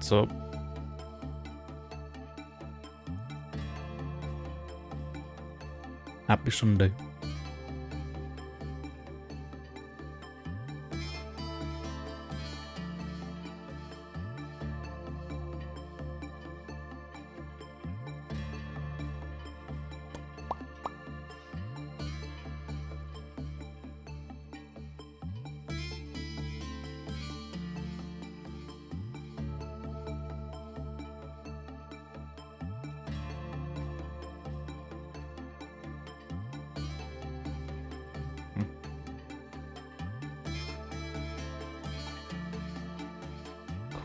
What's up? Happy Sunday.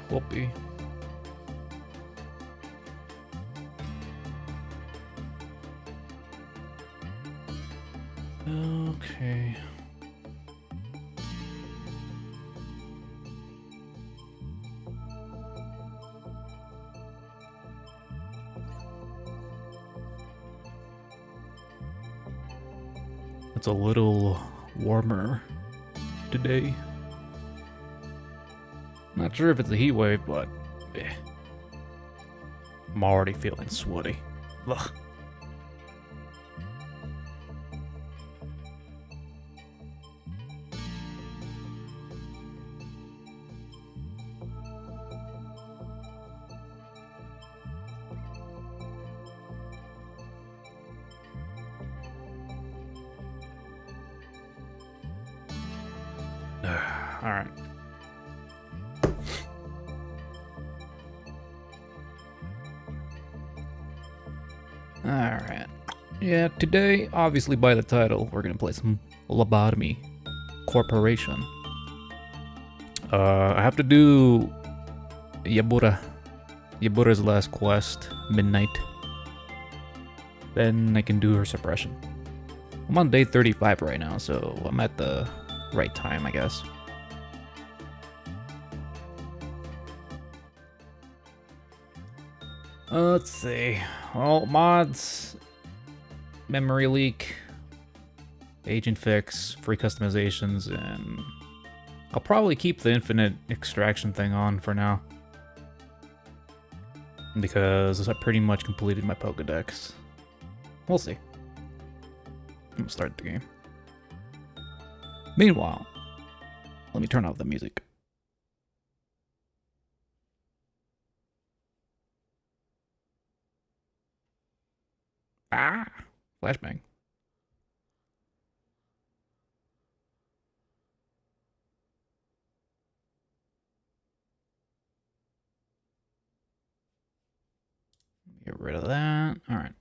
Copy. Okay. It's a little warmer today. Not sure if it's a heat wave, but I'm already feeling sweaty. Ugh. All right. Alright. Yeah, today, obviously by the title, we're gonna play some Lobotomy Corporation. I have to do Gebura's last quest, Midnight. Then I can do her suppression. I'm on day 35 right now, so I'm at the right time, I guess. Let's see. Well, mods, memory leak, agent fix, free customizations, and I'll probably keep the infinite extraction thing on for now. Because I pretty much completed my Pokedex. We'll see. I'm gonna start the game. Meanwhile, let me turn off the music. Ah, flashbang. Get rid of that. All right.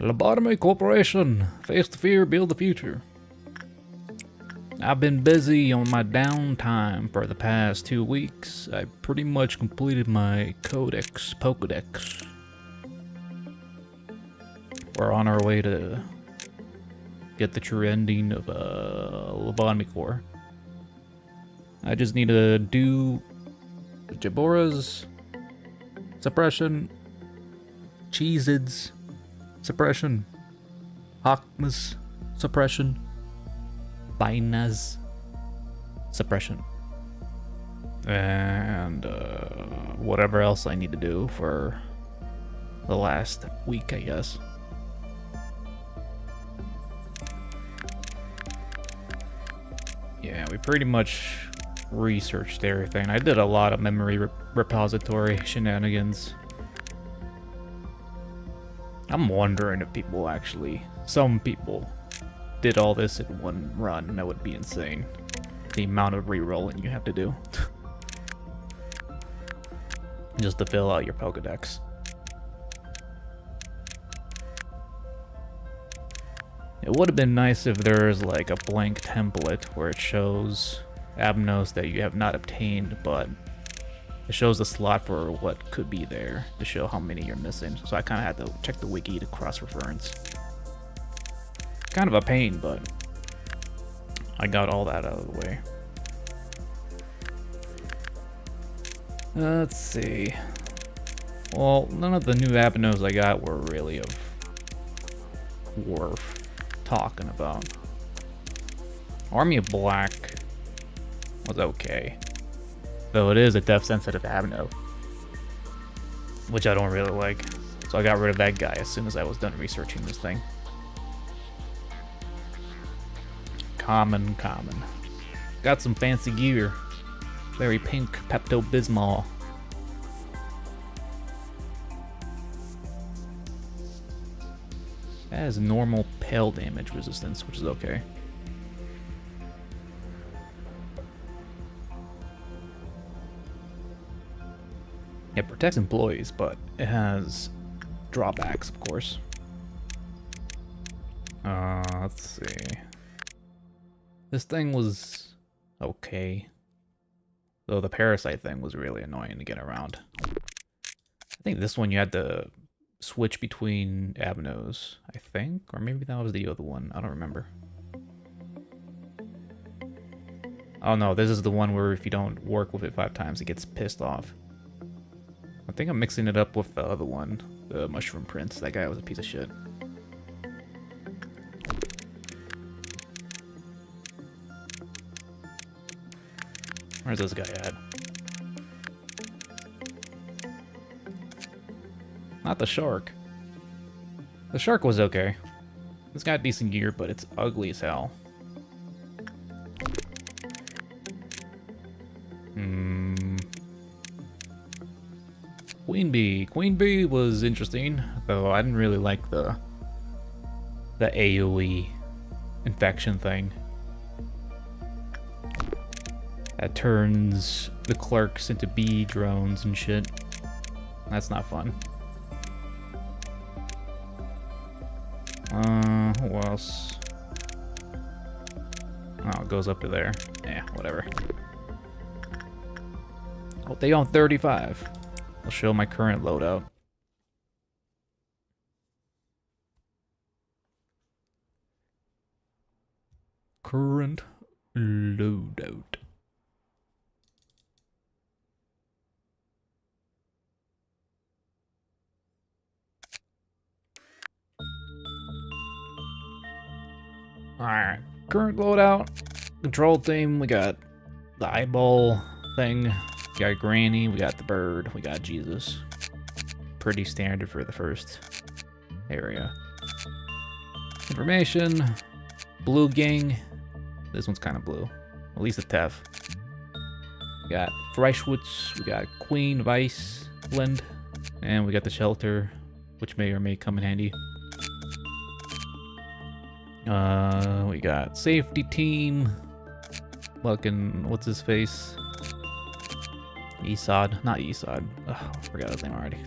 Lobotomy Corporation. Face the fear, build the future. I've been busy on my downtime for the past 2 weeks. I pretty much completed my Pokedex. We're on our way to get the true ending of Lobotomy Core. I just need to do Gebura's suppression, Cheezid's suppression, Hakma's suppression, Baina's suppression, and whatever else I need to do for the last week, I guess. Yeah, we pretty much researched everything. I did a lot of memory repository shenanigans. I'm wondering if some people did all this in one run. That would be insane. The amount of re-rolling you have to do. Just to fill out your Pokedex. It would have been nice if there's like a blank template where it shows Abnos that you have not obtained, but it shows the slot for what could be there to show how many you're missing. So I kind of had to check the wiki to cross-reference. Kind of a pain, but I got all that out of the way. Let's see. Well, none of the new Abnos I got were really of worth talking about. Army of Black was okay. Though it is a death-sensitive Abno, which I don't really like. So I got rid of that guy as soon as I was done researching this thing. Common. Got some fancy gear. Very pink Pepto-Bismol. That has normal pale damage resistance, which is okay. It protects employees, but it has drawbacks, of course. Let's see. This thing was okay. Though the parasite thing was really annoying to get around. I think this one you had to switch between Abnos, I think. Or maybe that was the other one. I don't remember. Oh no, this is the one where if you don't work with it 5 times, it gets pissed off. I think I'm mixing it up with the other one, the Mushroom Prince. That guy was a piece of shit. Where's this guy at? Not the shark. The shark was okay. It's got decent gear, but it's ugly as hell. Queen Bee. Queen Bee was interesting, though I didn't really like the AoE infection thing. That turns the clerks into bee drones and shit. That's not fun. Who else? Oh, it goes up to there. Yeah, whatever. Oh, they own 35. I'll show my current loadout. Current loadout. Alright, current loadout. Control team, we got the eyeball thing. We got Granny, we got the bird, we got Jesus. Pretty standard for the first area. Information. Blue gang. This one's kind of blue. At least the Tef. We got Freshwoods, we got Queen Vice Blend, and we got the shelter, which may or may come in handy. We got safety team. Fucking, what's his face? Esad, not Esad. Oh, I forgot his name already.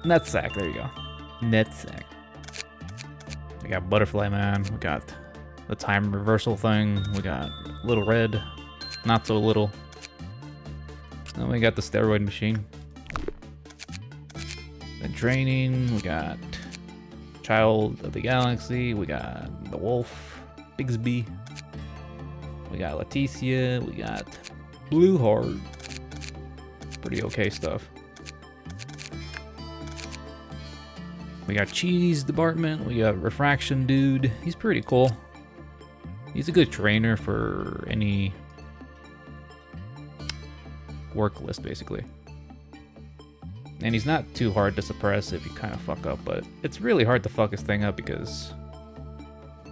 Nutsack, there you go. Nutsack. We got Butterfly Man, we got the time reversal thing, we got Little Red, not so little. Then we got the steroid machine. The draining, we got Child of the Galaxy, we got the Wolf, Bigsby, we got Leticia, we got Blue Heart. Pretty okay stuff. We got Cheese Department, we got Refraction Dude, he's pretty cool. He's a good trainer for any work list, basically. And he's not too hard to suppress if you kind of fuck up, but it's really hard to fuck his thing up because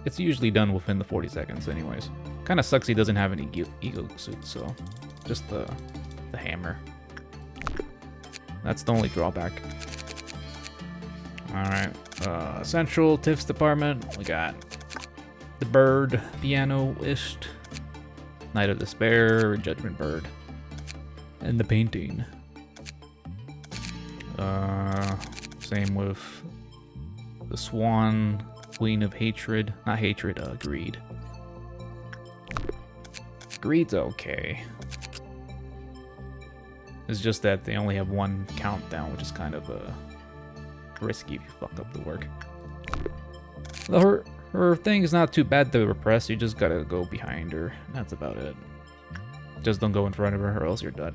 it's usually done within the 40 seconds anyways. Kind of sucks he doesn't have any ego suit, so just the hammer. That's the only drawback. Alright, Central Tiff's Department, we got the Bird, Pianoist, Knight of Despair, Judgment Bird, and the Painting. Same with the Swan, Queen of Hatred, not Hatred, Greed. Greed's okay. It's just that they only have one countdown, which is kind of risky if you fuck up the work. Her thing is not too bad to repress, you just gotta go behind her. That's about it. Just don't go in front of her or else you're dead.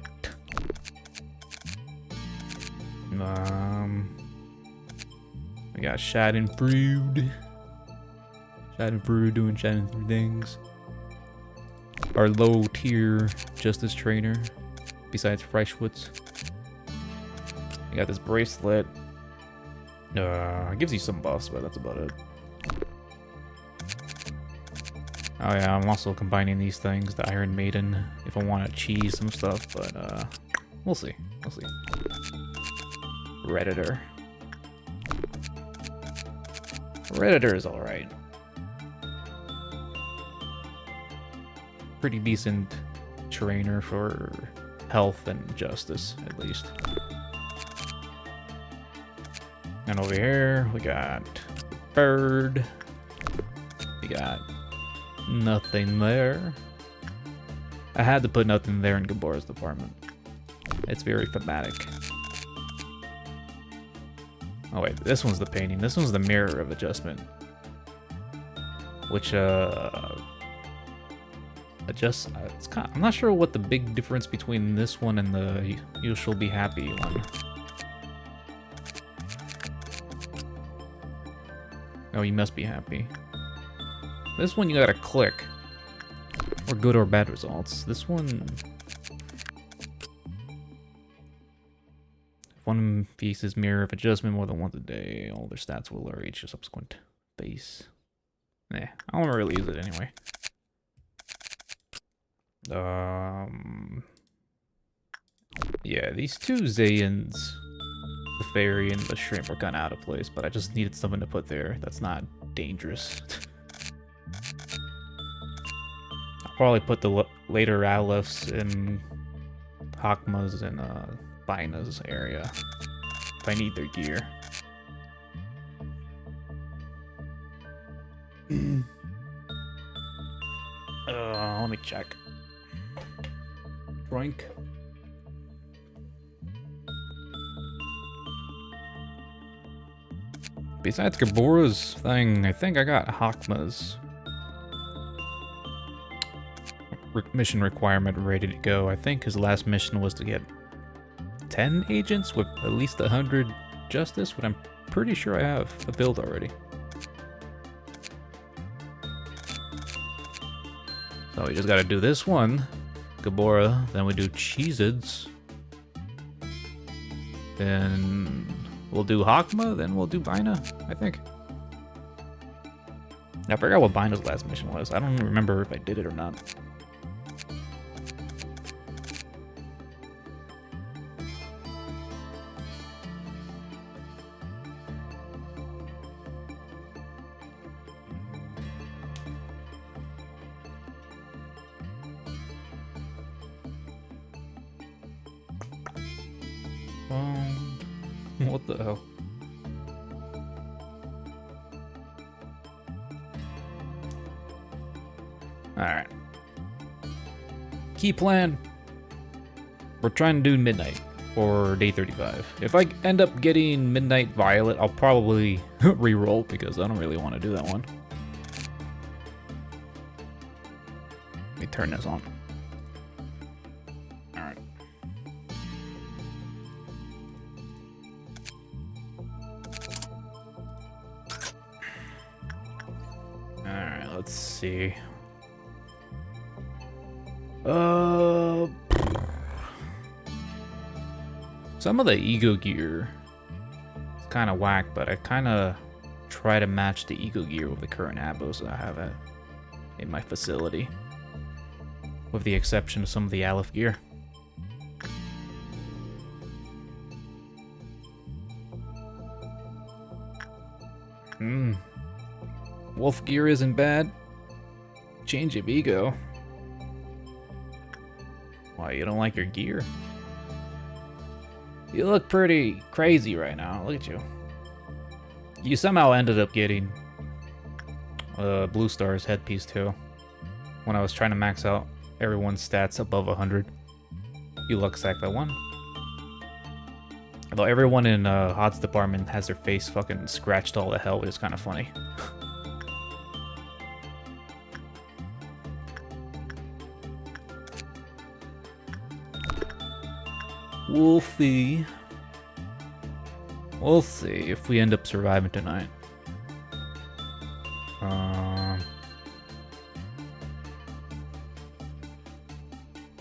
We got Schadenfreude. Schadenfreude doing Schadenfreude things. Our low tier Justice Trainer, besides Freischwitz. We got this bracelet. It gives you some buffs, but that's about it. Oh yeah, I'm also combining these things, the Iron Maiden, if I want to cheese some stuff, but we'll see. We'll see. Redditor. Redditor is alright. Pretty decent trainer for health and justice, at least. And over here, we got the bird. We got nothing there. I had to put nothing there in Gebura's department. It's very thematic. Oh wait, this one's the painting. This one's the mirror of adjustment. Which, adjusts... it's kind of, I'm not sure what the big difference between this one and the You Shall Be Happy one. Oh, you must be happy. This one you gotta click. Or good or bad results. This one... If one piece's mirror of adjustment more than once a day, all their stats will lower each subsequent base. Nah, I don't really use it anyway. Yeah, these two Zayans, the fairy and the shrimp, are kind of out of place, but I just needed something to put there that's not dangerous. I'll probably put the later Aleph in Hakma's and Bina's area if I need their gear. Let me check. Drink. Besides Gebura's thing, I think I got Hakma's mission requirement ready to go. I think his last mission was to get 10 agents with at least 100 justice, but I'm pretty sure I have fulfilled already. So we just gotta do this one, Gebura, then we do Cheez-Its, then we'll do Hakma, then we'll do Bina, I think. I forgot what Bina's last mission was. I don't remember if I did it or not. What the hell? Alright. Key plan. We're trying to do Midnight for day 35. If I end up getting Midnight Violet, I'll probably re-roll because I don't really want to do that one. Let me turn this on. Alright. Alright, let's see. Some of the ego gear is kind of whack, but I kind of try to match the ego gear with the current abos that I have in my facility, with the exception of some of the Aleph gear. Wolf gear isn't bad. Change of ego. Why, you don't like your gear? You look pretty crazy right now. Look at you. You somehow ended up getting Blue Star's headpiece too. When I was trying to max out everyone's stats above 100. You luck sack that one. Although everyone in Hod's department has their face fucking scratched all to hell, which is kind of funny. Wolfie. We'll see if we end up surviving tonight.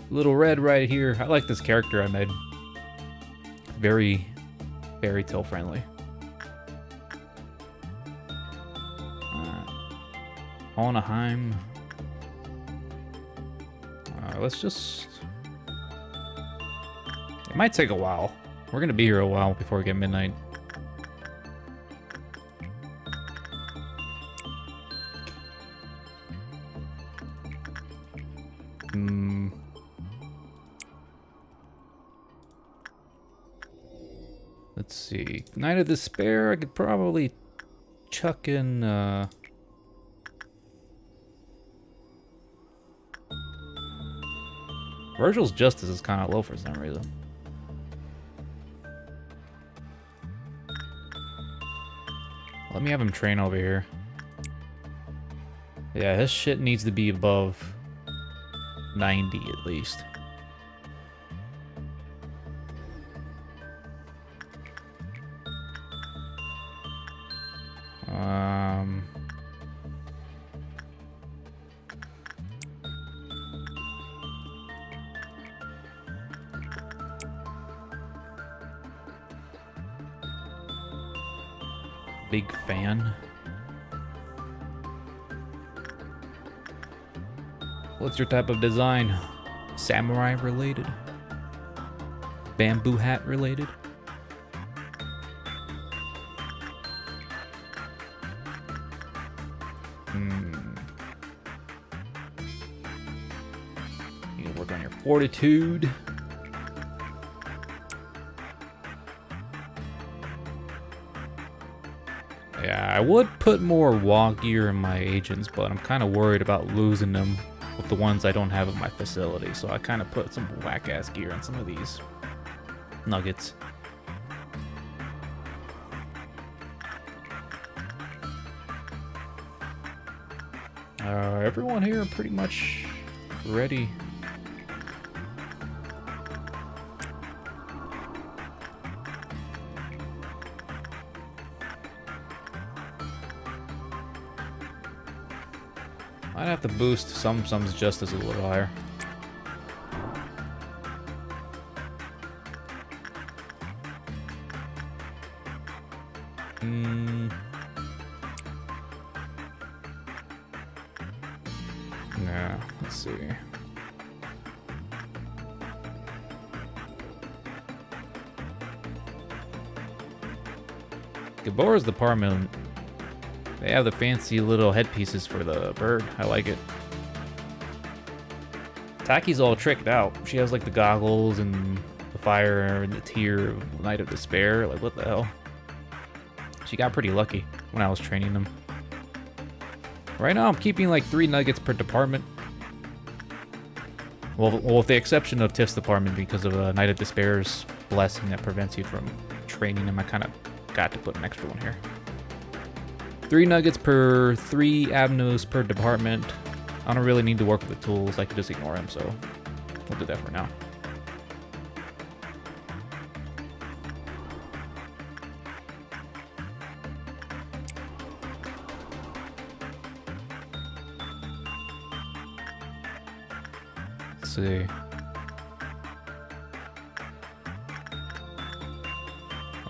Little Red right here. I like this character I made. Very fairy tale friendly. Onaheim. Let's just... It might take a while. We're gonna be here a while before we get midnight. Let's see. Night of Despair, I could probably chuck in, Virgil's Justice is kind of low for some reason. Let me have him train over here. Yeah, his shit needs to be above 90 at least. Big fan. What's your type of design? Samurai related? Bamboo hat related? You need to work on your fortitude. Yeah, I would put more wall gear in my agents, but I'm kind of worried about losing them with the ones I don't have in my facility, so I kind of put some whack-ass gear on some of these nuggets. Everyone here pretty much ready. I'd have to boost Sum's Justice a little higher. Yeah, let's see. Gebura's department, they have the fancy little headpieces for the bird. I like it. Taki's all tricked out. She has like the goggles and the fire and the tear of Night of Despair. Like, what the hell? She got pretty lucky when I was training them. Right now I'm keeping like 3 nuggets per department. Well, with the exception of Tiff's department, because of Night of Despair's blessing that prevents you from training them, I kind of got to put an extra one here. 3 nuggets per 3 avenues per department. I don't really need to work with the tools. I could just ignore them, so we'll do that for now. Let's see.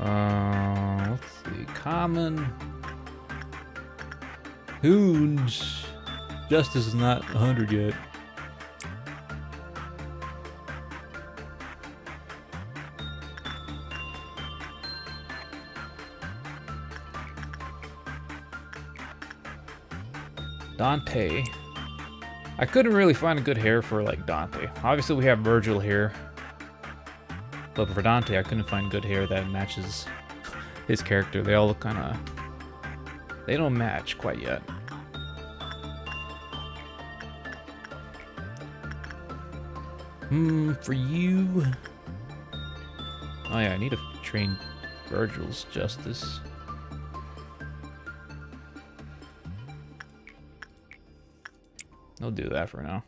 Let's see. Common. Hoons. Justice is not 100 yet. Dante. I couldn't really find a good hair for like Dante. Obviously we have Virgil here. But for Dante, I couldn't find good hair that matches his character. They all look kind of... They don't match quite yet. For you... Oh yeah, I need to train Virgil's Justice. I'll do that for now.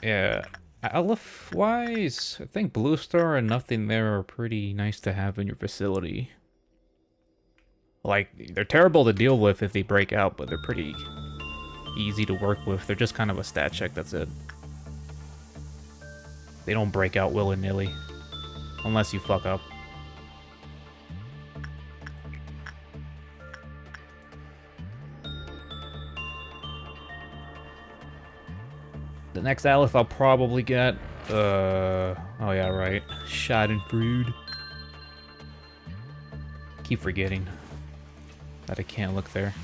Yeah, Aleph-wise, I think Blue Star and Nothing There are pretty nice to have in your facility. Like, they're terrible to deal with if they break out, but they're pretty easy to work with. They're just kind of a stat check, that's it. They don't break out willy-nilly. Unless you fuck up. The next Aleph I'll probably get, oh yeah, right. Schadenfreude. Keep forgetting that I can't look there.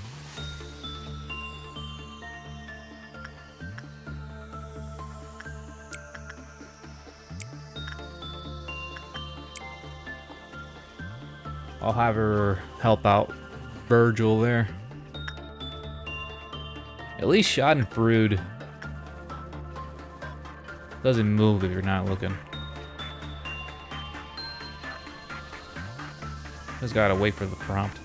I'll have her help out Virgil there. At least Schadenfreude doesn't move if you're not looking. Just gotta wait for the prompt.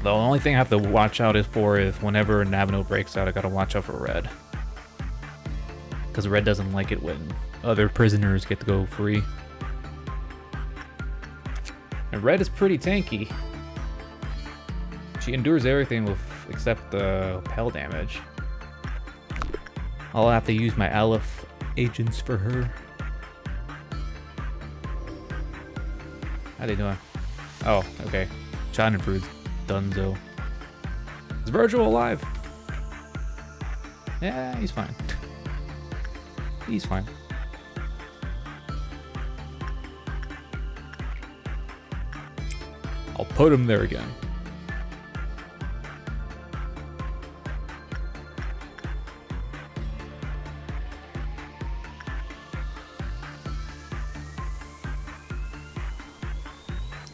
The only thing I have to watch out is for if whenever Navino breaks out, I gotta watch out for Red. Because Red doesn't like it when other prisoners get to go free. And Red is pretty tanky. She endures everything with except the pell damage. I'll have to use my Aleph agents for her. How they doing? Oh, okay. Schadenfreude's donezo. Is Virgil alive? Yeah, he's fine. He's fine. I'll put him there again.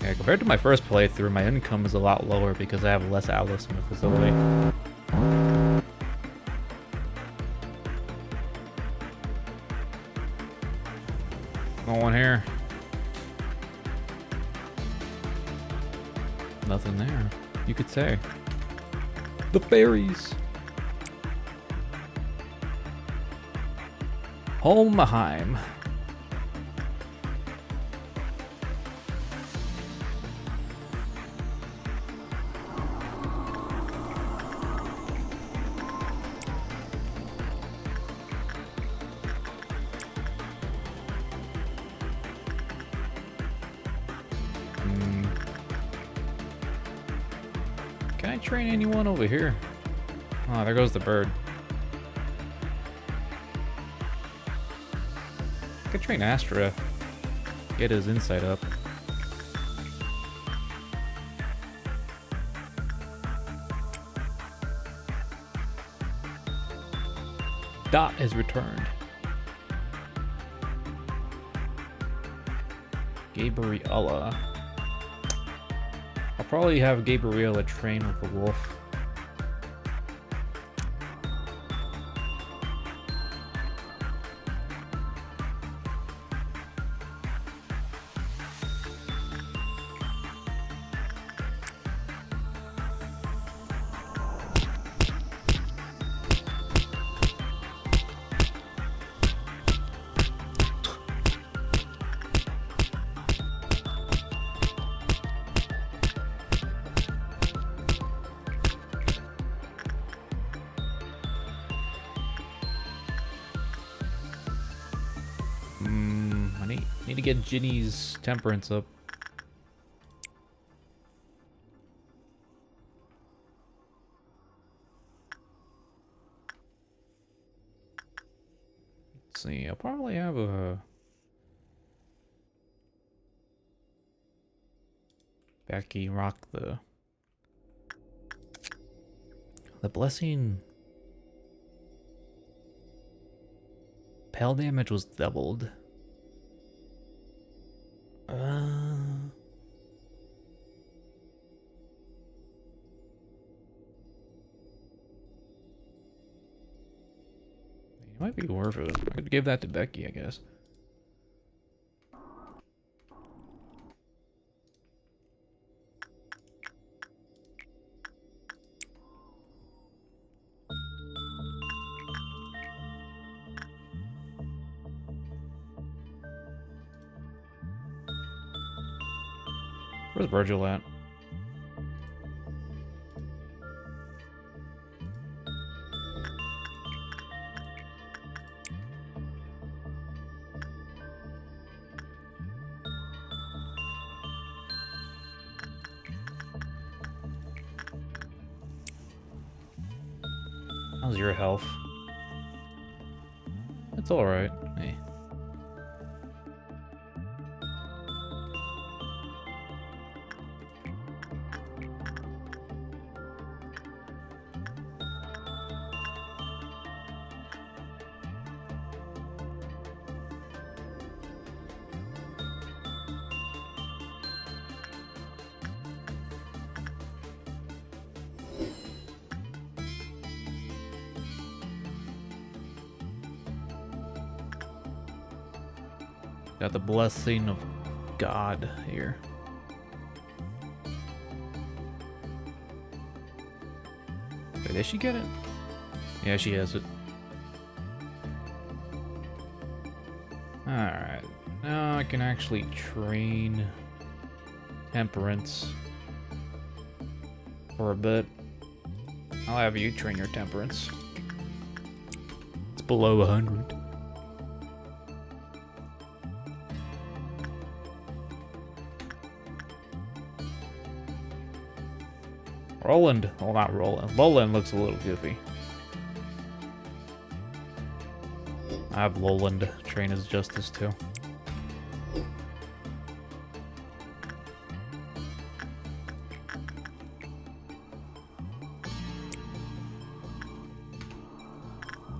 Yeah, compared to my first playthrough, my income is a lot lower because I have less Alephs in the facility. No one here. Nothing there, you could say. The fairies. Holmheim. Can I train anyone over here? Oh, there goes the bird. I could train Astra. Get his insight up. Dot has returned. Gabriella. I'll probably have Gabriella train with the wolf. I need to get Ginny's temperance up. Let's see, I'll probably have a Becky rock the blessing. Pell damage was doubled. It might be worth it. I could give that to Becky, I guess. Where's Virgil at? How's your health? It's alright. Hey. Got the blessing of God here. Wait, did she get it? Yeah, she has it. Alright. Now I can actually train temperance for a bit. I'll have you train your temperance. It's below 100. Roland. Well, not Roland. Loland looks a little goofy. I have Loland train as Justice too.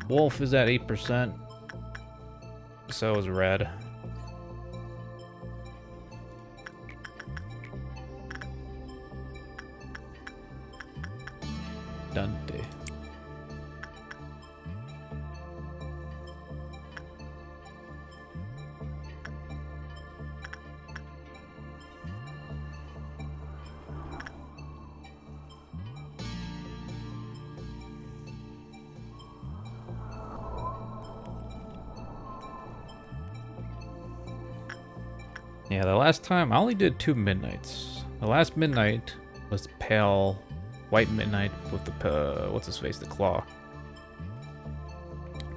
Wolf is at 8%. So is Red. Dante. Yeah, the last time I only did 2 midnights. The last midnight was pale white midnight with the what's his face, the claw.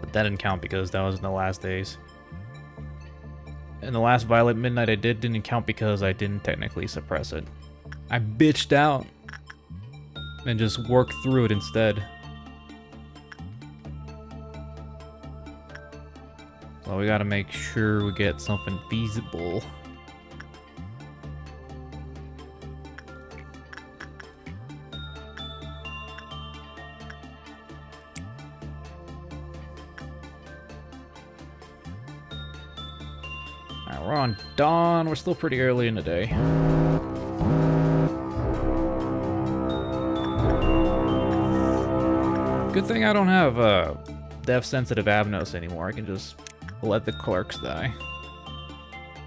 But that didn't count because that was in the last days. And the last violet midnight I didn't count because I didn't technically suppress it. I bitched out and just worked through it instead. So we gotta make sure we get something feasible. Alright, we're on dawn. We're still pretty early in the day. Good thing I don't have death-sensitive Abnos anymore. I can just let the clerks die.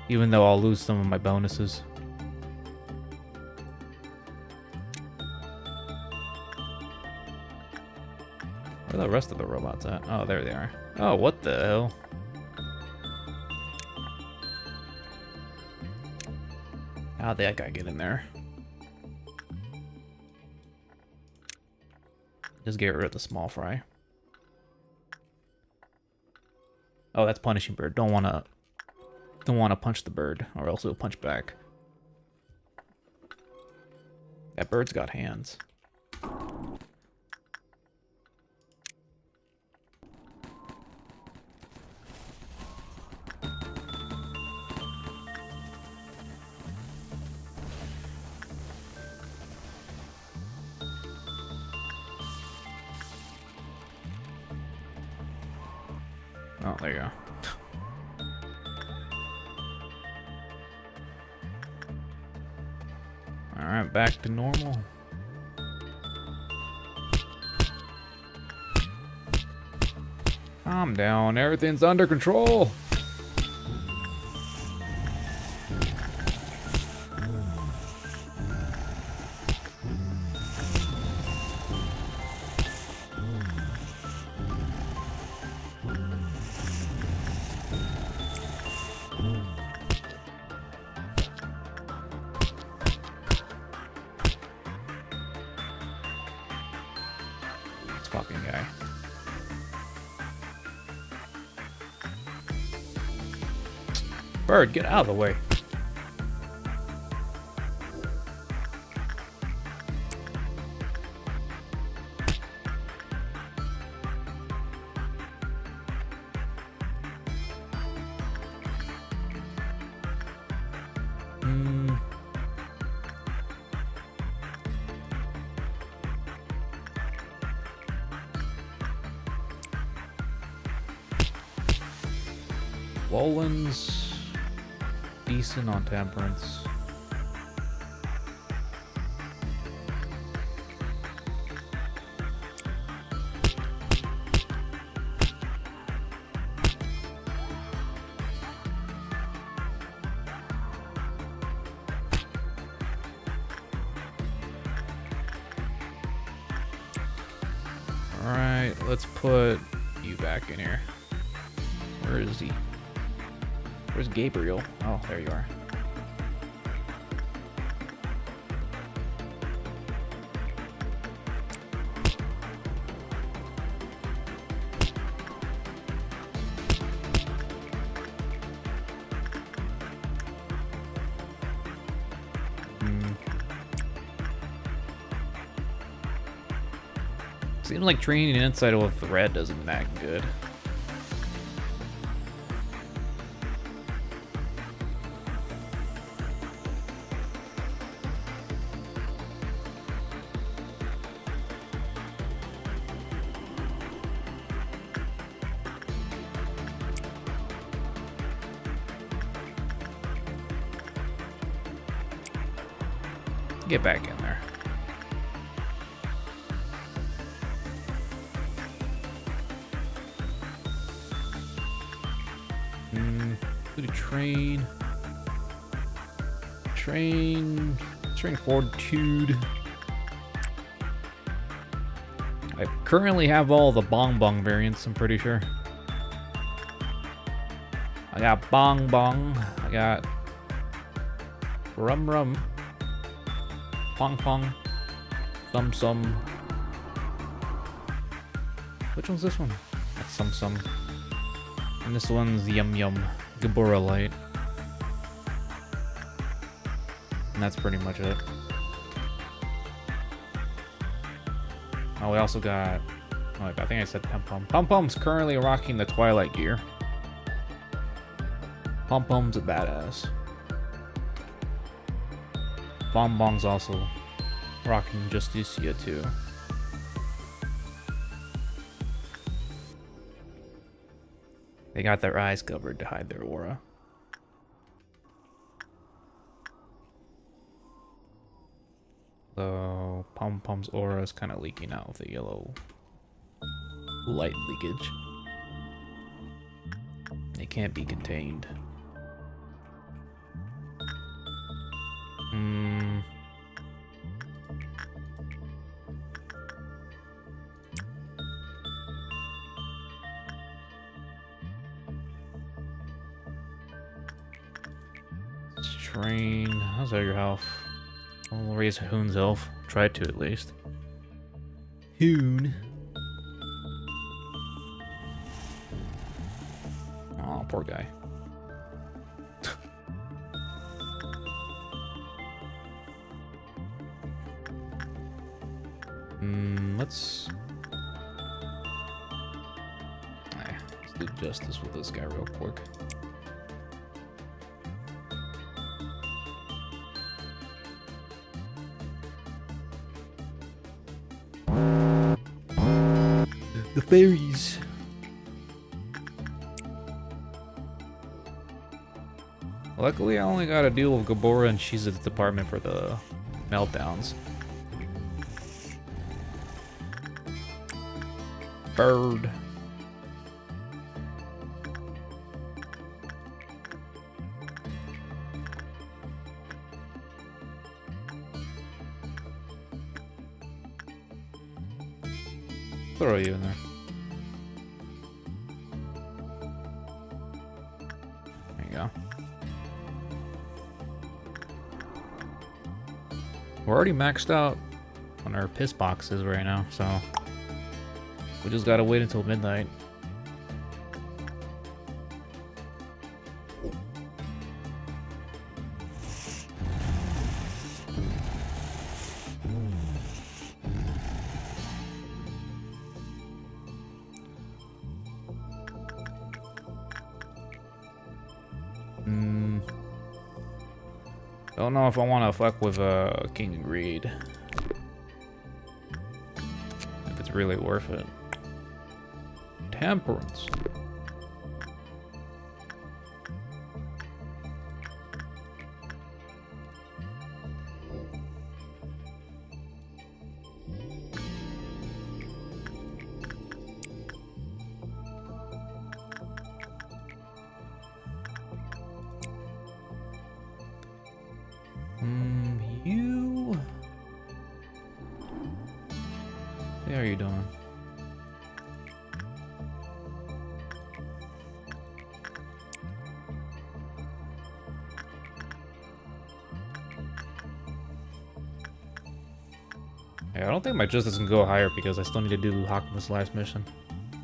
Even though I'll lose some of my bonuses. Where are the rest of the robots at? Oh, there they are. Oh, what the hell? How'd that guy get in there? Just get rid of the small fry. Oh, that's punishing bird. Don't wanna punch the bird, or else it'll punch back. That bird's got hands. Oh, there you go. Alright, back to normal. Calm down, everything's under control. fucking guy. Bird, get out of the way. Wolin's decent on temperance. Alright, let's put you back in here. Where is he? Where's Gabriel? Oh, there you are. Seems like training inside with red doesn't that good. Get back in there. Good train. Train fortitude. I currently have all the Bong Bong variants, I'm pretty sure. I got Bong Bong. I got Rum Rum. Pong Pong. Sum Sum. Which one's this one? That's Sum Sum. And this one's Yum Yum. Gebura Light. And that's pretty much it. Oh, we also got... Oh, I think I said Pom Pom. Pom Pom's currently rocking the Twilight gear. Pom Pom's a badass. Bong Bong's also rocking Justicia too. They got their eyes covered to hide their aura. So Pom Pom's aura is kind of leaking out with the yellow light leakage. It can't be contained. Train. How's that your health? We'll raise Hoon's health. Try to at least. Hoon. Oh, poor guy. Let's do justice with this guy real quick. The fairies. Luckily, I only got to deal with Gebura and she's at the department for the meltdowns. Bird. Throw you in there. There you go. We're already maxed out on our piss boxes right now, so We just gotta wait until midnight. Don't know if I want to fuck with King and Greed. If it's really worth it. Temperance. You. How are you doing? Yeah, I don't think my justice can go higher because I still need to do Hakuma's last mission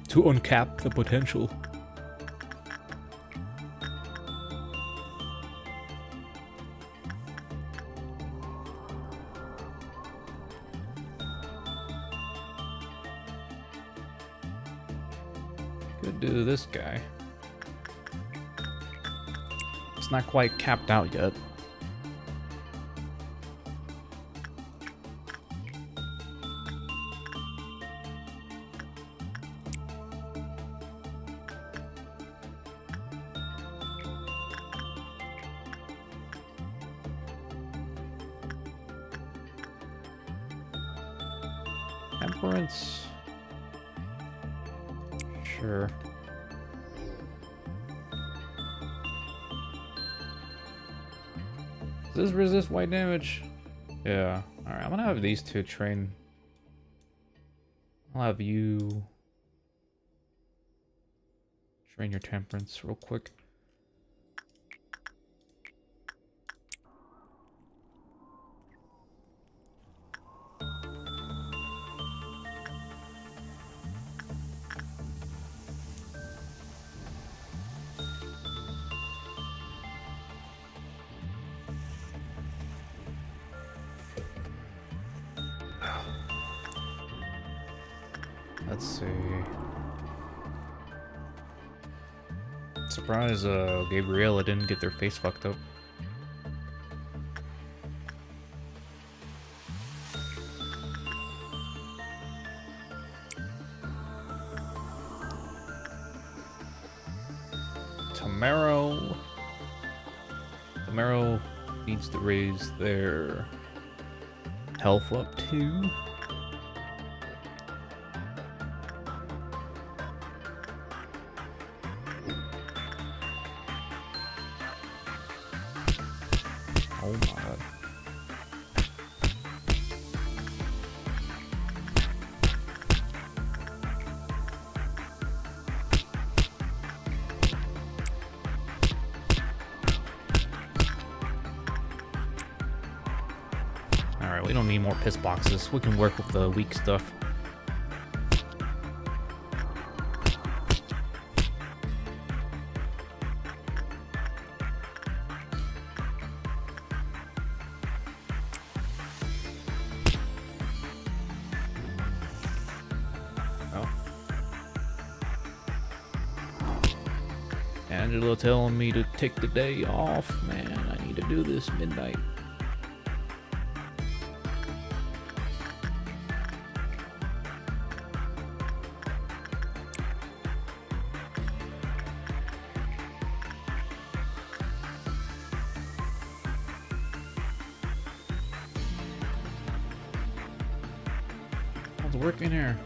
to uncap the potential. Could do this guy. It's not quite capped out yet. Temperance. Sure. Does this resist white damage? Yeah. Alright, I'm gonna have these two train. I'll have you train your temperance real quick. Let's see. Surprised Gabriella didn't get their face fucked up. Tamaro needs to raise their health up too. Oh my god. Alright, we don't need more piss boxes. We can work with the weak stuff. Angela telling me to take the day off, man. I need to do this midnight. What's working here?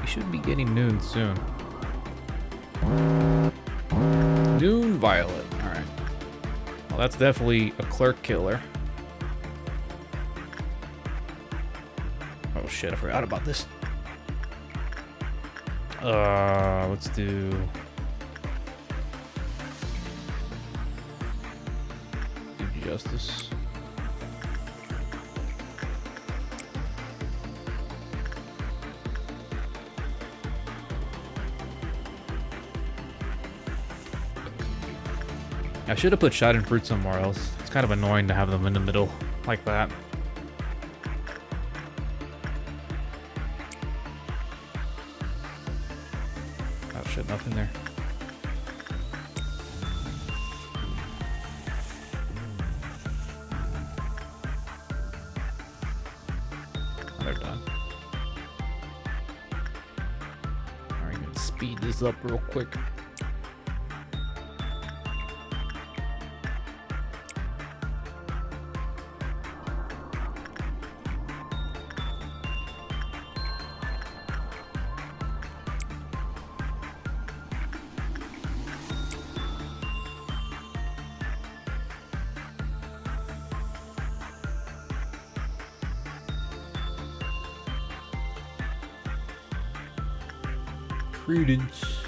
Should be getting noon soon. Noon Violet. Alright. Well, that's definitely a clerk killer. Oh shit, I forgot about this. Let's do justice. I should have put shot and fruit somewhere else. It's kind of annoying to have them in the middle like that. Oh shit, nothing there. Oh, they're done. Alright, let's speed this up real quick. Prudence.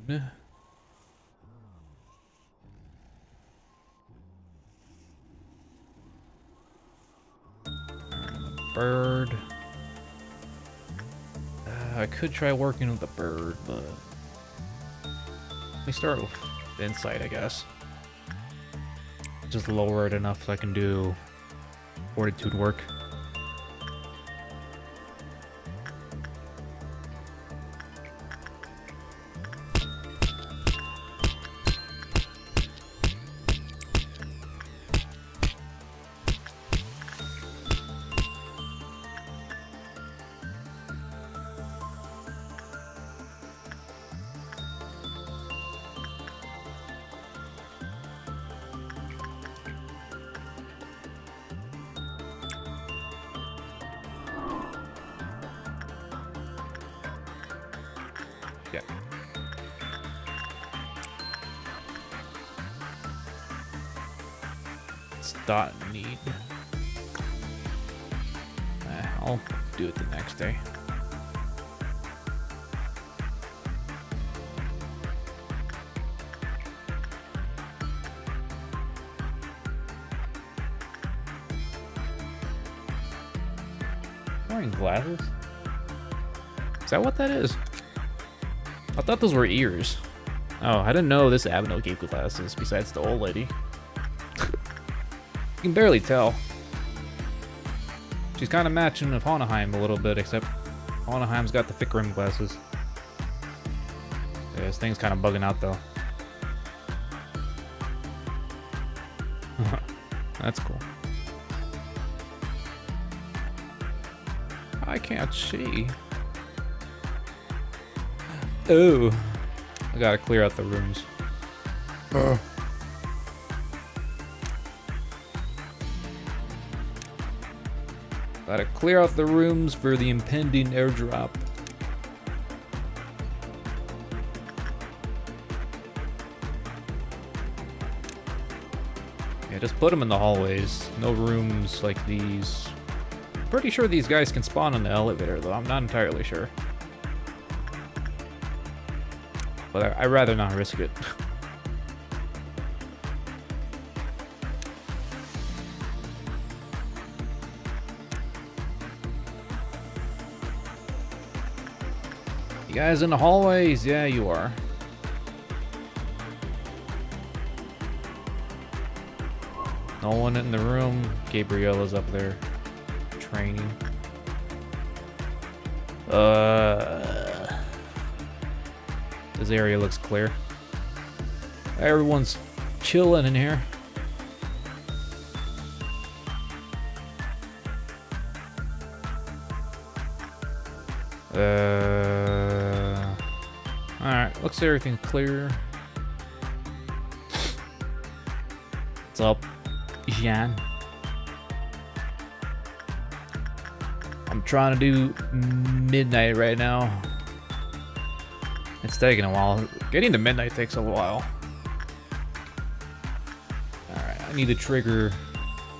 Noon. Bird. I could try working with the bird, but let me start with insight, I guess. Just lower it enough so I can do fortitude work. Yeah. It's dot need. I'll do it the next day. Wearing glasses? Is that what that is? I thought those were ears. Oh, I didn't know this Abno gave glasses besides the old lady. You can barely tell. She's kind of matching with Hohenheim a little bit, except Hohenheim's got the thick rim glasses. Yeah, this thing's kind of bugging out though. That's cool. I can't see. Oh, I gotta clear out the rooms. Gotta clear out the rooms for the impending airdrop. Yeah, just put them in the hallways. No rooms like these. Pretty sure these guys can spawn in the elevator, though. I'm not entirely sure. But I'd rather not risk it. You guys in the hallways? Yeah, you are. No one in the room. Gabriella's up there training. This area looks clear. Everyone's chilling in here. Alright, looks like everything's clear. What's up, Jean? I'm trying to do midnight right now. It's taking a while. Getting to midnight takes a while. Alright, I need to trigger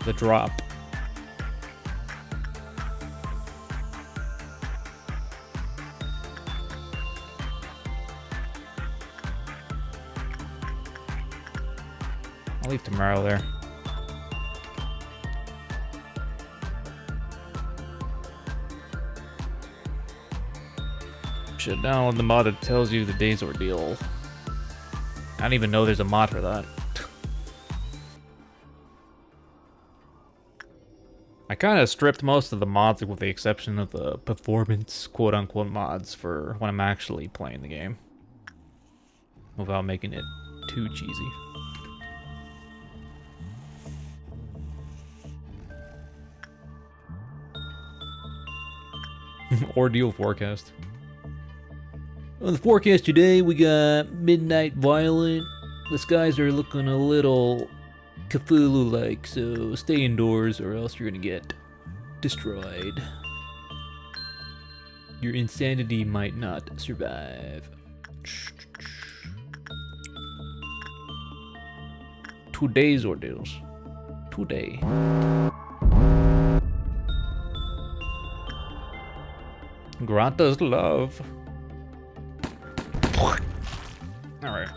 the drop. I'll leave tomorrow there. Should download the mod that tells you the day's ordeal. I don't even know there's a mod for that. I kind of stripped most of the mods with the exception of the performance quote-unquote mods for when I'm actually playing the game. Without making it too cheesy. Ordeal forecast. On the forecast today, we got midnight violent. The skies are looking a little Cthulhu-like, so stay indoors or else you're gonna get destroyed. Your insanity might not survive. Today's ordeals. Today. Grant us love. Alright.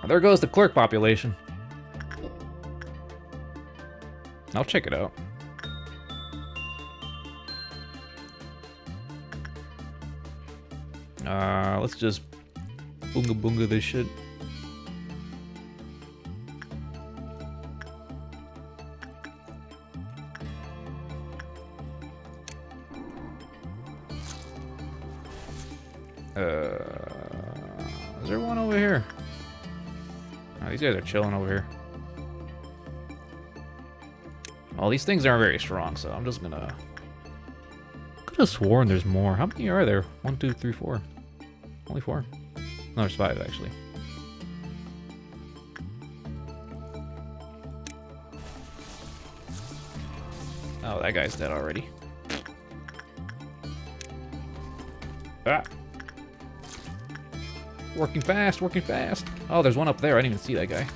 There goes the clerk population. I'll check it out. Let's just boonga boonga this shit. Is there one over here? Oh, these guys are chilling over here. Well, these things aren't very strong, so I'm just gonna... Could have sworn there's more. How many are there? 1, 2, 3, 4. Only 4. No, there's 5, actually. Oh, that guy's dead already. Ah! Working fast, working fast. Oh, there's one up there. I didn't even see that guy.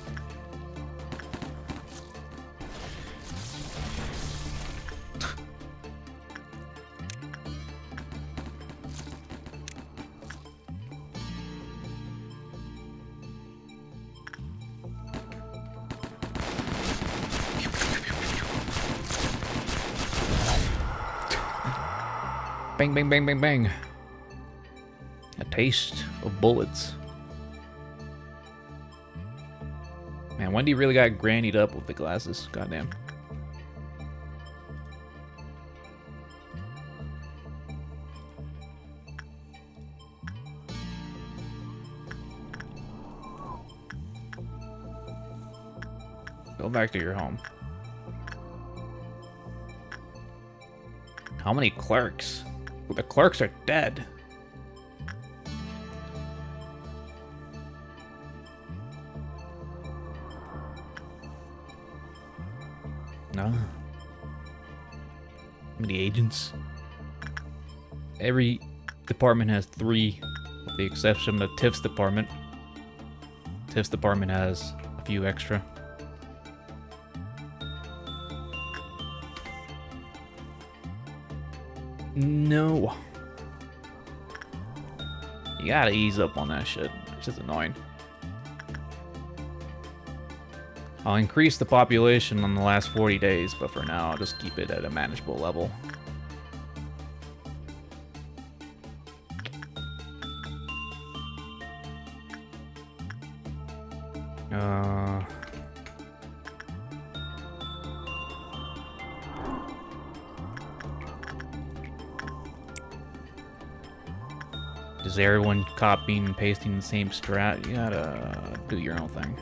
Bang, bang, bang, bang, bang. A taste of bullets. Man, Wendy really got grannied up with the glasses. Goddamn. Go back to your home. How many clerks? Well, the clerks are dead. No. How many agents? Every department has 3, with the exception of Tiff's department. Tiff's department has a few extra. No. You gotta ease up on that shit. It's just annoying. I'll increase the population on the last 40 days, but for now, I'll just keep it at a manageable level. Is everyone copying and pasting the same strat? You gotta do your own thing.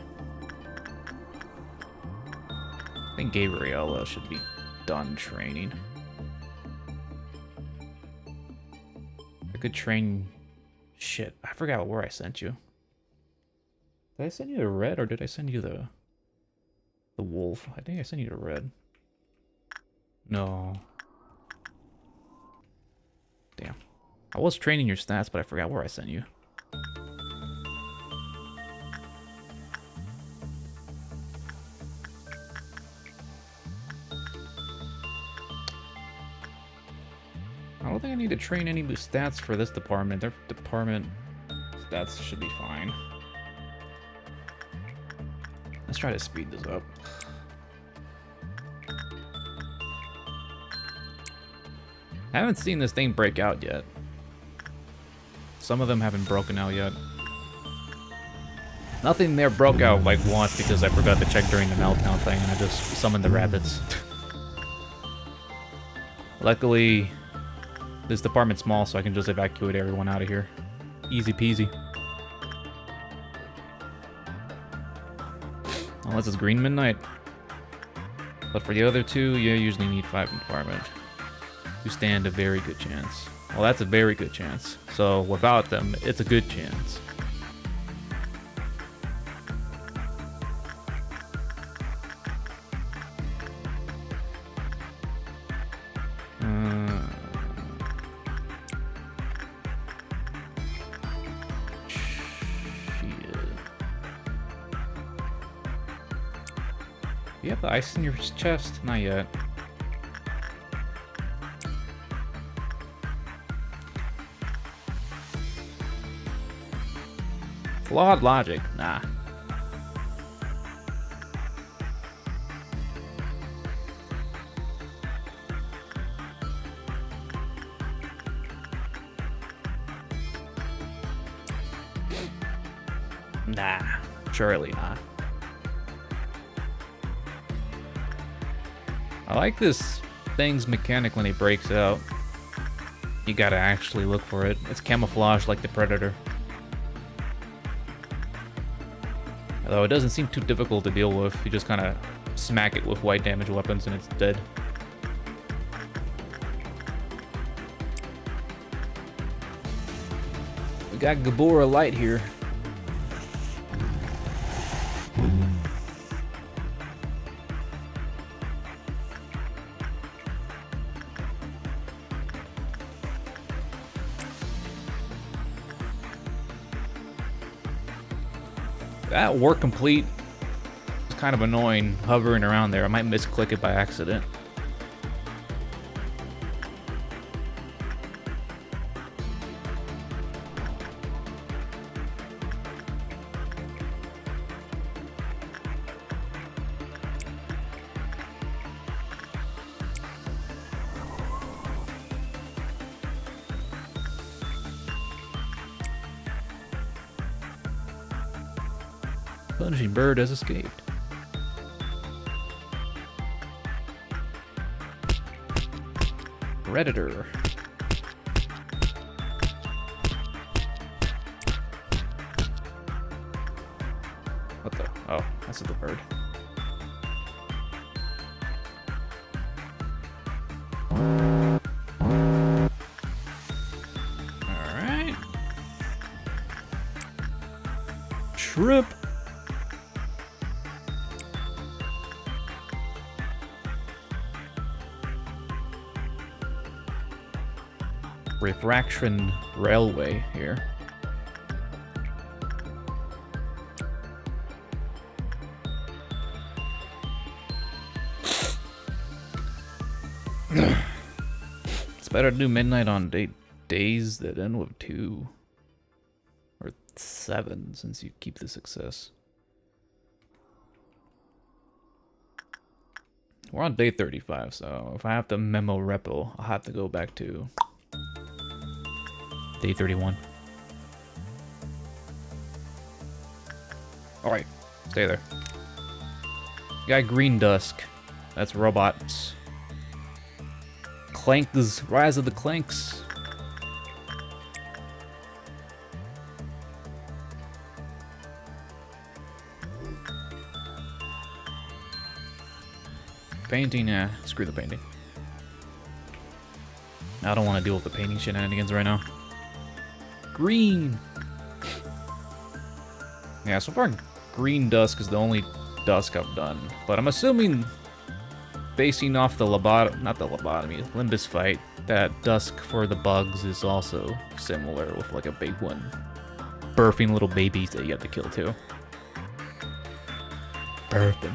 I think Gabriella should be done training. I could train... Shit, I forgot where I sent you. Did I send you the red or did I send you the wolf? I think I sent you the red. No. Damn. I was training your stats, but I forgot where I sent you. I don't think I need to train any new stats for this department. Their department stats should be fine. Let's try to speed this up. I haven't seen this thing break out yet. Some of them haven't broken out yet. Nothing there broke out like once because I forgot to check during the meltdown thing and I just summoned the rabbits. Luckily, this department's small so I can just evacuate everyone out of here. Easy peasy. Unless it's Green Midnight. But for the other two, you usually need 5 in department. You stand a very good chance. Well, that's a very good chance. So without them, it's a good chance. You have the ice in your chest? Not yet. Flawed logic? Nah. Nah. Surely not. I like this thing's mechanic when it breaks out. You gotta actually look for it. It's camouflaged like the Predator. Although it doesn't seem too difficult to deal with. You just kind of smack it with white damage weapons and it's dead. We got Gebura Light here. That work complete is kind of annoying, hovering around there. I might misclick it by accident. Punishing bird has escaped. Predator. What the? Oh, that's the bird. Alright. Trip. Refraction Railway here. It's better to do midnight on days that end with 2 or 7 since you keep the success. We're on day 35, so if I have to memo repo, I'll have to go back to day 31. Alright, stay there. You got Green Dusk. That's robots. Clanks, Rise of the Clanks. Painting, screw the painting. I don't want to deal with the painting shenanigans right now. Green! Yeah, so far Green Dusk is the only Dusk I've done. But I'm assuming, basing off the Lobotomy, Limbus fight, that Dusk for the bugs is also similar with like a big one. Birthing little babies that you have to kill too. Birthing.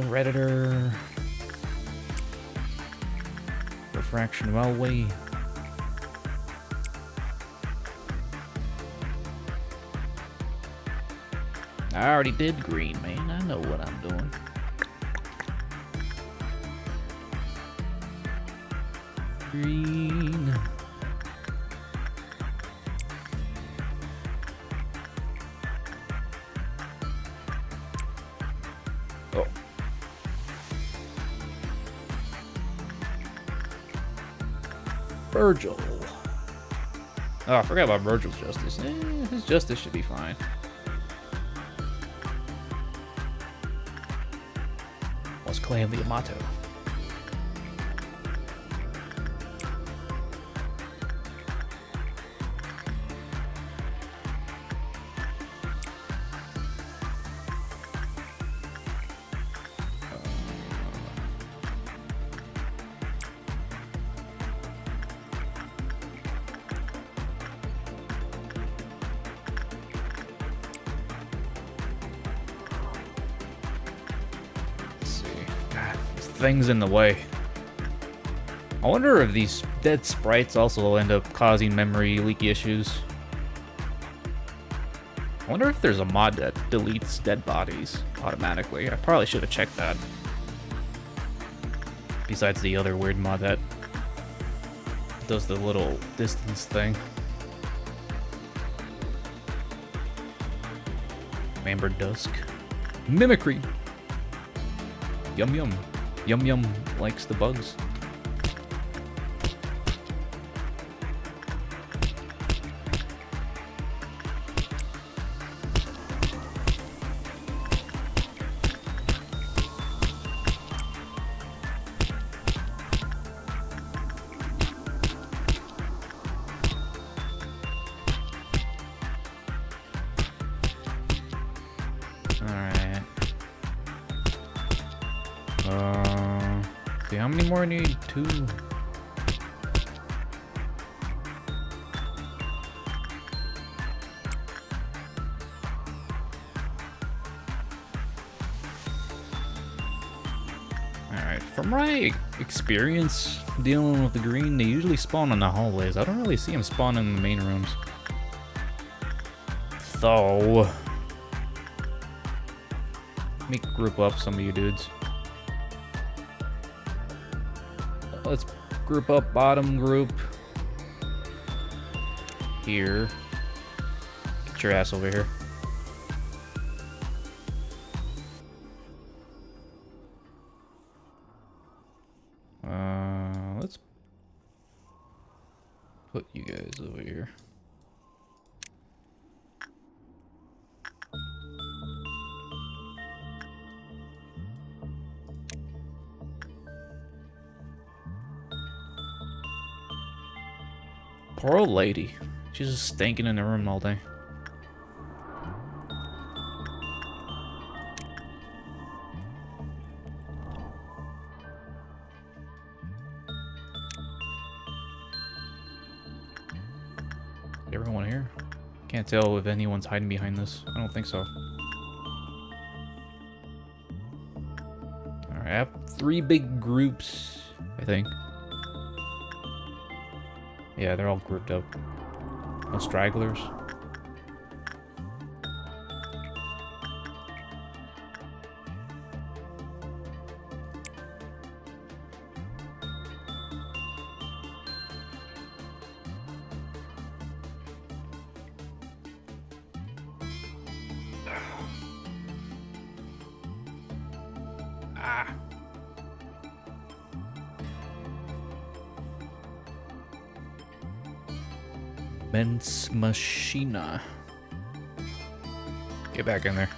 Redditor. Refraction Railway. I already did green, man. I know what I'm doing. Green. Oh. Virgil. Oh, I forgot about Virgil's justice. His justice should be fine. Let's claim the Amato. Things in the way. I wonder if these dead sprites also end up causing memory leaky issues. I wonder if there's a mod that deletes dead bodies automatically. I probably should have checked that. Besides the other weird mod that does the little distance thing. Amber Dusk. Mimicry! Yum yum. Yum Yum likes the bugs. Alright. Okay, how many more I need? 2. Alright, from my experience dealing with the green, they usually spawn in the hallways. I don't really see them spawn in the main rooms. So, let me group up some of you dudes. Let's group up bottom group here. Get your ass over here. Let's put you guys over here. Poor old lady. She's just stinking in the room all day. Everyone here? Can't tell if anyone's hiding behind this. I don't think so. Alright, I have 3 big groups, I think. Yeah, they're all grouped up. No stragglers. Ah. Men's Machina. Get back in there.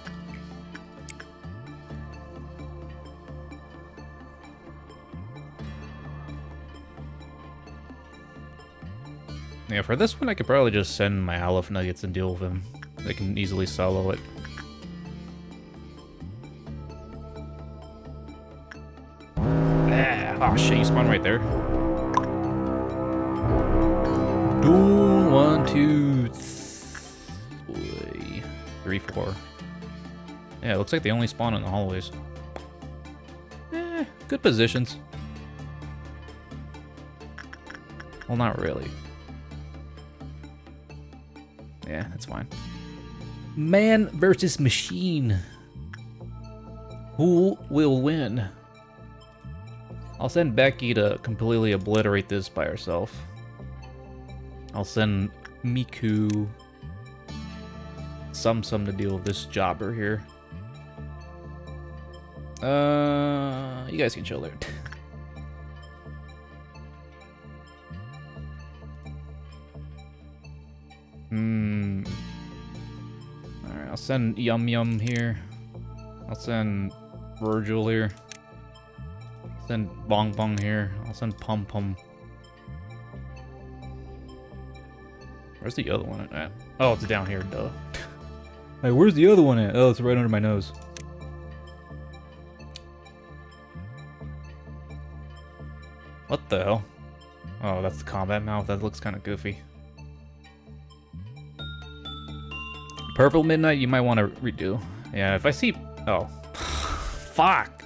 Yeah, for this one I could probably just send my Aleph Nuggets and deal with him. They can easily solo it. Ah, oh shit, you spawned right there. 1, 2, 3, 4. Yeah, it looks like they only spawn in the hallways. Good positions. Well, not really. Yeah, that's fine. Man versus machine. Who will win? I'll send Becky to completely obliterate this by herself. I'll send Miku some to deal with this jobber here. You guys can chill there. Alright, I'll send Yum Yum here. I'll send Virgil here. Send Bong Bong here. I'll send Pum Pum. Where's the other one at? Oh, it's down here, duh. Hey, where's the other one at? Oh, it's right under my nose. What the hell? Oh, that's the combat mouth. That looks kind of goofy. Purple Midnight, you might want to redo. Yeah, if I see... Oh. Fuck!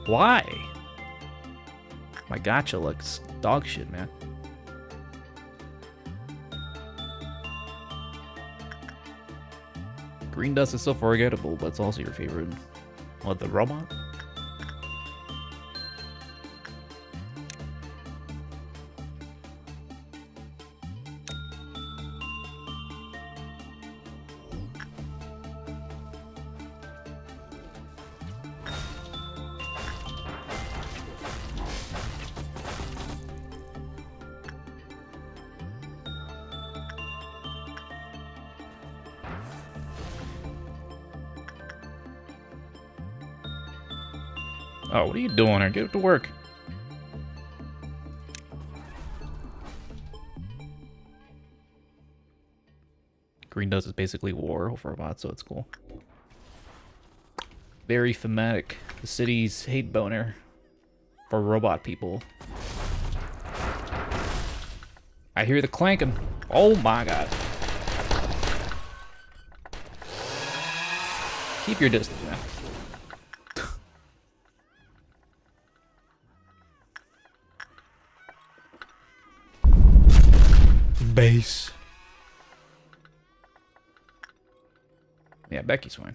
Why? My gacha looks dog shit, man. Green Dust is so forgettable, but it's also your favorite. What, the robot? Oh, what are you doing here? Get to work. Green Dust is basically war over robots, so it's cool. Very thematic. The city's hate boner for robot people. I hear the clanking. Oh my god. Keep your distance, man. Base. Yeah, Becky's fine.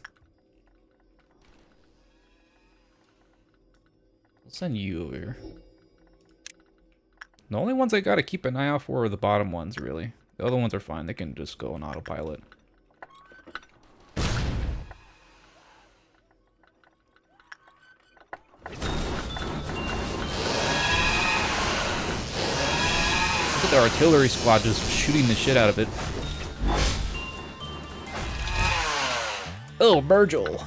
I'll send you over here. The only ones I gotta keep an eye out for are the bottom ones, really. The other ones are fine. They can just go on autopilot. The artillery squad just shooting the shit out of it. Oh, Virgil.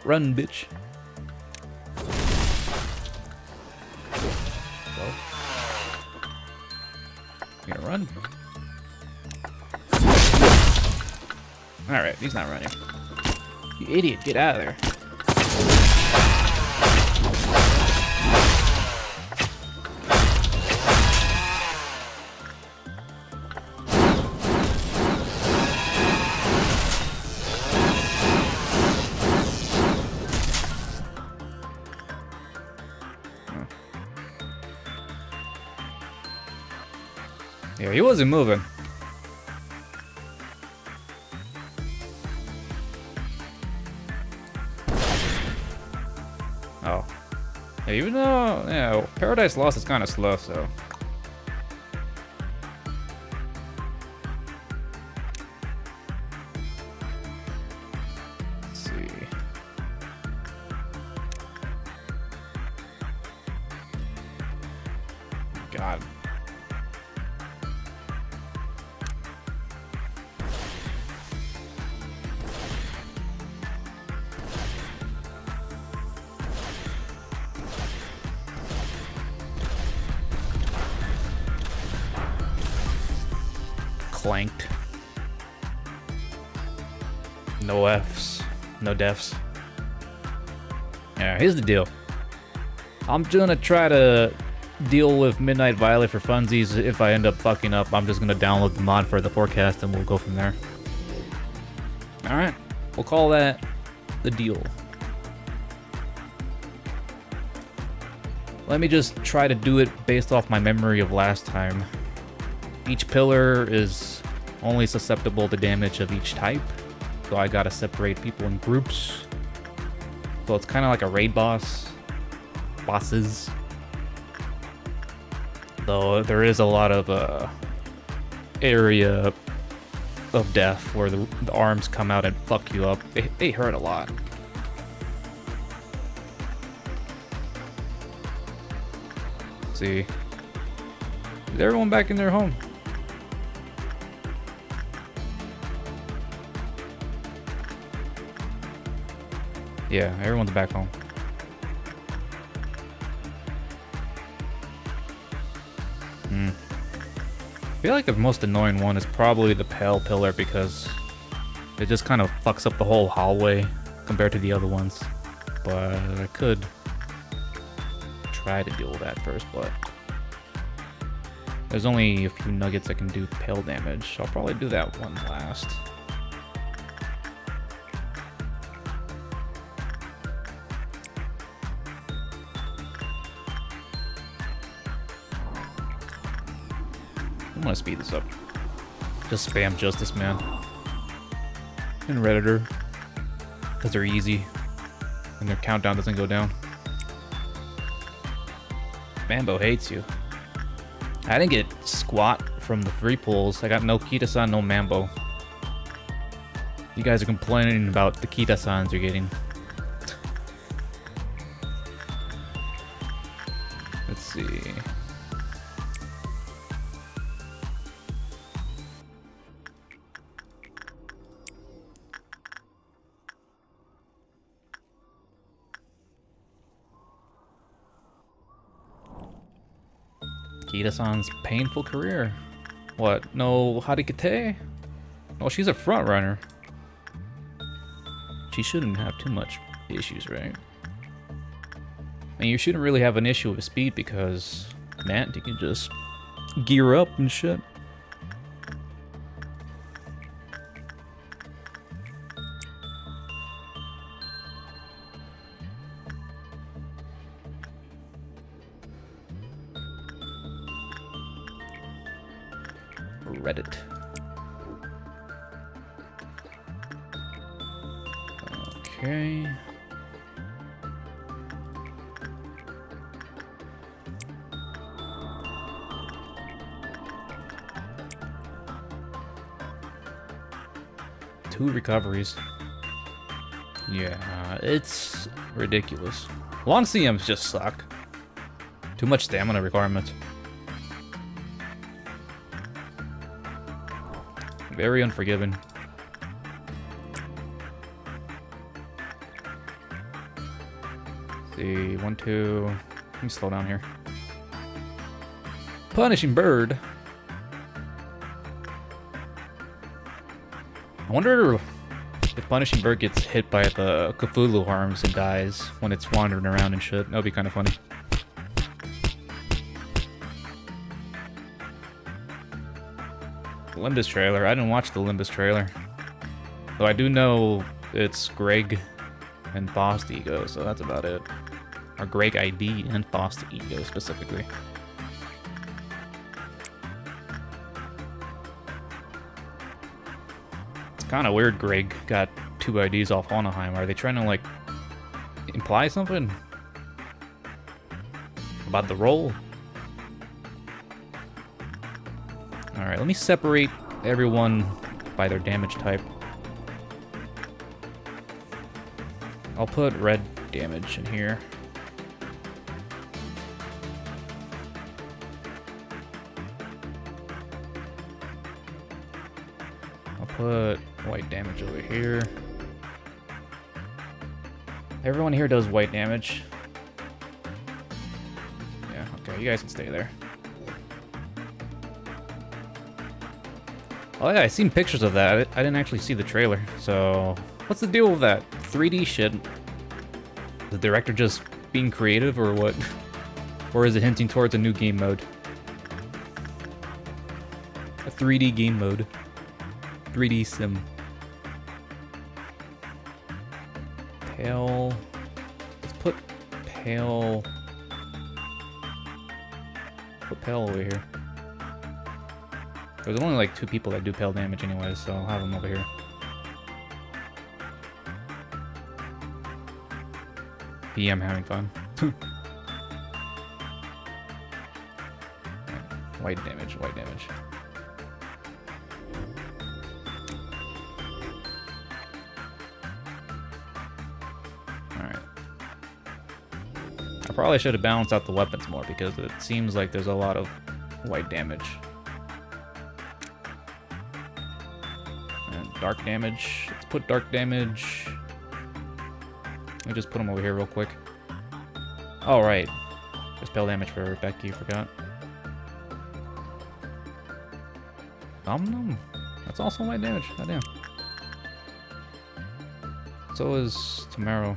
Run, bitch. Well, you gonna run? Alright, he's not running. You idiot, get out of there. Yeah, he wasn't moving. Oh. Yeah, even though, yeah, Paradise Lost is kind of slow, so. Let's see. God. Clanked. No Fs. No defs. Yeah, here's the deal. I'm gonna try to deal with Midnight Violet for funsies. If I end up fucking up, I'm just gonna download the mod for the forecast and we'll go from there. Alright. We'll call that the deal. Let me just try to do it based off my memory of last time. Each pillar is only susceptible to damage of each type, so I gotta separate people in groups. So it's kind of like a raid bosses. Though there is a lot of area of death where the arms come out and fuck you up. They hurt a lot. Let's see. Is everyone back in their home? Yeah, everyone's back home. I feel like the most annoying one is probably the pale pillar because it just kind of fucks up the whole hallway compared to the other ones. But I could try to deal with that first, but there's only a few nuggets that can do pale damage. I'll probably do that one last. I'm gonna speed this up. Just spam Justice Man and Redditor because they're easy and their countdown doesn't go down. Mambo hates you. I didn't get squat from the free pulls. I got no Kita-san, no Mambo. You guys are complaining about the Kita-sans you're getting. Let's see. Kita-san's painful career. What? No Harikate? Oh, she's a front runner. She shouldn't have too much issues, right? And you shouldn't really have an issue with speed because, man, you can just gear up and shit. Reddit. Okay. Two recoveries. Yeah, it's ridiculous. Long CMs just suck. Too much stamina requirements. Very unforgiving. Let's see, 1, 2. Let me slow down here. Punishing Bird. I wonder if Punishing Bird gets hit by the Cthulhu arms and dies when it's wandering around and shit. That would be kind of funny. Limbus trailer. I didn't watch the Limbus trailer. Though I do know it's Greg and Faust Ego, so that's about it. Or Greg ID and Faust Ego specifically. It's kind of weird Greg got 2 IDs off Hohenheim. Are they trying to, like, imply something? About the role? Alright, let me separate everyone by their damage type. I'll put red damage in here. I'll put white damage over here. Everyone here does white damage. Yeah, okay, you guys can stay there. Oh yeah, I seen pictures of that. I didn't actually see the trailer. So, what's the deal with that 3D shit? Is the director just being creative or what? Or is it hinting towards a new game mode? A 3D game mode. 3D sim. Pale. Let's put pale put Pale over here. There's only like 2 people that do Pale damage anyway, so I'll have them over here. Yeah, I'm having fun. White damage, white damage. Alright. I probably should have balanced out the weapons more because it seems like there's a lot of white damage. And dark damage. Let's put dark damage. Let me just put them over here real quick. Oh, right. There's Pale damage for Becky, forgot. That's also white damage. Goddamn. So is Tomorrow.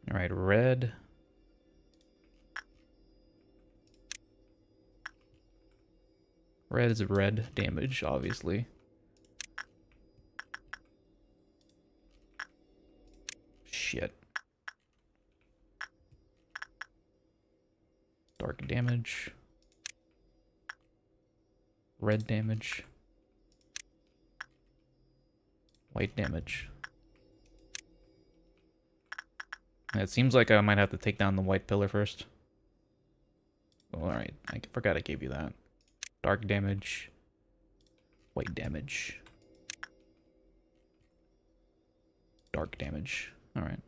Alright, red. Red is red damage, obviously. Shit. Dark damage. Red damage. White damage. It seems like I might have to take down the white pillar first. Oh, alright, I forgot I gave you that. Dark damage. White damage. Dark damage. Alright.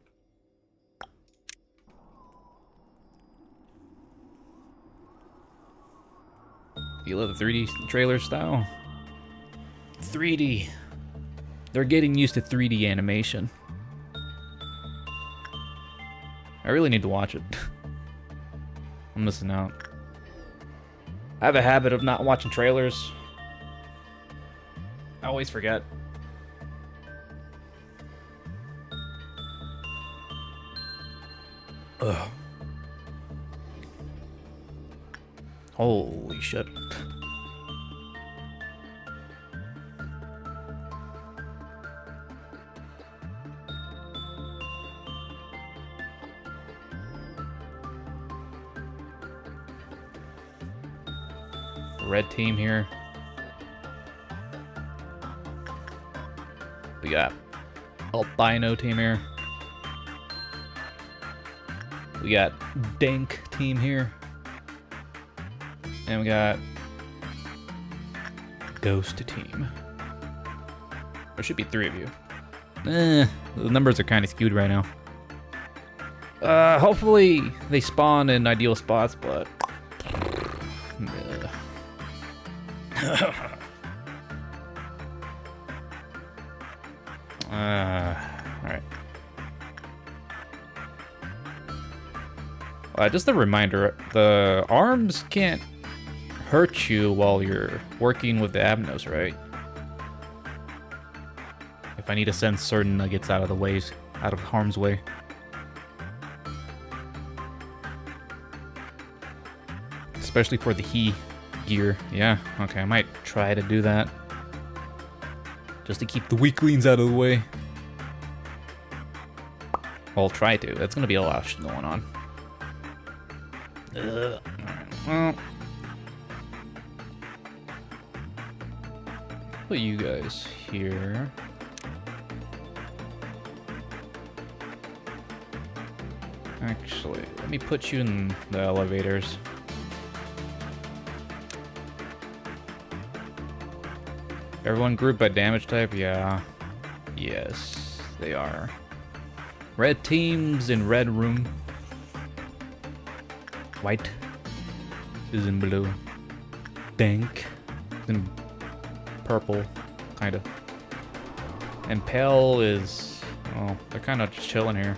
You love the 3D trailer style? 3D. They're getting used to 3D animation. I really need to watch it. I'm missing out. I have a habit of not watching trailers. I always forget. Ugh. Holy shit. Red team here. We got albino team here. We got dank team here. And we got ghost team. There should be 3 of you. The numbers are kind of skewed right now. Hopefully they spawn in ideal spots, but alright. Just a reminder, the arms can't hurt you while you're working with the Abnos, right? If I need to send certain nuggets out of the ways, out of harm's way. Especially for the he gear. Yeah, okay, I might try to do that. Just to keep the weaklings out of the way. I'll try to. That's gonna be a lot of shit going on. Alright, well. Put you guys here. Actually, let me put you in the elevators. Everyone grouped by damage type? Yeah. Yes, they are. Red teams in red room. White is in blue. Dank is in purple, kinda. And pale is... oh, they're kind of just chilling here.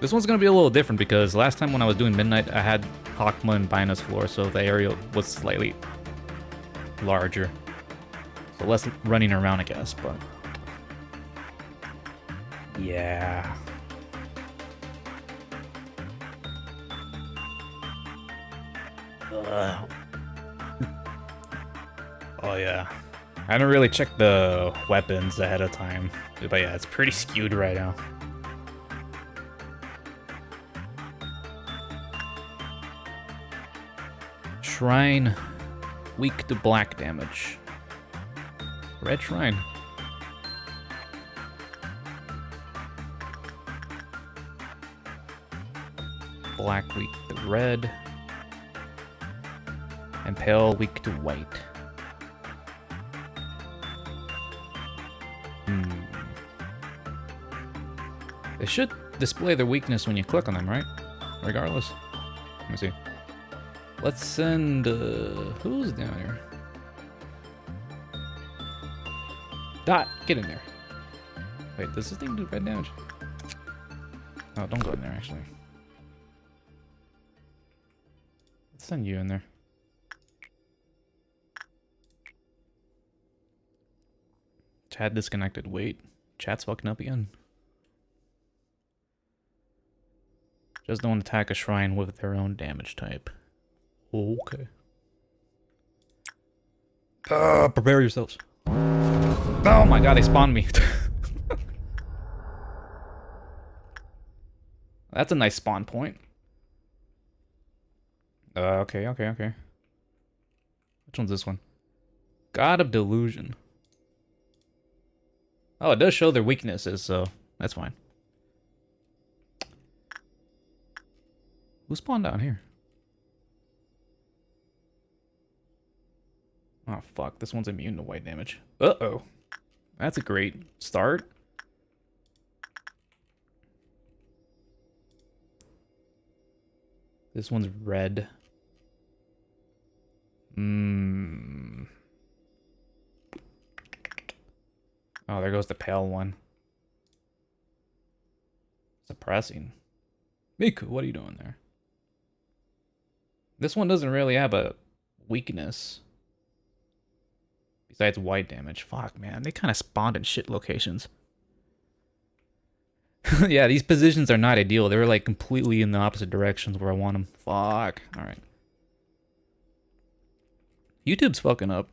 This one's gonna be a little different because last time when I was doing Midnight, I had Hakma and Bina's floor, so the area was slightly larger. So less running around, I guess, but... yeah. Oh yeah. I haven't really checked the weapons ahead of time. But yeah, it's pretty skewed right now. Shrine, weak to black damage. Red Shrine. Black weak to red. And pale weak to white. They should display their weakness when you click on them, right? Regardless. Let me see. Let's send... who's down here? Dot! Get in there. Wait, does this thing do red damage? Oh, don't go in there, actually. Let's send you in there. Chat disconnected. Wait. Chat's fucking up again. Just don't attack a shrine with their own damage type. Okay. Prepare yourselves. Oh my god, they spawned me. That's a nice spawn point. Okay. Which one's this one? God of Delusion. Oh, it does show their weaknesses, so that's fine. Who spawned down here? Oh, fuck. This one's immune to white damage. Uh-oh. That's a great start. This one's red. Oh, there goes the pale one. Suppressing. Miku, what are you doing there? This one doesn't really have a weakness. Besides white damage. Fuck, man. They kind of spawned in shit locations. Yeah, these positions are not ideal. They're like completely in the opposite directions where I want them. Fuck. Alright. YouTube's fucking up.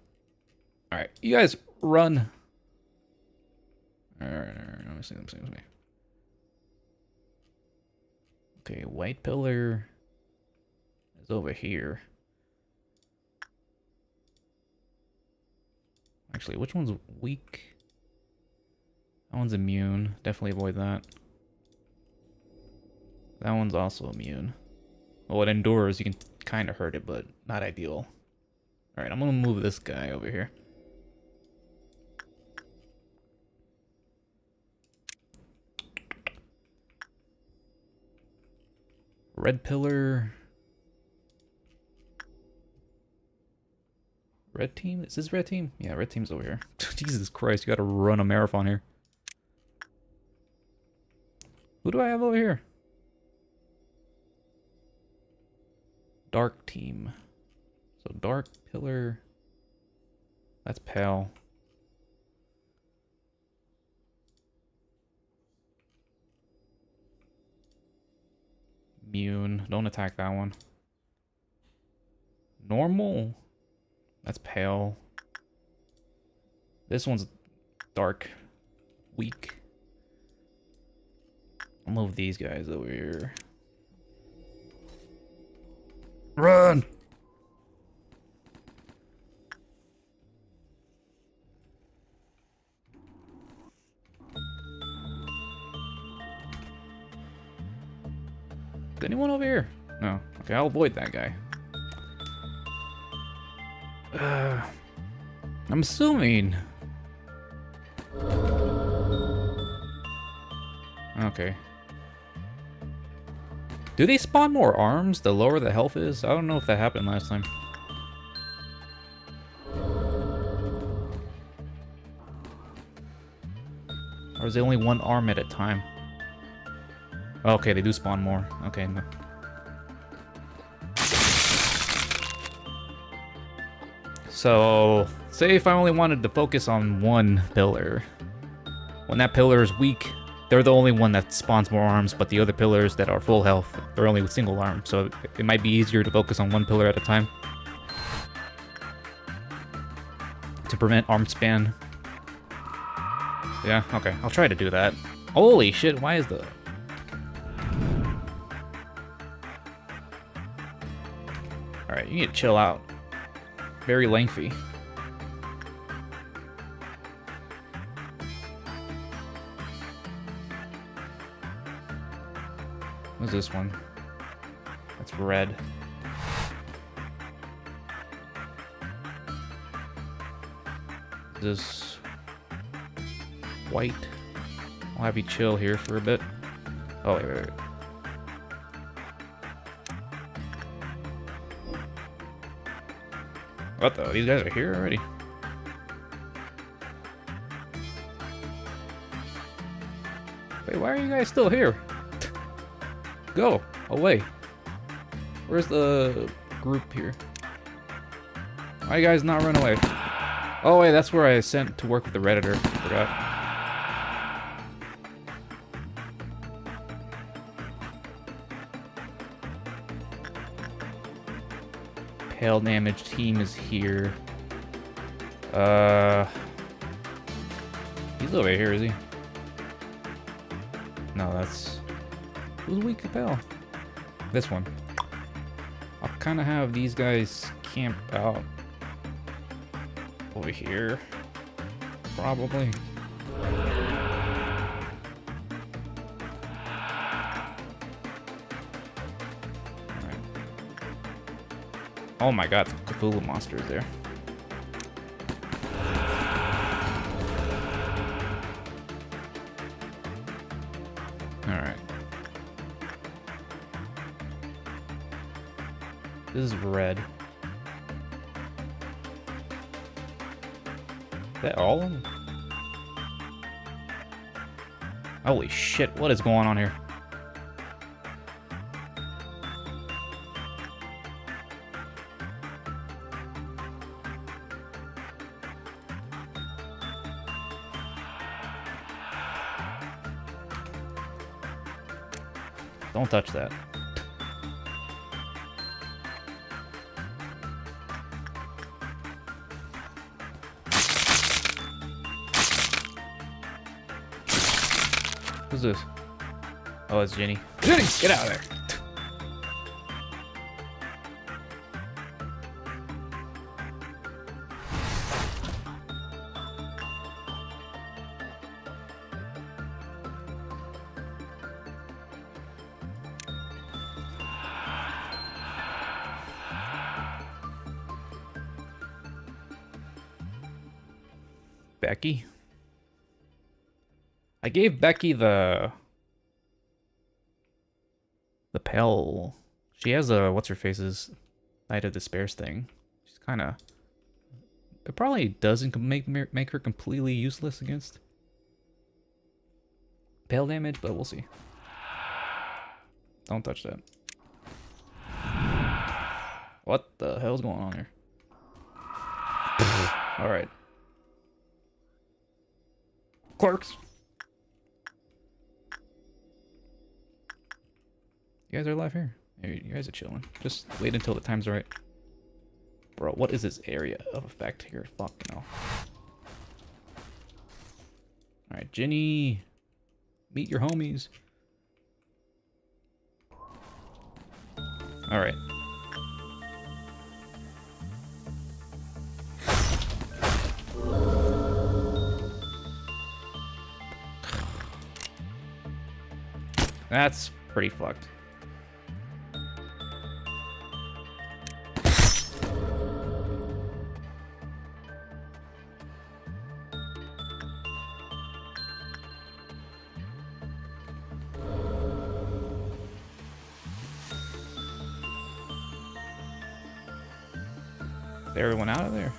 Alright, you guys run. Alright. Let me see. Okay, white pillar is over here. Actually, which one's weak? That one's immune. Definitely avoid that. That one's also immune. Well, it endures. You can kind of hurt it, but not ideal. Alright, I'm gonna move this guy over here. Red pillar. Red team? Is this red team? Yeah, red team's over here. Jesus Christ, you gotta run a marathon here. Who do I have over here? Dark team. So dark pillar. That's pale. Immune. Don't attack that one. Normal. That's pale. This one's dark. Weak. I'll move these guys over here. Run! Is anyone over here? No. Okay, I'll avoid that guy. I'm assuming. Okay. Do they spawn more arms the lower the health is? I don't know if that happened last time. Or is it only one arm at a time? Okay, they do spawn more. Okay. No. So, say if I only wanted to focus on one pillar. When that pillar is weak, they're the only one that spawns more arms, but the other pillars that are full health, they're only with single arm. So it might be easier to focus on one pillar at a time. To prevent arm span. Yeah, okay. I'll try to do that. Holy shit, why is the... Alright, You need to chill out. Very lengthy. What's this one? That's red. This white. I'll have you chill here for a bit. Oh, wait. What the? These guys are here already? Wait, why are you guys still here? Go away. Where's the group here? Why you guys not run away? Oh wait, that's where I sent to work with the Redditor. Forgot. Pale damage team is here. He's over here, is he? No, that's... Who's weak to pale? This one. I'll kind of have these guys camp out over here. Probably. Oh my god, the Cthulhu monster is there. Alright. This is red. Is that all of them? Holy shit, what is going on here? Don't touch that. Who's this? Oh, it's Jenny. Jenny, get out of there! Becky? I gave Becky the pale. She has a what's her face's Night of Despairs thing. She's kind of. It probably doesn't make her completely useless against pale damage, but we'll see. Don't touch that. What the hell's going on here? All right. Clerks. You guys are alive here. You guys are chilling. Just wait until the time's right. Bro, what is this area of effect here? Fuck no. Alright, Ginny. Meet your homies. Alright. That's pretty fucked. Is everyone out of there?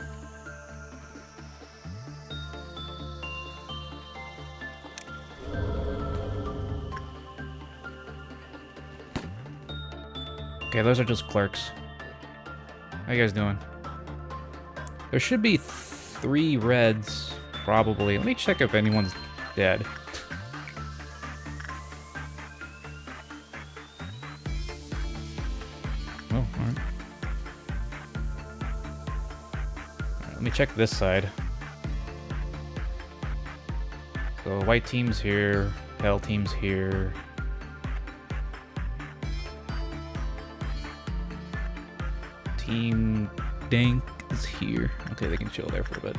Okay, those are just clerks. How you guys doing? There should be 3 reds, probably. Let me check if anyone's dead. Oh, alright. Let me check this side. So white team's here, pale team's here. Team Dank is here. Okay, they can chill there for a bit.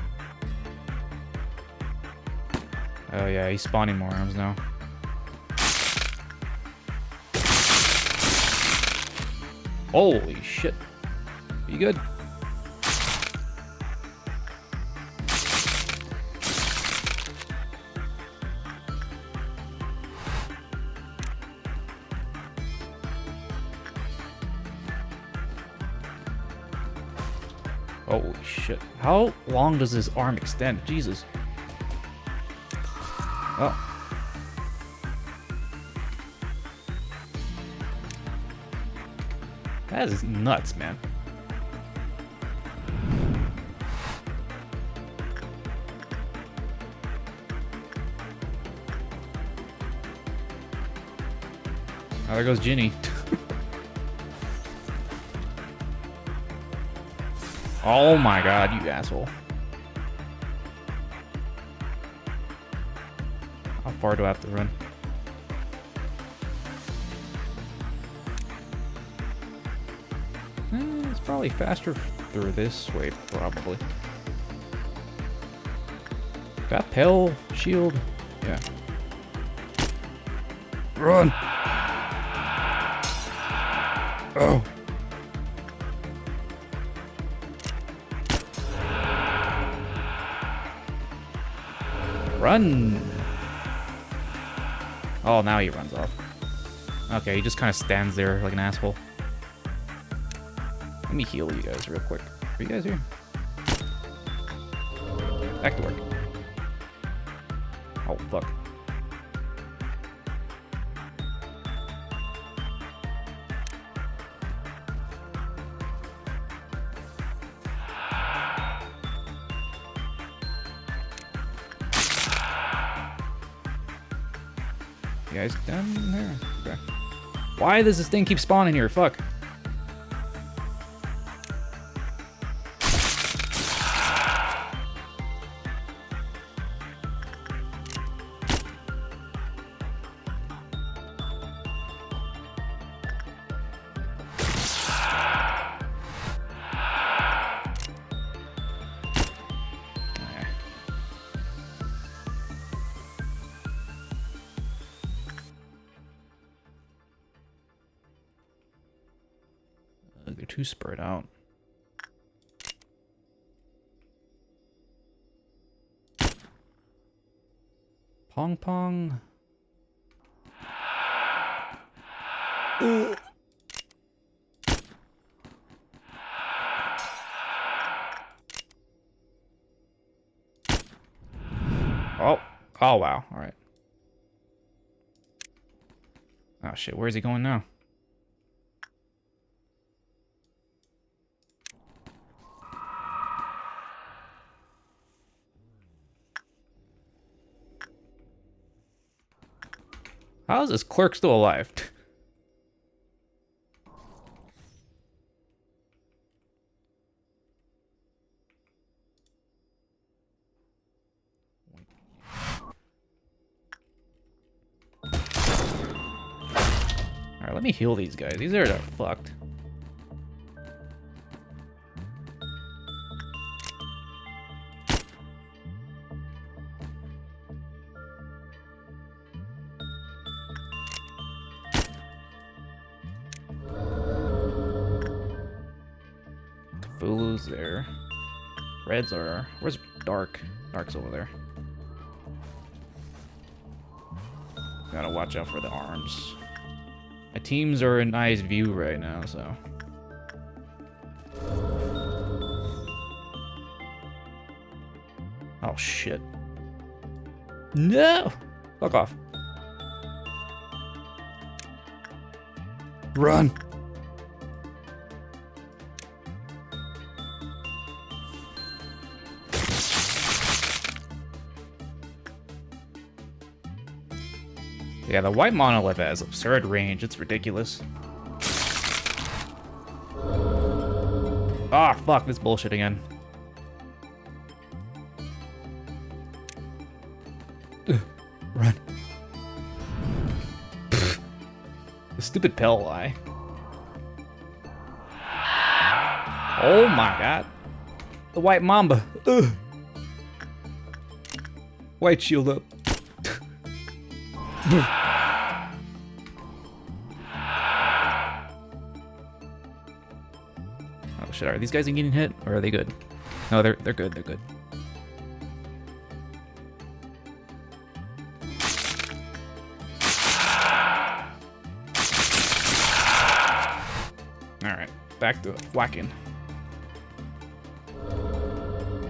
Oh yeah, he's spawning more arms now. Holy shit. You good? Holy shit. How long does his arm extend? Jesus. Oh. That is nuts, man. Oh, there goes Ginny. Oh my god, you asshole. How far do I have to run? It's probably faster through this way, probably. Got Pell, shield. Yeah. Run! Oh! Run! Oh, now he runs off. Okay, he just kind of stands there like an asshole. Let me heal you guys real quick. Are you guys here? Back to work. Oh, fuck. You guys down there? Okay. Why does this thing keep spawning here? Fuck. They're too spread out. Pong pong. Ooh. Oh. Oh, wow. All right. Oh, shit. Where's he going now? How is this clerk still alive? Alright, let me heal these guys. These are fucked. Cthulhu's there. Reds are... Where's Dark? Dark's over there. Gotta watch out for the arms. My teams are in nice view right now, so... Oh, shit. No! Fuck off. Run! Yeah, the white monolith has absurd range. It's ridiculous. Ah, fuck, this bullshit again. Run. The stupid Pell lie. Oh my god. The white mamba. Ugh. White shield up. Oh shit, are these guys getting hit? Or are they good? No, they're good, they're good. Alright, back to whacking.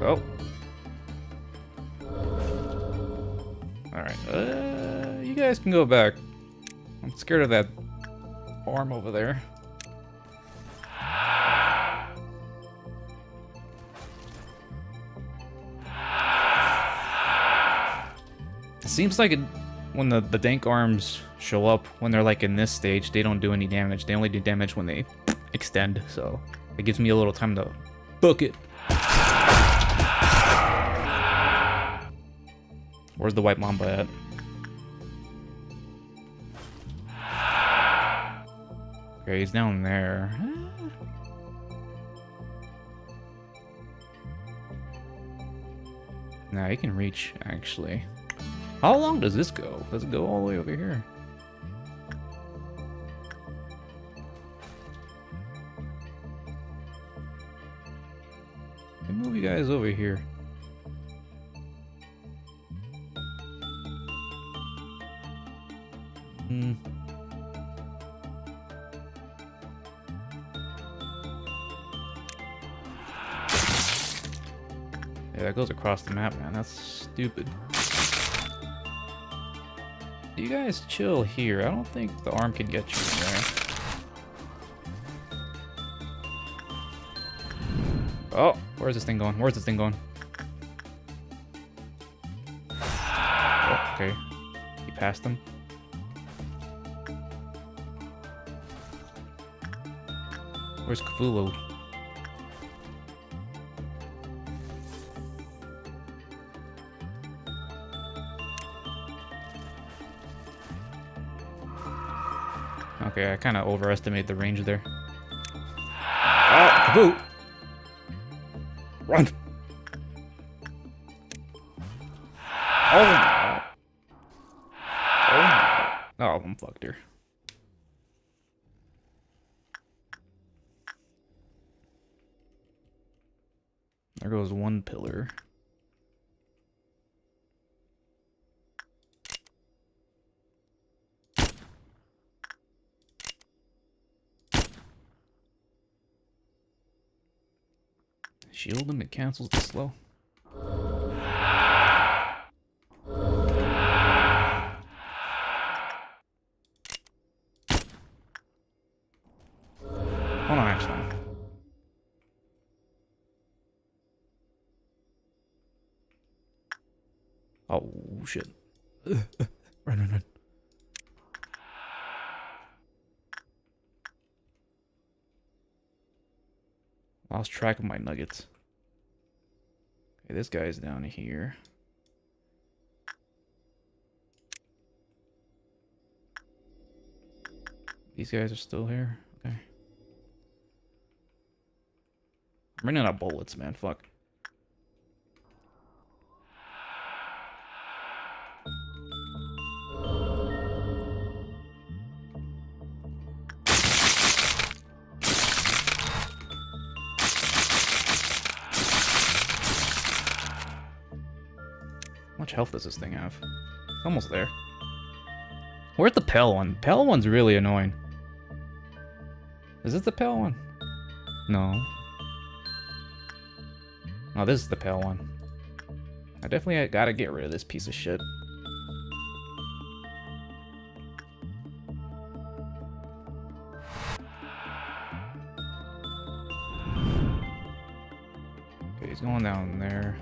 Oh. Alright, you guys can go back. I'm scared of that arm over there. It seems like when the dank arms show up, when they're like in this stage, they don't do any damage. They only do damage when they extend, so it gives me a little time to book it. Where's the white mamba at? Okay, he's down there. Nah, he can reach, actually. How long does this go? Does it go all the way over here? Let me move you guys over here. Yeah, that goes across the map, man. That's stupid. You guys chill here. I don't think the arm can get you in there. Oh, where's this thing going? Where's this thing going? Oh, okay. He passed him. Where's Cthulhu? Okay, I kind of overestimated the range there. Oh, Cthulhu! Run! Oh my! Oh my! Oh, I'm fucked here. There goes one pillar. Shield him, it cancels the slow. Hold on, actually. Oh, shit. Run, run, run. Lost track of my nuggets. Okay, this guy's down here. These guys are still here. Okay. I'm running out of bullets, man. Fuck. How much health does this thing have? It's almost there. Where's the pale one? Pale one's really annoying. Is this the pale one? No. No, this is the pale one. I definitely gotta get rid of this piece of shit. Okay, he's going down there.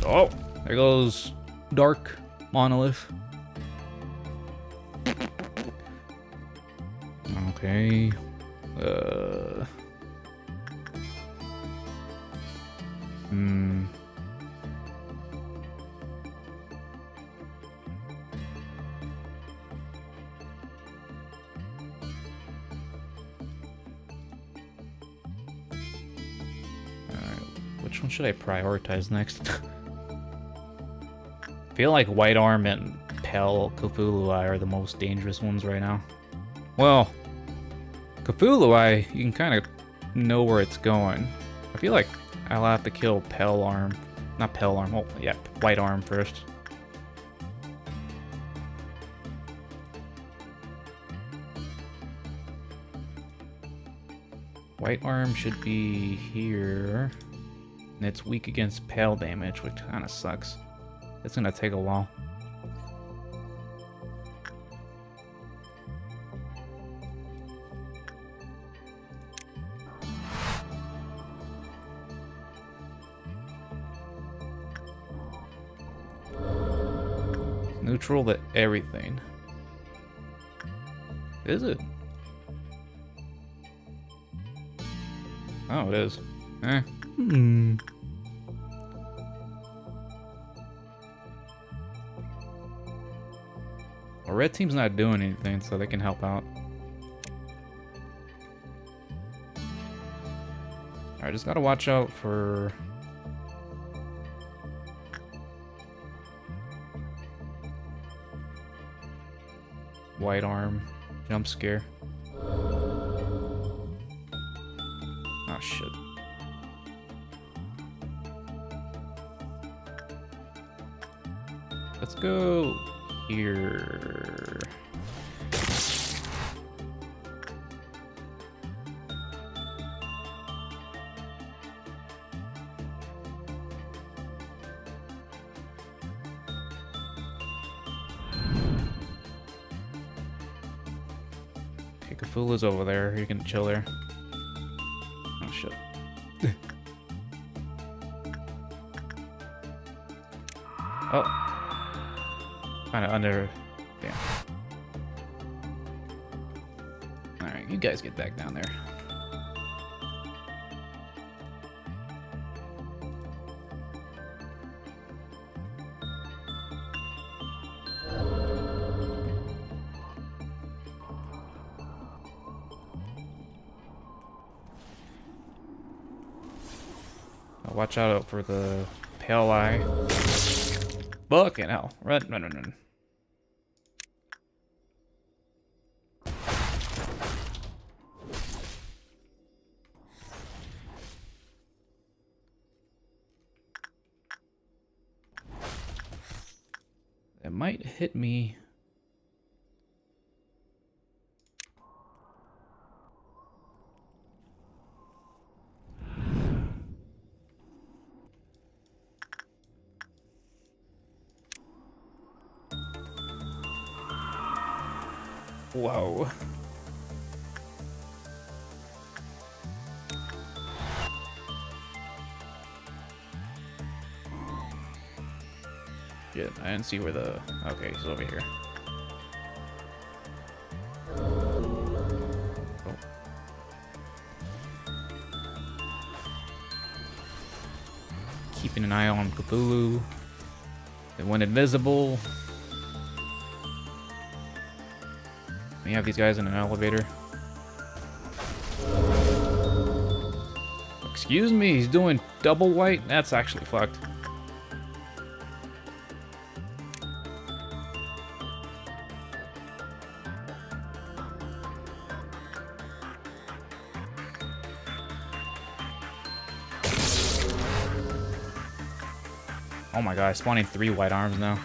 Oh, there goes Dark Monolith. Okay. Hmm. Which one should I prioritize next? I feel like White Arm and Pale Cthulhu Eye are the most dangerous ones right now. Well, Cthulhu Eye, you can kind of know where it's going. I feel like I'll have to kill Pale Arm. Not Pale Arm, oh yeah, White Arm first. White Arm should be here. And it's weak against pale damage, which kind of sucks. It's gonna take a while. Neutral to everything. Is it? Oh, it is. Eh. Hmm. Well, red team's not doing anything, so they can help out. Alright, just gotta watch out for... White Arm jump scare. Oh shit. Let's go here. Okay, Cthulhu's over there. You can chill there. Oh shit. Oh. Kinda under... Damn. Alright, you guys get back down there. Watch out for the pale eye. Fucking hell. Run. It might hit me. Whoa. Shit, I didn't see where the... Okay, he's over here. Oh. Keeping an eye on Cthulhu. It went invisible. We have these guys in an elevator. Excuse me, he's doing double white? That's actually fucked. Oh my god, spawning 3 white arms now.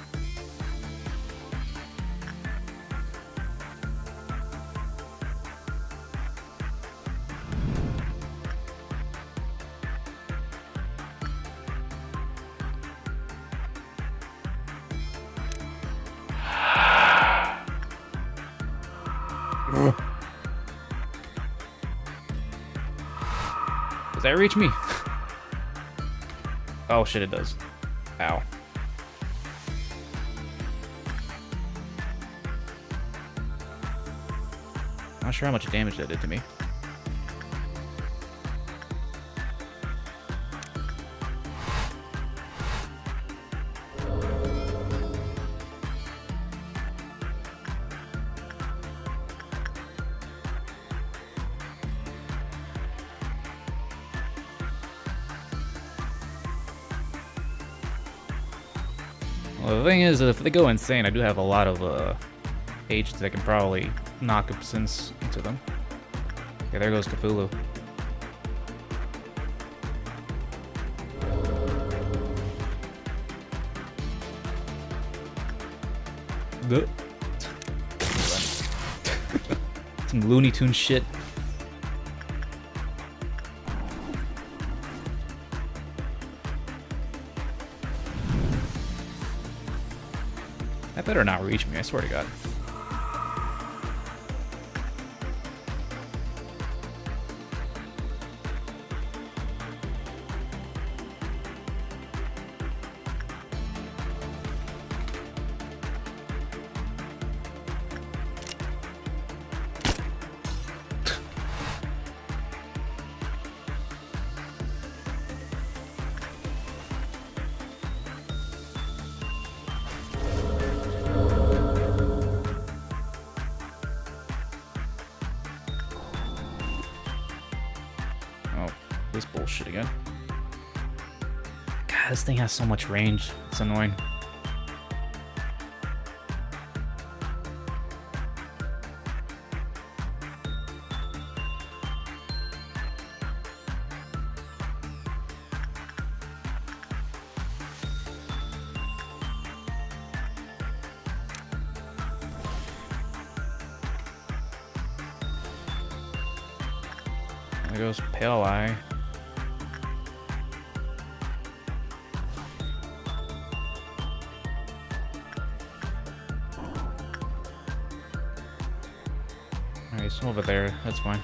Does that reach me? Oh shit, it does. Ow. Not sure how much damage that did to me. Well, the thing is, if they go insane, I do have a lot of agents that can probably knock sense into them. Okay, there goes Cthulhu. Some Looney Tunes shit. That better not reach me, I swear to God. This bullshit again. God, this thing has so much range. It's annoying. There goes Pale Eye. Alright, so over there, that's fine.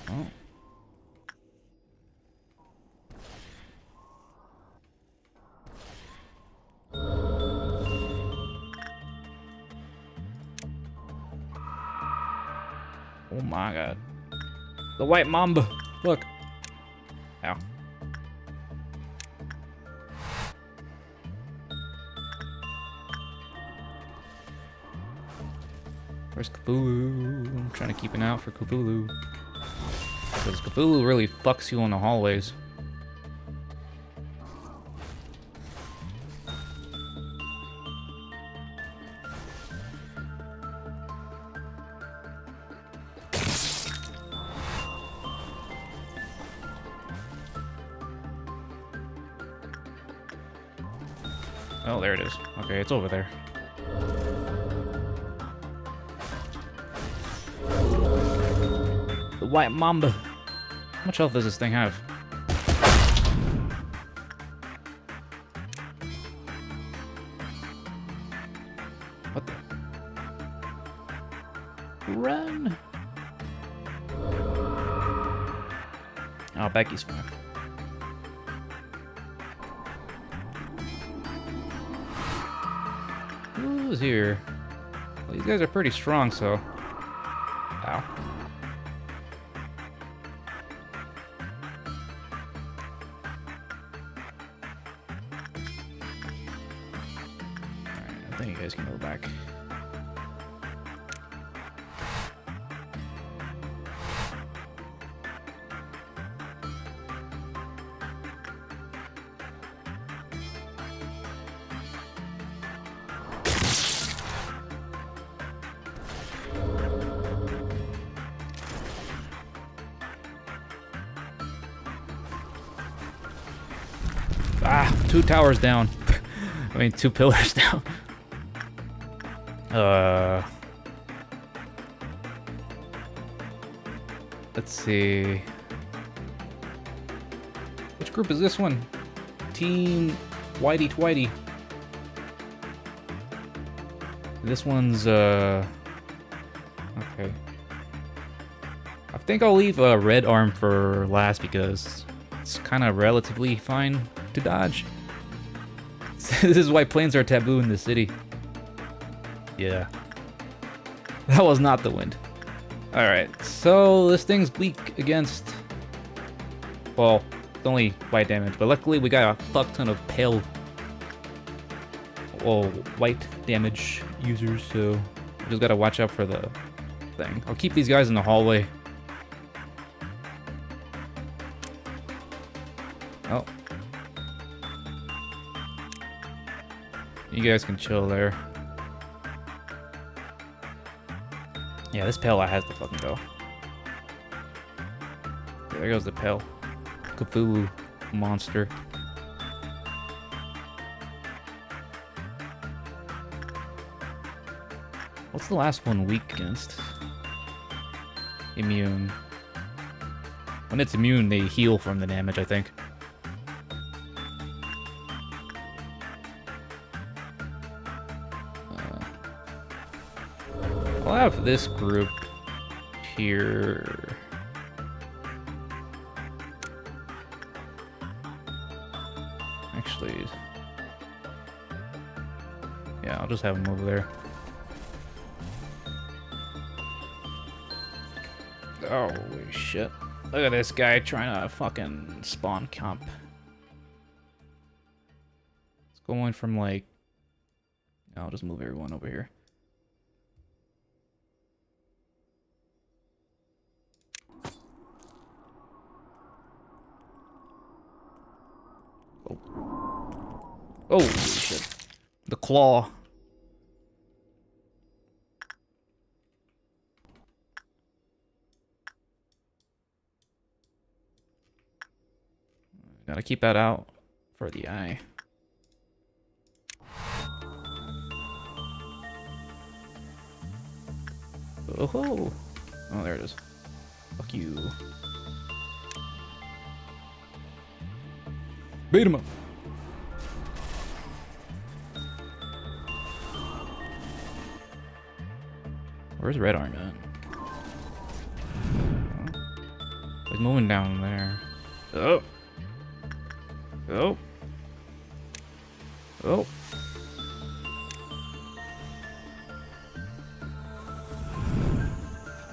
Oh. Oh my God. The white mamba. Look. Ow. Where's Cthulhu? I'm trying to keep an eye out for Cthulhu. Because Cthulhu really fucks you in the hallways. Oh, there it is. Okay, it's over there. The white mamba. How much health does this thing have? What the? Run! Oh, Becky's fine. Who's here? Well, these guys are pretty strong, so... Ow. Alright, I think you guys can go back. Ah, 2 towers down. I mean, 2 pillars down. Let's see. Which group is this one? Team Whitey Twitey. This one's, okay. think I'll leave a red arm for last because it's kind of relatively fine to dodge. This is why planes are taboo in the city. Yeah. That was not the wind. Alright, so this thing's weak against... Well, it's only white damage, but luckily we got a fuck ton of pale... Well, white damage users, so... we just gotta watch out for the thing. I'll keep these guys in the hallway. Oh. You guys can chill there. Yeah, this pale has to fucking go. Okay, there goes the pale. Cthulhu monster. What's the last one weak against? Immune. When it's immune, they heal from the damage, I think. I'll have this group here. Actually, yeah, I'll just have them over there. Oh, holy shit. Look at this guy trying to fucking spawn comp. It's going from like... I'll just move everyone over here. Oh. Oh, shit. The claw. Gotta keep that out for the eye. Oh, oh, there it is. Fuck you. Beat him up. Where's Red Arm at? Oh. He's moving down there. Oh. Oh. Oh.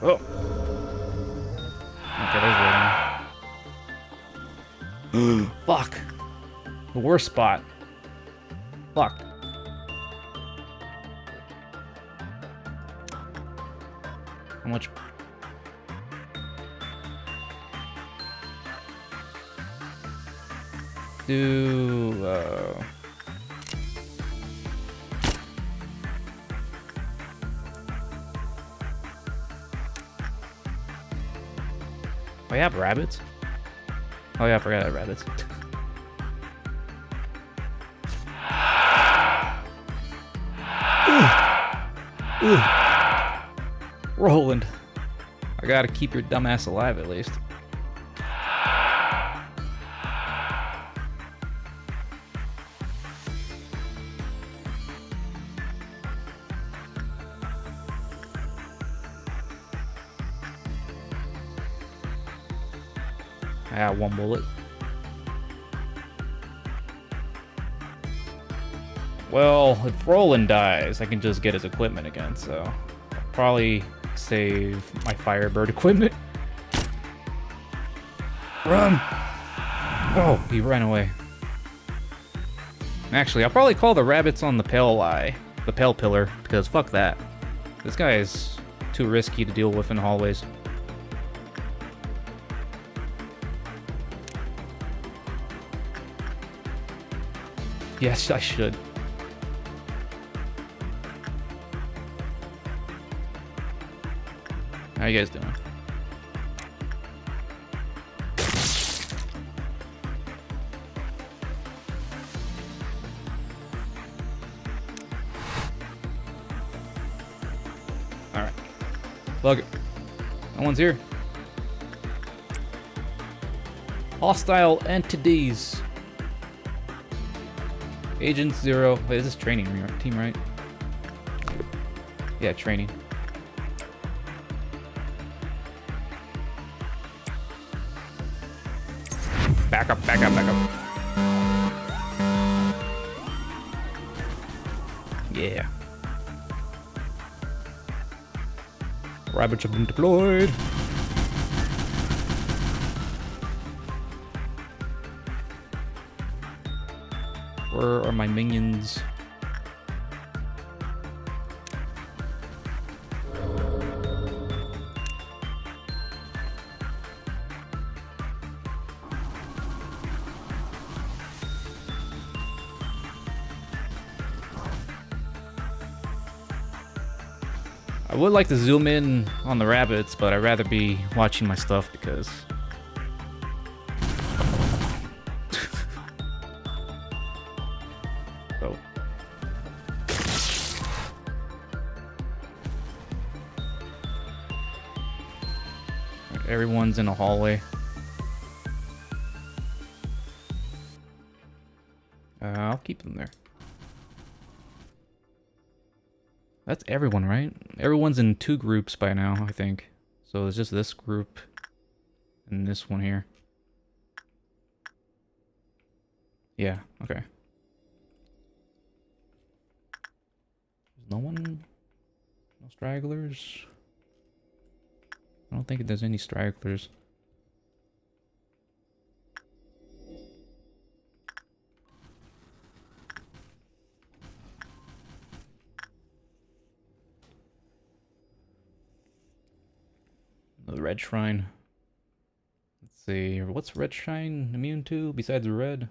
Oh. Okay, there's Red Arm. Fuck. The worst spot. Fuck. How much? Oh, yeah, rabbits? Oh yeah, I forgot I had rabbits. Roland. I gotta keep your dumbass alive at least. I got one bullet. Well, if Roland dies, I can just get his equipment again, so I'll probably save my Firebird equipment. Run! Oh, he ran away. Actually, I'll probably call the rabbits on the pale pillar, because fuck that. This guy is too risky to deal with in hallways. Yes, I should. How you guys doing? Alright. Plug it. No one's here. Hostile entities. Agent Zero. Wait, this is training team, right? Yeah, training. Back up, back up, back up. Yeah. Rabbits have been deployed. Where are my minions? I would like to zoom in on the rabbits, but I'd rather be watching my stuff because... oh. Everyone's in a hallway. I'll keep them there. That's everyone, right? Everyone's in 2 groups by now, I think. So it's just this group and this one here. Yeah, okay. No one? No stragglers? I don't think there's any stragglers. The red shrine. Let's see, what's red shrine immune to besides red?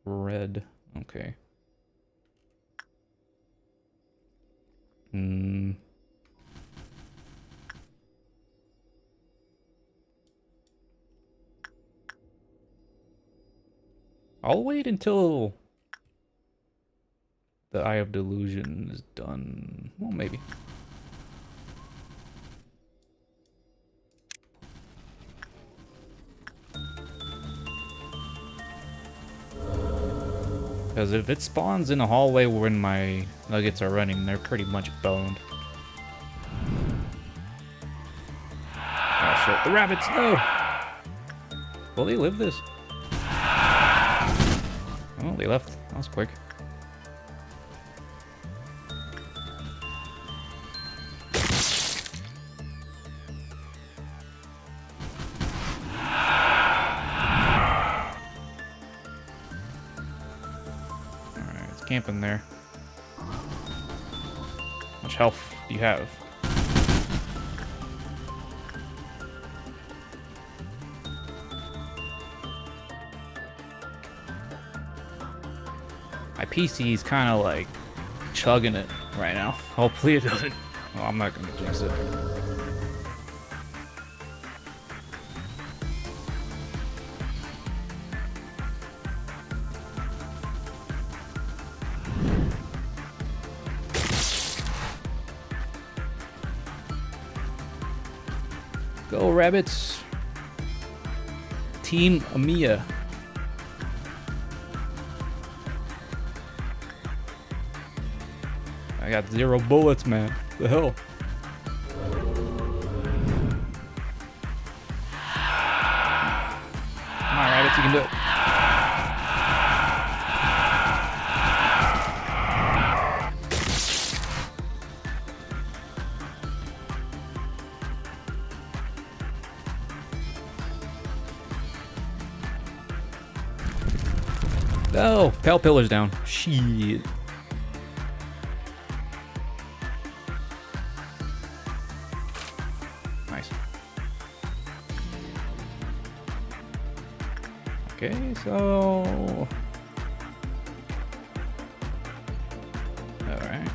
Red, okay. I'll wait until the Eye of Delusion is done. Well, maybe. Because if it spawns in a hallway when my nuggets are running, they're pretty much boned. Oh shit, the rabbits, no! Will they live this? Oh, they left. That was quick. Camping there. How much health do you have? My PC is kind of like chugging it right now. Hopefully it doesn't. Well, I'm not gonna jinx it. Go rabbits. Team Amiya. I got 0 bullets, man. What the hell? Come on, rabbits, you can do it. No, Pale Pillar's down. Shit. Nice. Okay, so... alright.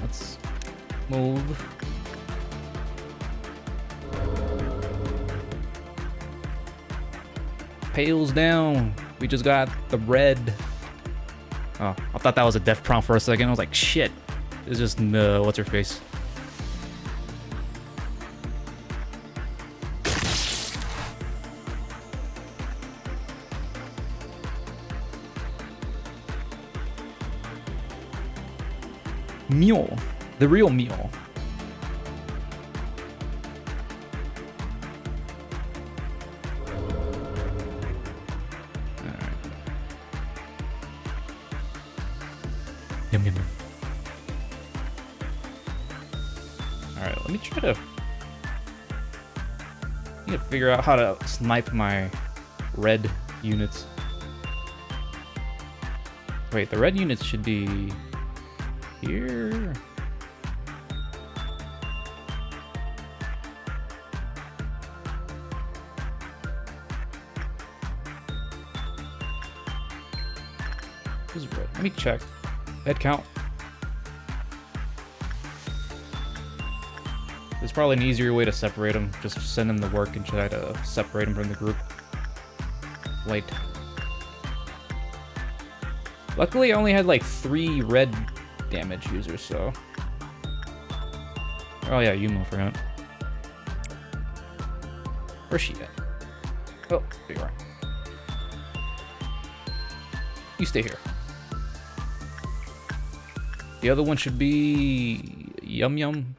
Let's move. Pale's down. We just got the red. Oh, I thought that was a death prompt for a second. I was like, shit. It's just, what's her face? Mule. The real Mule. Yum, yum, yum. Alright, let me try to... I need to figure out how to snipe my red units. Wait, the red units should be... here? Who's red? Let me check. Head count. There's probably an easier way to separate them. Just send them the work and try to separate them from the group. Wait. Luckily, I only had like 3 red damage users, so... Oh yeah, Yuma, forgot. Where's she at? Oh, there you are. You stay here. The other one should be... Yum Yum.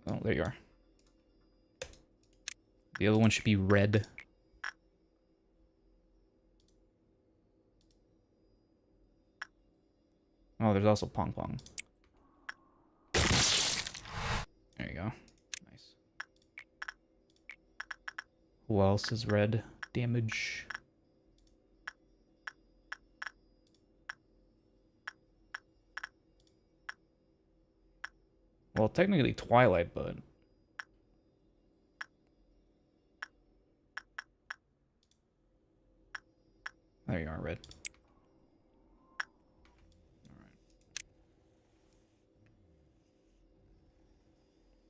Oh, there you are. The other one should be red. Oh, there's also Pong Pong. There you go. Nice. Who else is red? Damage. Well, technically Twilight, but... There you are, red. Alright.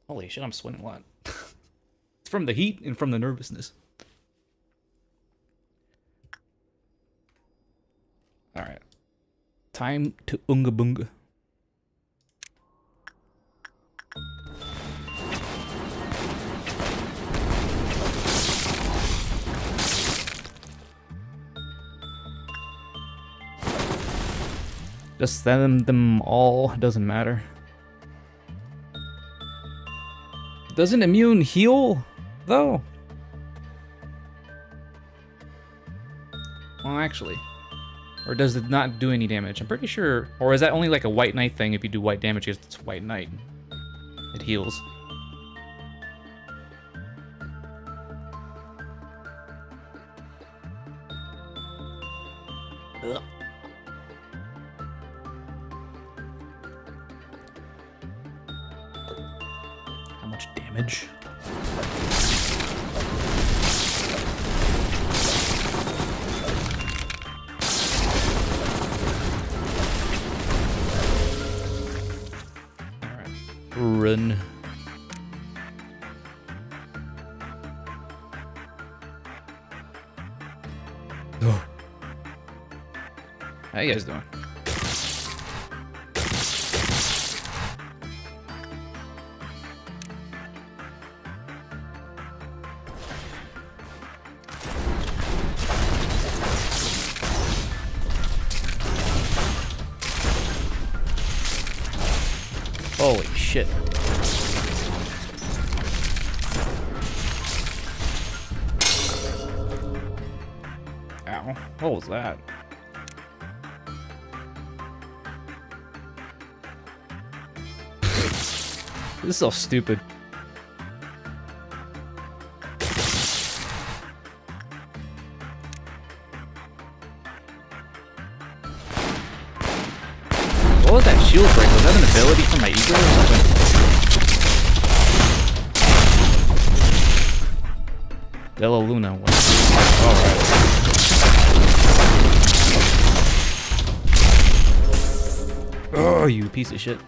Holy shit, I'm sweating a lot. It's from the heat and from the nervousness. Alright. Time to Unga Bunga. Just send them all, doesn't matter. Doesn't immune heal, though? Well, actually. Or does it not do any damage? I'm pretty sure... Or is that only like a White Knight thing if you do white damage because it's White Knight? It heals. Ugh. How much damage? Alright. Run. Oh. How you guys doing? Holy shit. Ow. What was that? This is so stupid. What was that shield break? Was that an ability from my ego or something? Della Luna. Alright. Oh, you piece of shit.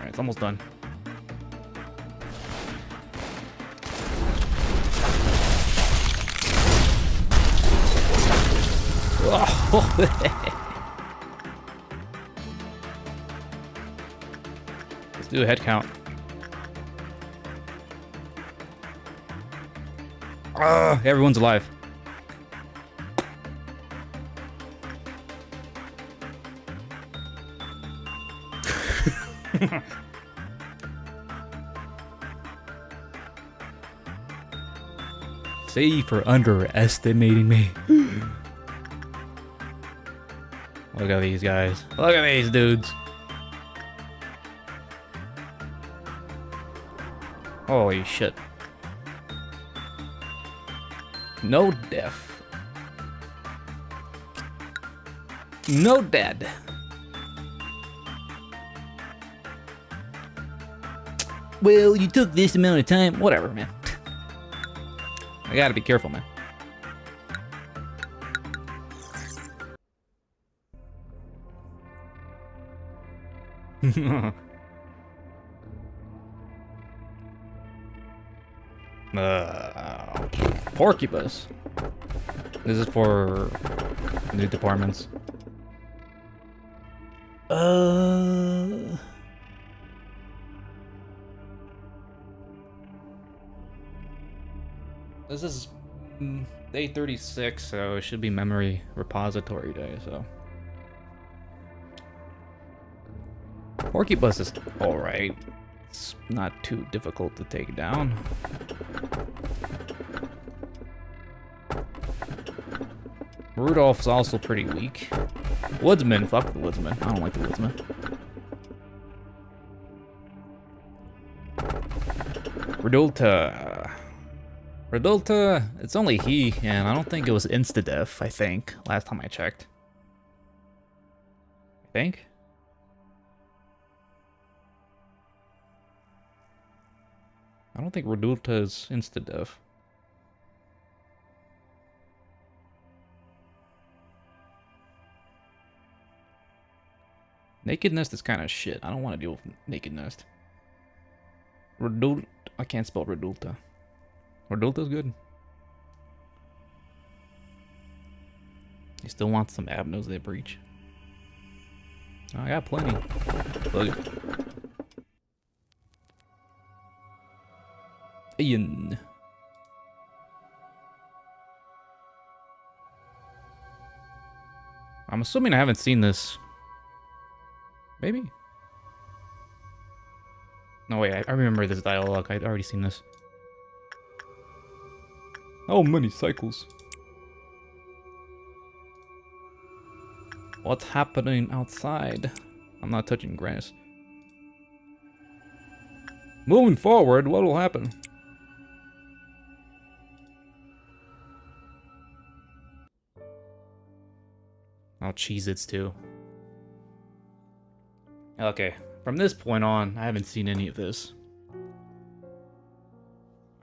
It's almost done. Let's do a head count. Everyone's alive. See for underestimating me. Look at these guys. Look at these dudes. Holy shit. No death. No dead. Well, you took this amount of time. Whatever, man. I gotta be careful, man. Porcupus. This is for new departments. This is day 36, so it should be memory repository day, so. Porcupus is alright. It's not too difficult to take down. Rudolph's also pretty weak. Woodsman, fuck the Woodsman. I don't like the Woodsman. Redulta, it's only he, and I don't think it was insta-death, I think, last time I checked. I think? I don't think Redulta is insta-death. Naked Nest is kind of shit. I don't want to deal with Naked Nest. Redulta, I can't spell Redulta. Redulta's good. He still wants some Abnos they breach. Oh, I got plenty. Look. Ian. I'm assuming I haven't seen this. Maybe? No, wait, I remember this dialogue. I'd already seen this. How many cycles? What's happening outside? I'm not touching grass. Moving forward, what will happen? Oh, Cheez-Its too. Okay, from this point on, I haven't seen any of this.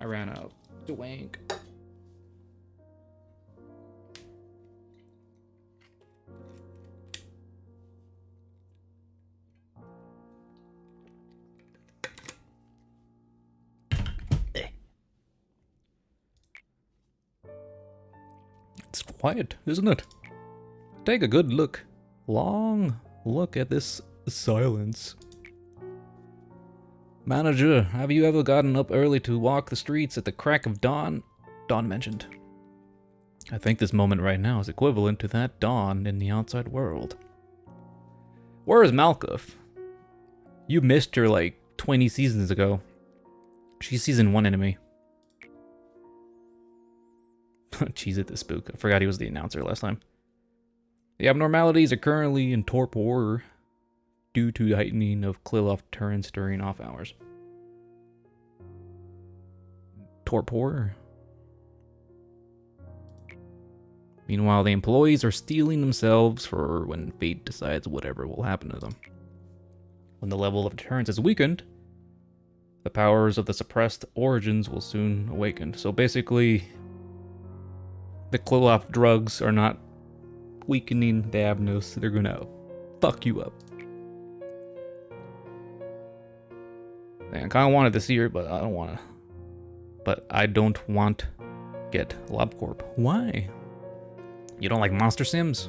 I ran out. Dwank. It's quiet, isn't it? Take a good look. Long look at this silence. Manager, have you ever gotten up early to walk the streets at the crack of dawn? Dawn mentioned. I think this moment right now is equivalent to that dawn in the outside world. Where is Malkuth? You missed her like 20 seasons ago. She's season 1 enemy. Cheez-It the Spook. I forgot he was the announcer last time. The abnormalities are currently in torpor due to the heightening of Kliloff turrets during off hours. Torpor? Meanwhile, the employees are steeling themselves for when fate decides whatever will happen to them. When the level of deterrence is weakened, the powers of the suppressed origins will soon awaken. So basically, the Kliloff drugs are not weakening the Abnos, they're gonna fuck you up. Man, I kinda wanted to see her, but I don't wanna. But I don't want get LobCorp. Why? You don't like Monster Sims?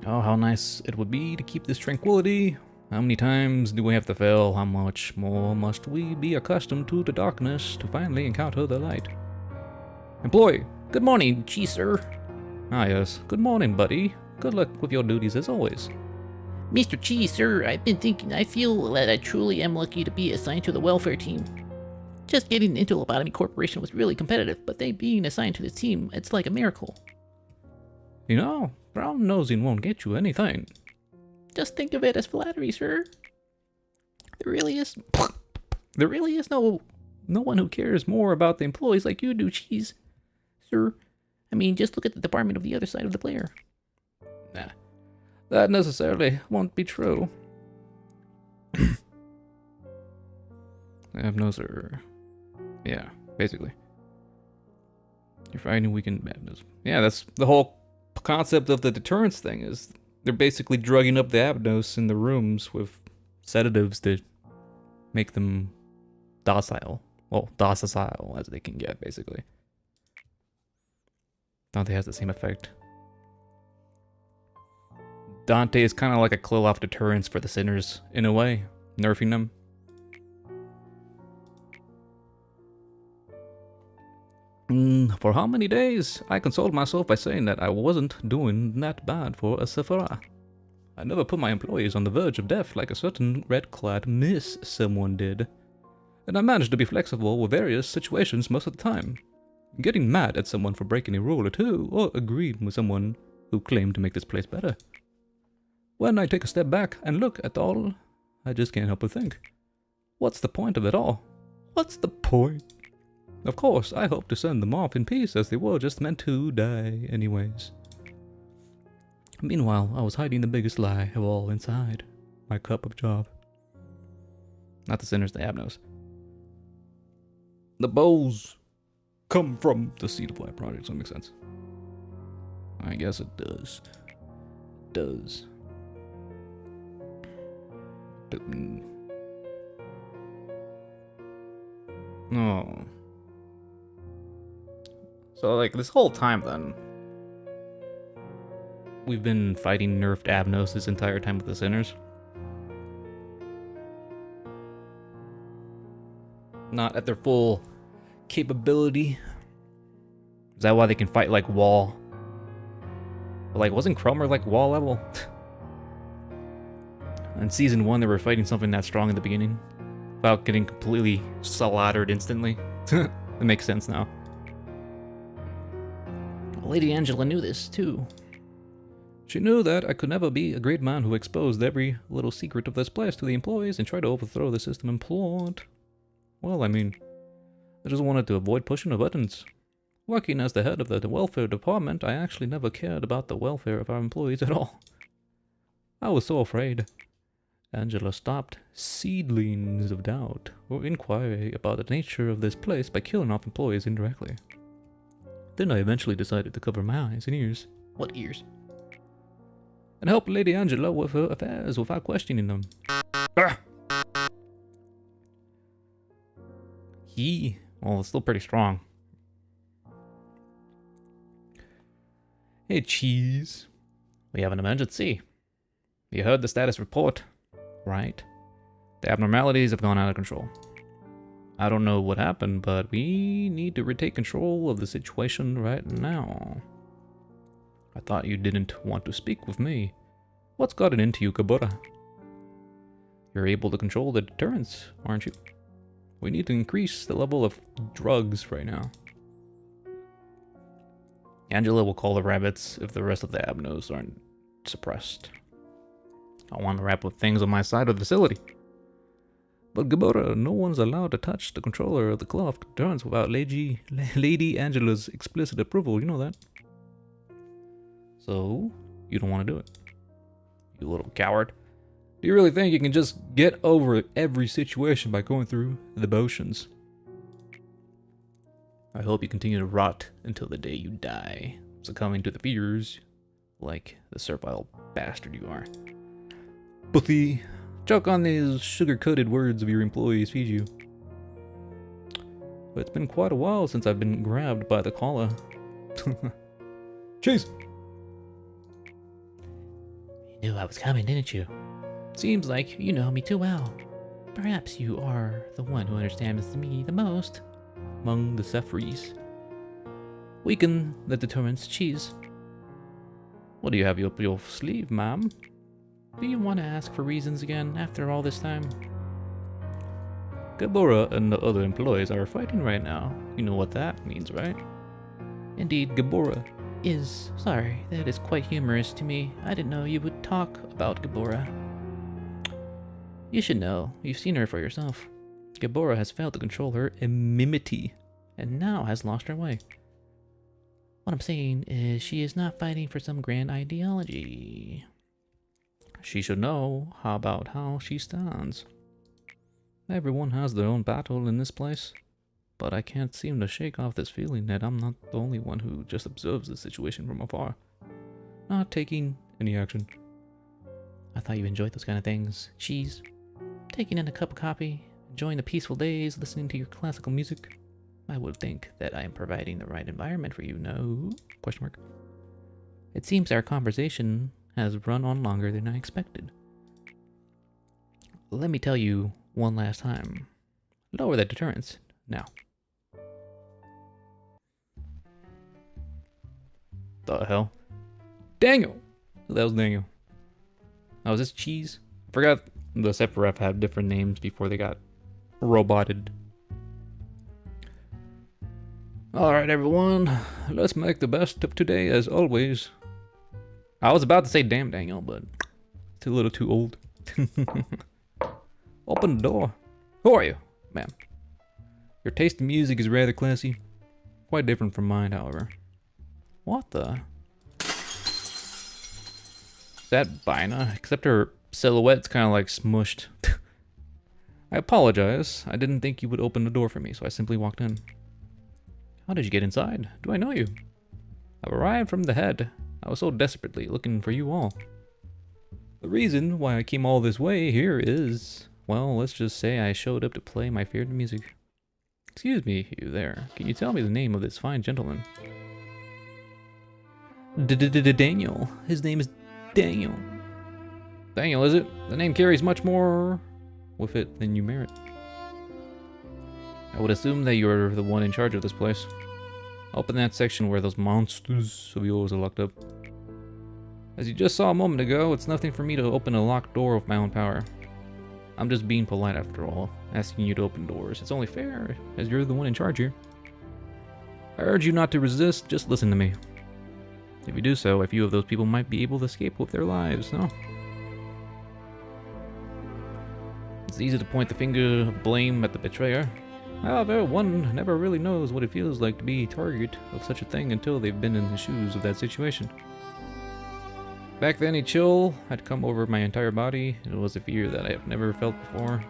Oh, how nice it would be to keep this tranquility. How many times do we have to fail? How much more must we be accustomed to the darkness to finally encounter the light? Employee, good morning, Cheeser. Ah yes, good morning, buddy. Good luck with your duties as always. Mr. Cheese, sir, I've been thinking, I feel that I truly am lucky to be assigned to the welfare team. Just getting into Lobotomy Corporation was really competitive, but they being assigned to this team, it's like a miracle. You know, brown nosing won't get you anything. Just think of it as flattery, sir. There really is no one who cares more about the employees like you do, Cheese. Sir, I mean, just look at the department of the other side of the player. Nah, that necessarily won't be true. Abnos are... yeah, basically. You're fighting weakened abnos. Yeah, that's the whole concept of the deterrence thing, is they're basically drugging up the abnos in the rooms with sedatives to make them docile. Well, docile as they can get, basically. Dante has the same effect. Dante is kind of like a kill-off deterrence for the sinners, in a way, nerfing them. For how many days? I consoled myself by saying that I wasn't doing that bad for a Sephora. I never put my employees on the verge of death like a certain red-clad miss someone did. And I managed to be flexible with various situations most of the time. Getting mad at someone for breaking a rule or two, or agreeing with someone who claimed to make this place better. When I take a step back and look at all, I just can't help but think, what's the point of it all? What's the point? Of course, I hope to send them off in peace, as they were just meant to die anyways. Meanwhile, I was hiding the biggest lie of all inside. My cup of job. Not the sinners, the abnos. The bows come from the Seed of Life project, so that makes sense. I guess it does. It does. Oh. So, like, this whole time, then, we've been fighting nerfed abnos this entire time with the sinners. Not at their full capability. Is that why they can fight, like, wall? But, like, wasn't Cromer, like, wall level? In Season 1, they were fighting something that strong in the beginning, without getting completely slaughtered instantly. It makes sense now. Lady Angela knew this, too. She knew that I could never be a great man who exposed every little secret of this place to the employees and tried to overthrow the system employed. Well, I mean, I just wanted to avoid pushing the buttons. Working as the head of the welfare department, I actually never cared about the welfare of our employees at all. I was so afraid. Angela stopped seedlings of doubt or inquiry about the nature of this place by killing off employees indirectly. Then I eventually decided to cover my eyes and ears. What ears? And help Lady Angela with her affairs without questioning them. Ah! Well, it's still pretty strong. Hey, Cheese. We have an emergency. You heard the status report, right? The abnormalities have gone out of control. I don't know what happened, but we need to retake control of the situation right now. I thought you didn't want to speak with me. What's gotten into you, Gebura? You're able to control the deterrence, aren't you? We need to increase the level of drugs right now. Angela will call the rabbits if the rest of the abnos aren't suppressed. I want to wrap up things on my side of the facility. But Gebura, no one's allowed to touch the controller of the cloth deterrence without Lady Angela's explicit approval, you know that. So, you don't want to do it. You little coward. Do you really think you can just get over every situation by going through the motions? I hope you continue to rot until the day you die, succumbing to the fears like the servile bastard you are. Pussy, choke on these sugar-coated words of your employees feed you. But it's been quite a while since I've been grabbed by the collar. Chase! You knew I was coming, didn't you? Seems like you know me too well. Perhaps you are the one who understands me the most among the Sephiris. Weaken the deterrence, Cheese. What do you have up your sleeve, ma'am? Do you want to ask for reasons again after all this time? Gebura and the other employees are fighting right now. You know what that means, right? Indeed, Gebura is. Sorry, that is quite humorous to me. I didn't know you would talk about Gebura. You should know. You've seen her for yourself. Gebura has failed to control her immunity and now has lost her way. What I'm saying is she is not fighting for some grand ideology. She should know about how she stands. Everyone has their own battle in this place, but I can't seem to shake off this feeling that I'm not the only one who just observes the situation from afar, not taking any action. I thought you enjoyed those kind of things. Cheese, taking in a cup of coffee, enjoying the peaceful days, listening to your classical music. I would think that I am providing the right environment for you, no? Question mark. It seems our conversation has run on longer than I expected. Let me tell you one last time. Lower that deterrence now. The hell? Daniel! That was Daniel. Oh, is this Cheese? I forgot the Sephiroth had different names before they got roboted. Alright everyone, let's make the best of today as always. I was about to say damn Daniel, but it's a little too old. Open the door. Who are you, ma'am? Your taste in music is rather classy. Quite different from mine, however. What the? Is that Bina? Except her silhouette's kind of like smushed. I apologize. I didn't think you would open the door for me, so I simply walked in. How did you get inside? Do I know you? I've arrived from the head. I was so desperately looking for you all. The reason why I came all this way here is, well, let's just say I showed up to play my favorite music. Excuse me, you there. Can you tell me the name of this fine gentleman? Daniel. His name is Daniel. Daniel, is it? The name carries much more with it than you merit. I would assume that you're the one in charge of this place. Open that section where those monsters of yours are locked up. As you just saw a moment ago, it's nothing for me to open a locked door with my own power. I'm just being polite after all, asking you to open doors. It's only fair, as you're the one in charge here. I urge you not to resist, just listen to me. If you do so, a few of those people might be able to escape with their lives, no? It's easy to point the finger of blame at the betrayer. However, one never really knows what it feels like to be target of such a thing until they've been in the shoes of that situation. Back then, a chill had come over my entire body. It was a fear that I have never felt before.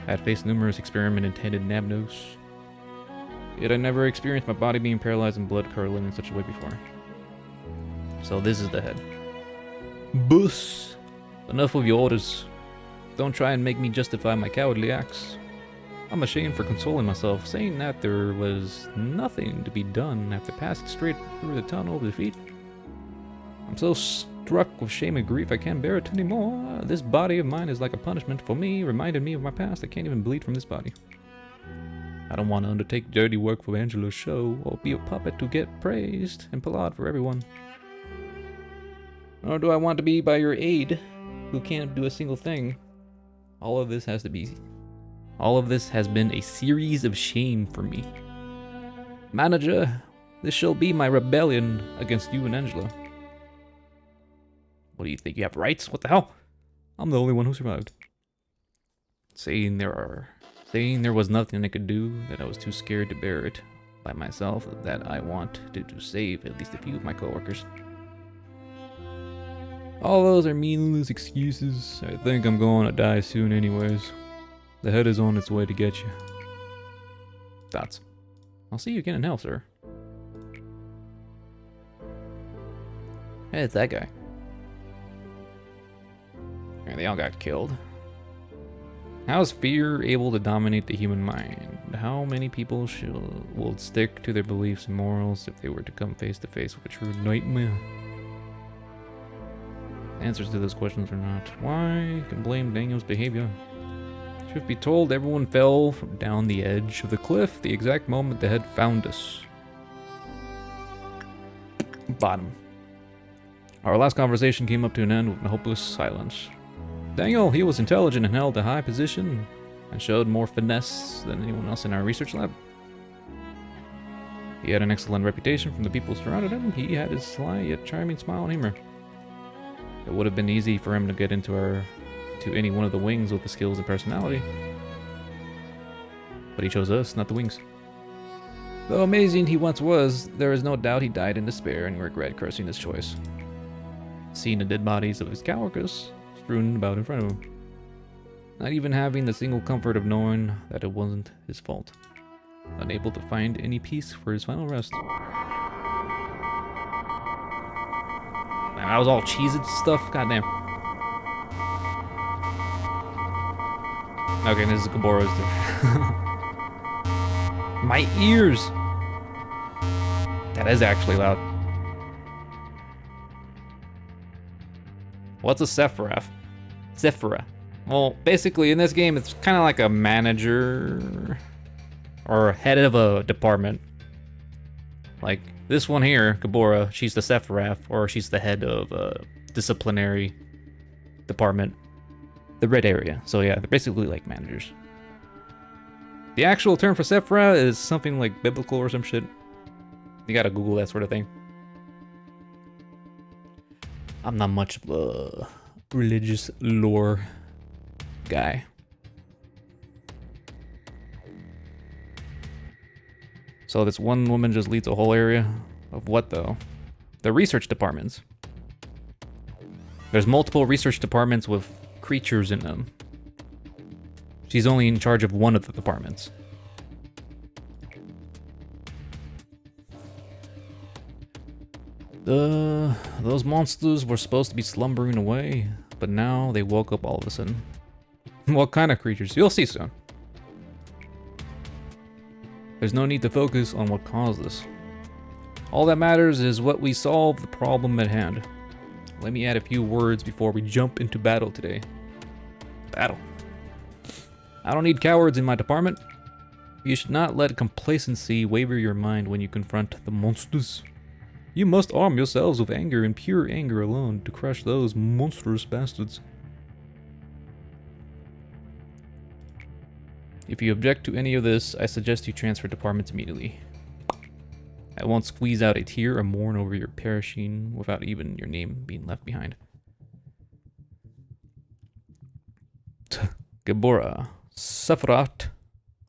I had faced numerous experiment-intended nabnos, yet I never experienced my body being paralyzed and blood curdling in such a way before. So this is the head. Bus! Enough of your orders. Don't try and make me justify my cowardly acts. I'm ashamed for consoling myself, saying that there was nothing to be done after passing straight through the tunnel of defeat. I'm so struck with shame and grief I can't bear it anymore. This body of mine is like a punishment for me, reminding me of my past. I can't even bleed from this body. I don't want to undertake dirty work for Angelo's show, or be a puppet to get praised and applaud for everyone. Nor do I want to be by your aid, who can't do a single thing. All of this has been a series of shame for me. Manager, this shall be my rebellion against you and Angela. What do you think? You have rights? What the hell? I'm the only one who survived. Saying there was nothing I could do, that I was too scared to bear it by myself, that I wanted to save at least a few of my coworkers. All those are meaningless excuses. I think I'm going to die soon anyways. The head is on its way to get you. Thoughts? I'll see you again in hell, sir. Hey, it's that guy. And they all got killed. How is fear able to dominate the human mind? How many people will stick to their beliefs and morals if they were to come face to face with a true nightmare? Answers to those questions are not. Why can blame Daniel's behavior? Truth be told, everyone fell from down the edge of the cliff the exact moment the head found us. Bottom. Our last conversation came up to an end with a hopeless silence. Daniel, he was intelligent and held a high position, and showed more finesse than anyone else in our research lab. He had an excellent reputation from the people surrounding him. He had his sly yet charming smile and humor. It would have been easy for him to get into any one of the wings with the skills and personality. But he chose us, not the wings. Though amazing he once was, there is no doubt he died in despair and regret cursing his choice. Seeing the dead bodies of his coworkers strewn about in front of him. Not even having the single comfort of knowing that it wasn't his fault. Unable to find any peace for his final rest. Man, that was all cheesy stuff, goddamn. Okay, this is Gebura's. My ears! That is actually loud. What's a Sephiroth? Sephira. Well, basically in this game, it's kind of like a manager or head of a department. Like this one here, Gebura, she's the Sephiroth, or she's the head of a disciplinary department, the red area. So yeah, they're basically like managers. The actual term for Sephira is something like biblical or some shit. You gotta Google that sort of thing. I'm not much of a religious lore guy. So this one woman just leads a whole area of what though? The research departments. There's multiple research departments with creatures in them. She's only in charge of one of the departments. Those monsters were supposed to be slumbering away, but now they woke up all of a sudden. What kind of creatures? You'll see soon. There's no need to focus on what caused this. All that matters is what we solve the problem at hand. Let me add a few words before we jump into battle today. Battle. I don't need cowards in my department. You should not let complacency waver your mind when you confront the monsters. You must arm yourselves with anger and pure anger alone to crush those monstrous bastards. If you object to any of this, I suggest you transfer departments immediately. I won't squeeze out a tear or mourn over your perishing without even your name being left behind. Gebura, Sephiroth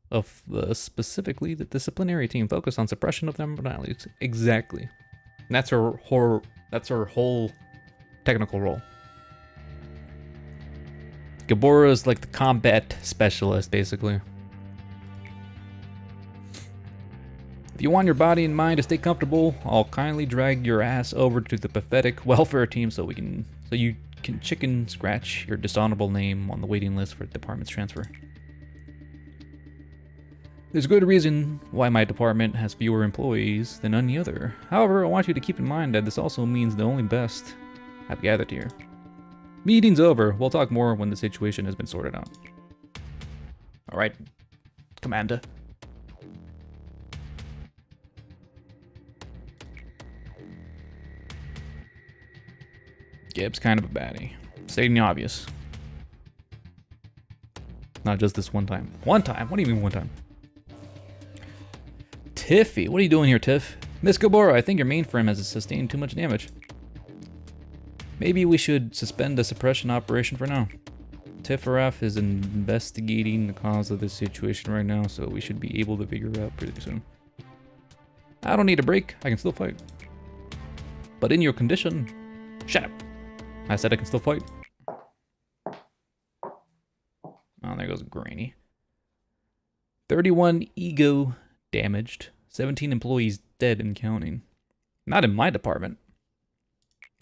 of specifically the disciplinary team focused on suppression of abnormalities. Exactly. And that's her whole technical role. Gebura is like the combat specialist, basically. If you want your body and mind to stay comfortable, I'll kindly drag your ass over to the pathetic welfare team so you can chicken scratch your dishonorable name on the waiting list for department's transfer. There's good reason why my department has fewer employees than any other. However, I want you to keep in mind that this also means the only best have gathered here. Meeting's over. We'll talk more when the situation has been sorted out. Alright, Commander. Geb's kind of a baddie. Stating the obvious. Not just this one time. One time? What do you mean one time? Tiffy, what are you doing here, Tiff? Miss Gebura, I think your mainframe has sustained too much damage. Maybe we should suspend the suppression operation for now. Sephiroth is investigating the cause of this situation right now, so we should be able to figure it out pretty soon. I don't need a break, I can still fight. But in your condition... Shut up! I said I can still fight. Oh, there goes Granny. 31 ego damaged. 17 employees dead and counting. Not in my department.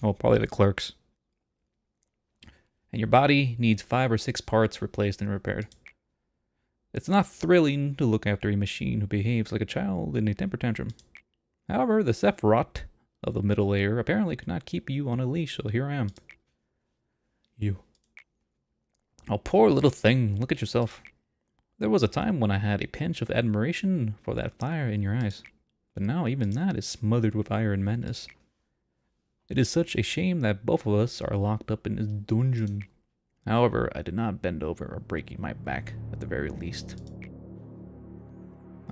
Oh, probably the clerks. And your body needs 5 or 6 parts replaced and repaired. It's not thrilling to look after a machine who behaves like a child in a temper tantrum. However, the Sephiroth of the middle layer apparently could not keep you on a leash, so here I am. You. Oh, poor little thing. Look at yourself. There was a time when I had a pinch of admiration for that fire in your eyes. But now even that is smothered with ire and madness. It is such a shame that both of us are locked up in this dungeon. However, I did not bend over or breaking my back, at the very least.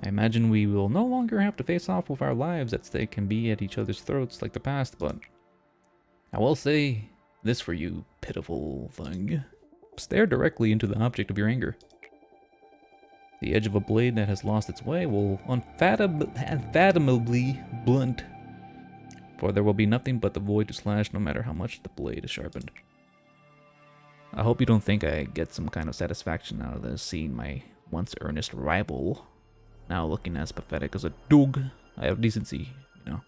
I imagine we will no longer have to face off with our lives at stake and be at each other's throats like the past, but I will say this for you, pitiful thing. Stare directly into the object of your anger. The edge of a blade that has lost its way will unfathomably blunt, for there will be nothing but the void to slash no matter how much the blade is sharpened. I hope you don't think I get some kind of satisfaction out of this, seeing my once earnest rival now looking as pathetic as a dog. I have decency, you know.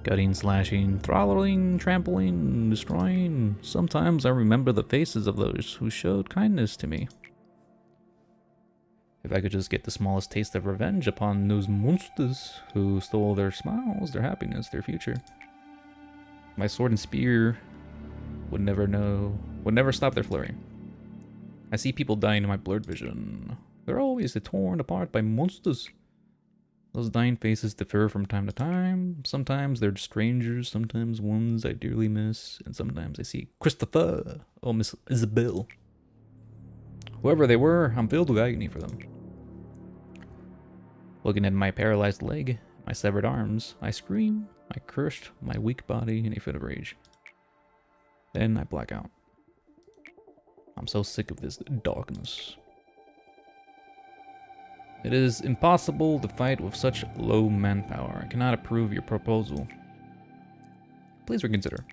Cutting, slashing, throttling, trampling, destroying. Sometimes I remember the faces of those who showed kindness to me. If I could just get the smallest taste of revenge upon those monsters who stole their smiles, their happiness, their future. My sword and spear would never stop their flurry. I see people dying in my blurred vision. They're always torn apart by monsters. Those dying faces differ from time to time. Sometimes they're strangers, sometimes ones I dearly miss, and sometimes I see Christopher or Miss Isabel. Whoever they were, I'm filled with agony for them. Looking at my paralyzed leg, my severed arms, I scream, I curse my weak body in a fit of rage. Then I black out. I'm so sick of this darkness. It is impossible to fight with such low manpower. I cannot approve your proposal. Please reconsider.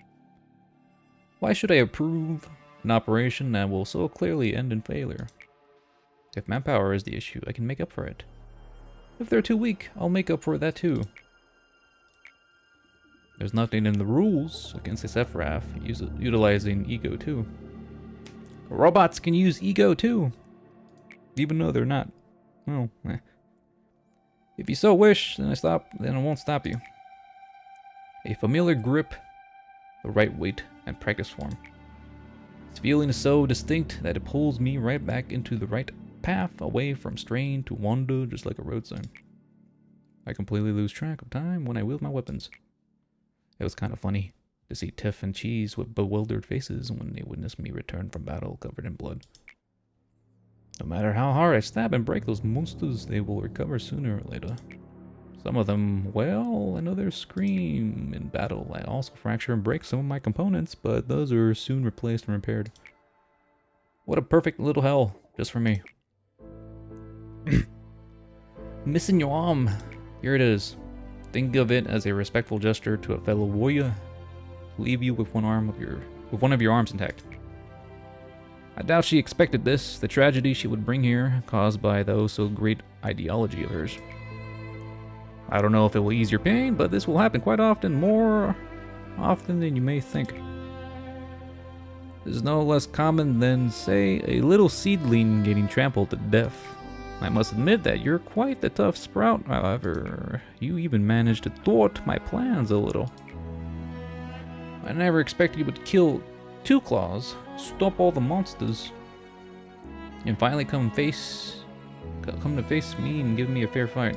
Why should I approve an operation that will so clearly end in failure? If manpower is the issue, I can make up for it. If they're too weak, I'll make up for that too. There's nothing in the rules against a Sephiroth utilizing ego too. Robots can use ego too, even though they're not. Well, if you so wish, then I won't stop you. A familiar grip, the right weight, and practice form. This feeling is so distinct that it pulls me right back into the right path, away from strain to wander, just like a road sign. I completely lose track of time when I wield my weapons. It was kind of funny to see Tiff and Cheese with bewildered faces when they witnessed me return from battle covered in blood. No matter how hard I stab and break those monsters, they will recover sooner or later. Some of them, well, I know they scream in battle. I also fracture and break some of my components, but those are soon replaced and repaired. What a perfect little hell, just for me. Missing your arm. Here it is. Think of it as a respectful gesture to a fellow warrior. Leave you with one of your arms intact. I doubt she expected this, the tragedy she would bring here, caused by the oh-so-great ideology of hers. I don't know if it will ease your pain, but this will happen quite often, more often than you may think. This is no less common than, say, a little seedling getting trampled to death. I must admit that you're quite the tough sprout, however, you even managed to thwart my plans a little. I never expected you would kill Two Claws, stop all the monsters, and finally come to face me and give me a fair fight.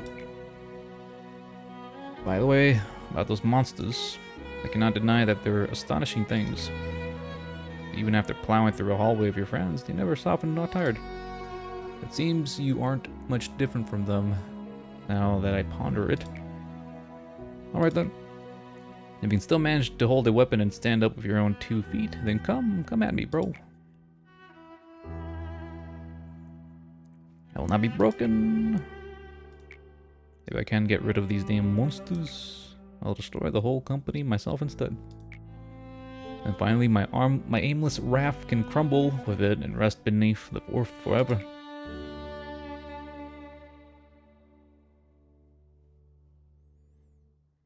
By the way, about those monsters, I cannot deny that they're astonishing things. Even after plowing through a hallway of your friends, they never softened nor tired. It seems you aren't much different from them, now that I ponder it. Alright then. If you can still manage to hold a weapon and stand up with your own 2 feet, then come at me, bro. I will not be broken. If I can get rid of these damn monsters, I'll destroy the whole company myself instead. And finally, my aimless wrath can crumble with it and rest beneath the earth forever.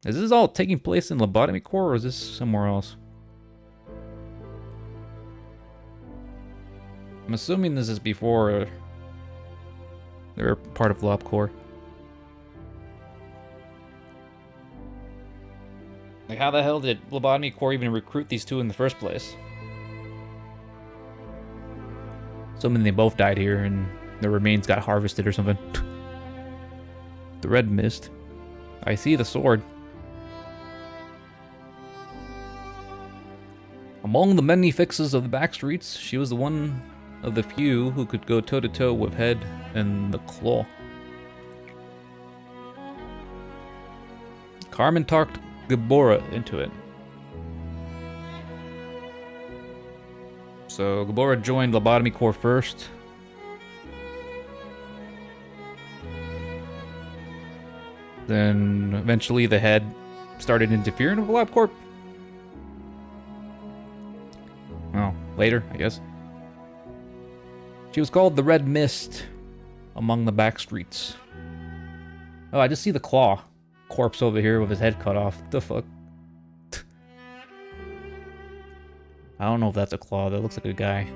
Is this all taking place in Lobotomy Core, or is this somewhere else? I'm assuming this is before they're part of Lob Core. Like, how the hell did Lobotomy Core even recruit these two in the first place? Assuming they both died here and their remains got harvested or something. The red mist. I see the sword. Among the many fixes of the backstreets, she was the one of the few who could go toe-to-toe with Head and the Claw. Carmen talked Gebura into it. So Gebura joined Lobotomy Corps first. Then eventually the Head started interfering with Lab Corp. Well, later, I guess. She was called the Red Mist among the backstreets. Oh, I just see the Claw corpse over here with his head cut off. The fuck? I don't know if that's a Claw. That looks like a guy.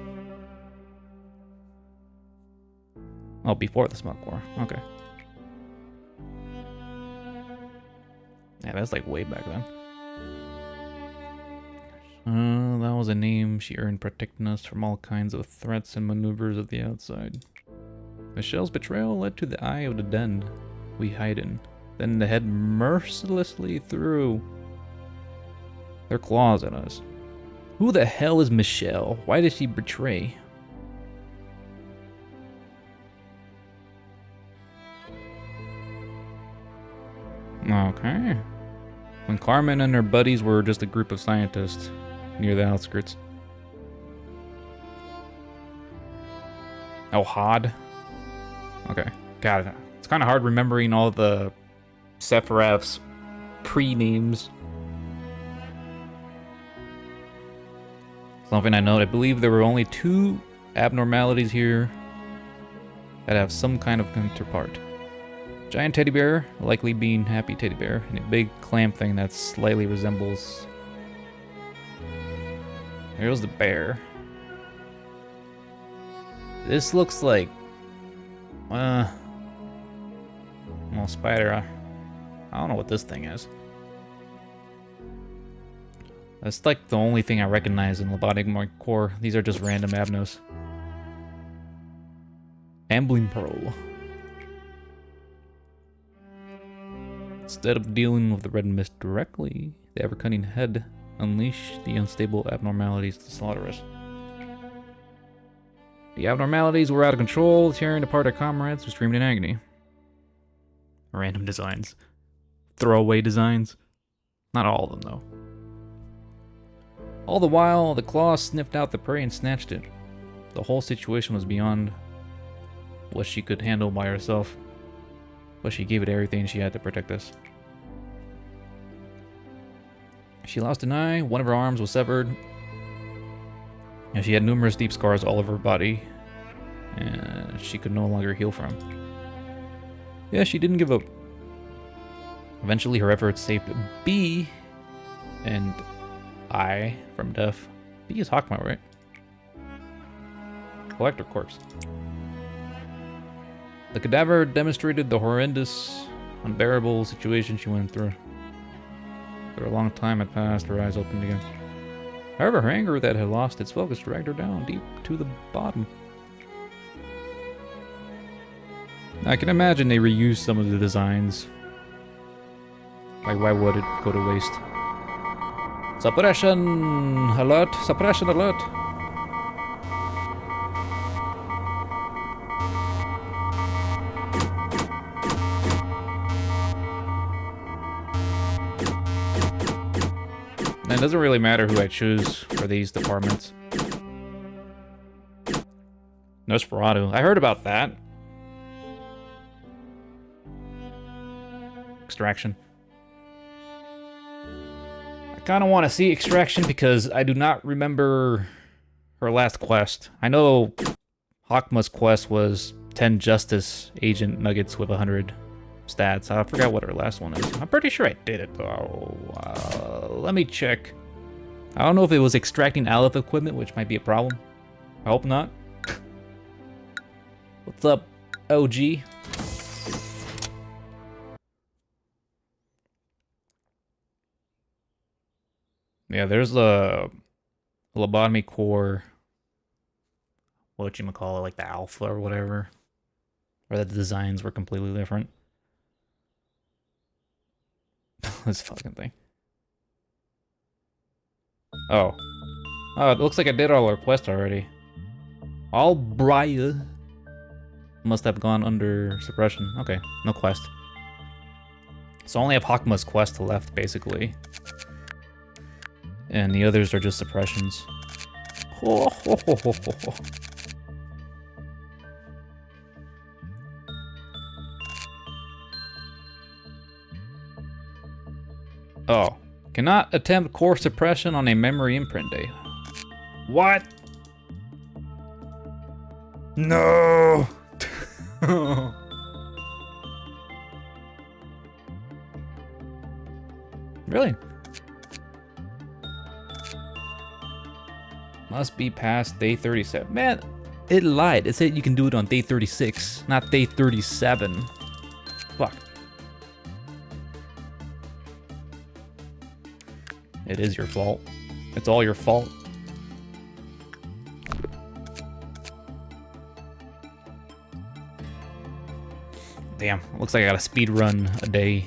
Oh, before the Smoke War. Okay. Yeah, that's like way back then. That was a name she earned protecting us from all kinds of threats and maneuvers of the outside. Michelle's betrayal led to the eye of the den we hide in. Then the Head mercilessly threw their claws at us. Who the hell is Michelle? Why did she betray? Okay. When Carmen and her buddies were just a group of scientists near the outskirts. Oh, Hod? Okay. God, it's kind of hard remembering all the Sephiroth's pre-names. Something I note, I believe there were only 2 abnormalities here that have some kind of counterpart. Giant teddy bear, likely being Happy Teddy Bear, and a big clamp thing that slightly resembles... Here's the bear. This looks like... well, spider. I don't know what this thing is. That's like the only thing I recognize in Lobotomy Corps. These are just random abnos. Ambling Pearl. Instead of dealing with the Red Mist directly, the ever-cunning Head unleashed the unstable abnormalities to slaughter us. The abnormalities were out of control, tearing apart our comrades who screamed in agony. Random designs. Throwaway designs. Not all of them, though. All the while, the Claw sniffed out the prey and snatched it. The whole situation was beyond what she could handle by herself, but she gave it everything she had to protect us. She lost an eye, one of her arms was severed, and she had numerous deep scars all over her body, and she could no longer heal from. Yeah, she didn't give up. Eventually, her efforts saved B and I from death. B is Hawkmoth, right? Collector corpse. The cadaver demonstrated the horrendous, unbearable situation she went through. For a long time had passed, her eyes opened again. However, her anger that had lost its focus dragged her down deep to the bottom. I can imagine they reused some of the designs. Like, why would it go to waste? Suppression alert! Suppression alert! And it doesn't really matter who I choose for these departments. Nosferatu. I heard about that. Extraction. I kind of want to see Extraction because I do not remember her last quest. I know Hawkmoth's quest was 10 Justice Agent Nuggets with 100 stats. I forgot what her last one is. I'm pretty sure I did it though. Let me check. I don't know if it was extracting Aleph equipment, which might be a problem. I hope not. What's up, OG? Yeah, there's a Lobotomy Corps, whatchamacallit, like the Alpha or whatever, where the designs were completely different. This fucking thing. Oh. Oh, it looks like I did all our quests already. Albright. Must have gone under suppression. Okay, no quest. So I only have Hakma's quest left, basically. And the others are just suppressions. Ho, ho, ho, ho, ho, ho. Oh. Cannot attempt core suppression on a memory imprint day. What? No! Really? Must be past day 37. Man, it lied. It said you can do it on day 36, not day 37. Fuck. It is your fault. It's all your fault. Damn, looks like I gotta speed run a day.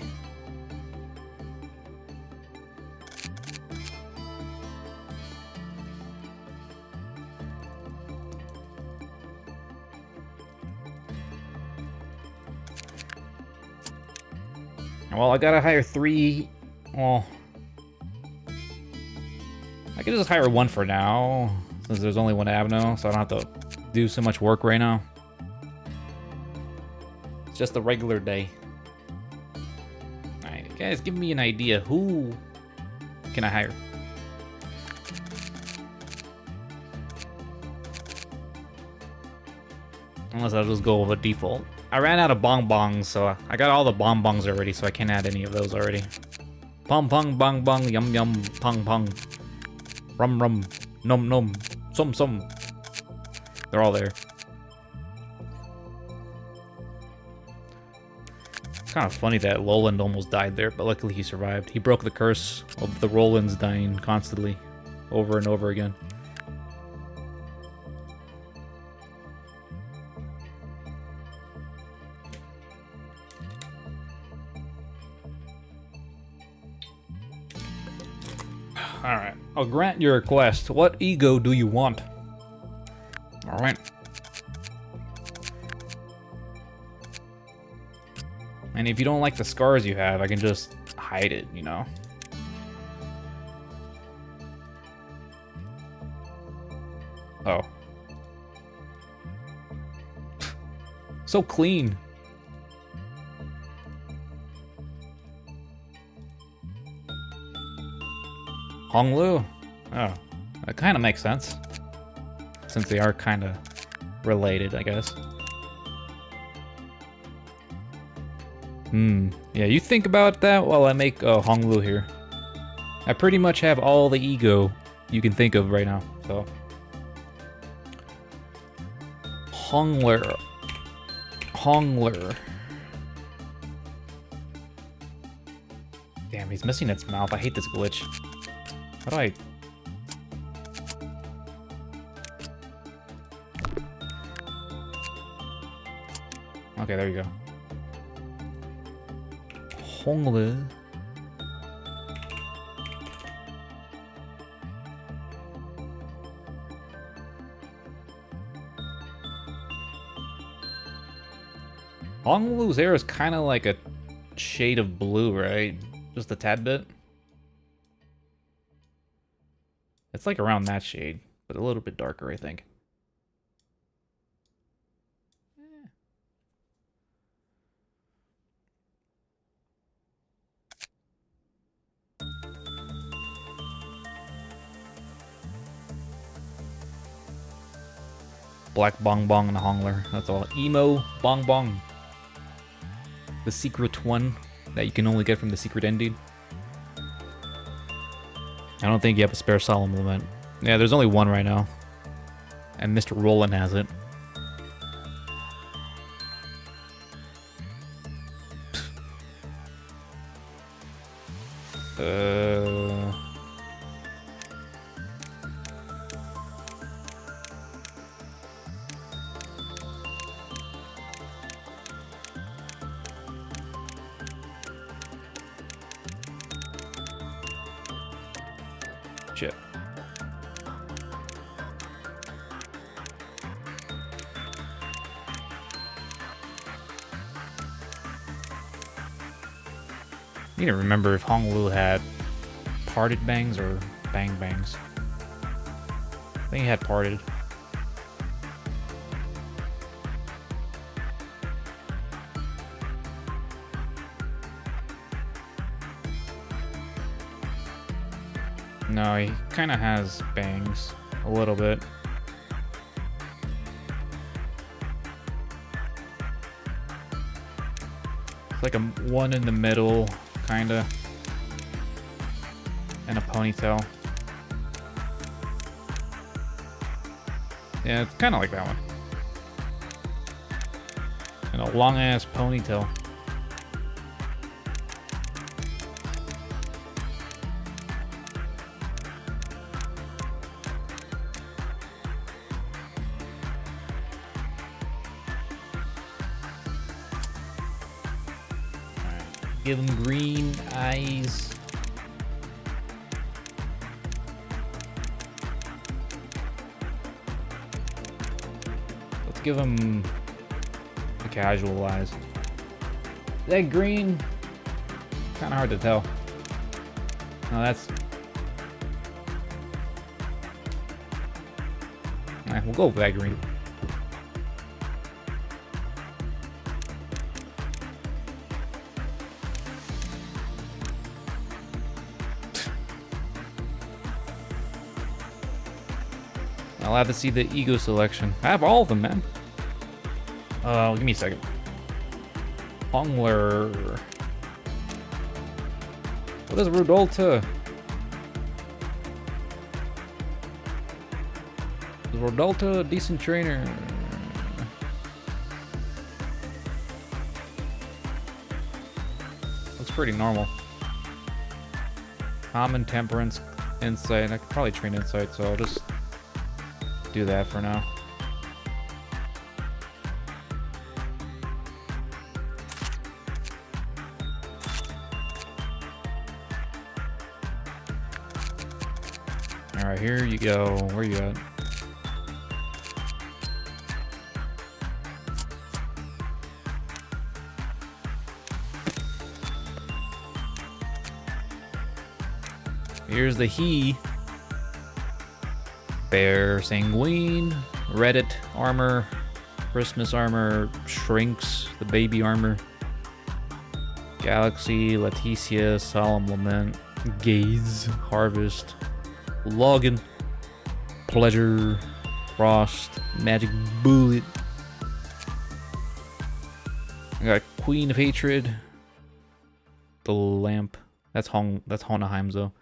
Well, I gotta hire 3. Well, I can just hire 1 for now, since there's only 1 Avno, so I don't have to do so much work right now. It's just a regular day. Alright, guys, give me an idea. Who can I hire? Unless I'll just go with a default. I ran out of bonbons, so I got all the bonbons already, so I can't add any of those already. Pong pong bong bong yum yum pong pong. Rum rum num num sum sum. They're all there. It's kind of funny that Loland almost died there, but luckily he survived. He broke the curse of the Rolands dying constantly, over and over again. Alright, I'll grant your request. What ego do you want? Alright. And if you don't like the scars you have, I can just hide it, you know? Oh. So clean. Honglu? Oh, that kind of makes sense. Since they are kind of related, I guess. Yeah, you think about that while I make Honglu here. I pretty much have all the ego you can think of right now, so. Hongler. Hongler. Damn, he's missing its mouth. I hate this glitch. How do I... Okay, there you go. Honglu. Honglu's hair is kind of like a shade of blue, right? Just a tad bit. It's like around that shade, but a little bit darker, I think. Black Bong Bong and a Hongler. That's all. Emo Bong Bong. The secret one that you can only get from the secret ending. I don't think you have a spare solemn lament. Yeah, there's only one right now. And Mr. Roland has it. Shit. need to remember if Honglu had parted bangs or bang bangs. I think he had parted. No, he kind of has bangs a little bit. It's like a one in the middle, kinda, and a ponytail. Yeah, it's kind of like that one. And a long ass ponytail. Give him green eyes. Let's give him the casual eyes. Is that green? Kind of hard to tell. No, that's... we'll go with that green. I'll have to see the ego selection. I have all of them, man. Give me a second. Hongler. What is Rodolta? Is Rodolta a decent trainer? Looks pretty normal. Common, temperance, insight. I could probably train insight, so I'll just do that for now. Alright, here you go. Where you at? Here's the he. Bear Sanguine, Reddit armor, Christmas armor, Shrinks, the baby armor, Galaxy, Leticia, Solemn Lament, Gaze, Harvest, Login, Pleasure, Frost, Magic Bullet. I got Queen of Hatred, the Lamp. That's Honaheim's though.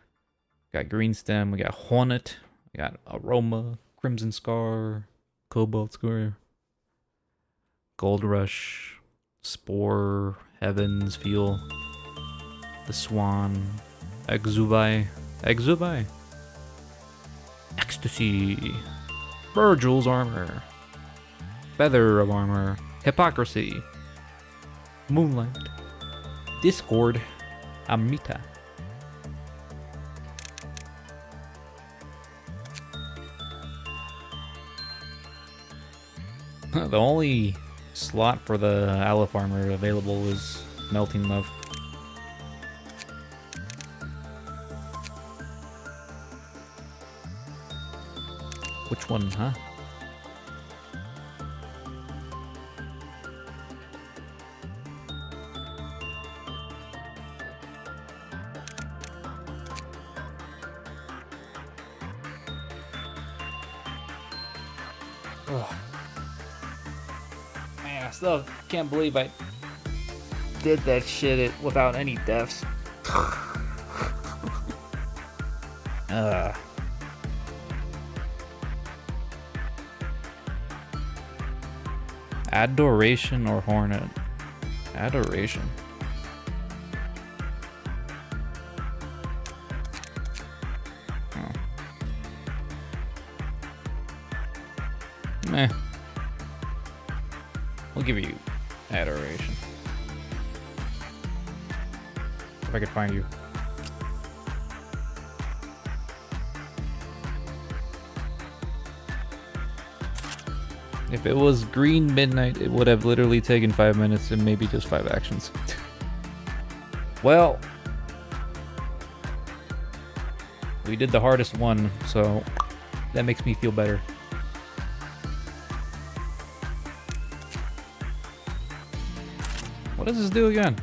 Got Green Stem. We got Hornet. We got Aroma, Crimson Scar, Cobalt Scar, Gold Rush, Spore, Heavens, Fuel, the Swan, Exuvi, Ecstasy, Virgil's Armor, Feather of Armor, Hypocrisy, Moonlight, Discord, Amita. The only slot for the Aleph armor available is Melting Love. Which one, huh? Ugh. Man, I still can't believe I did that shit without any deaths. Adoration or Hornet? Adoration. Oh. Meh. We'll give you Adoration. If I could find you. If it was Green Midnight, it would have literally taken 5 minutes and maybe just 5 actions. Well, We did the hardest one, so that makes me feel better. What does this do again?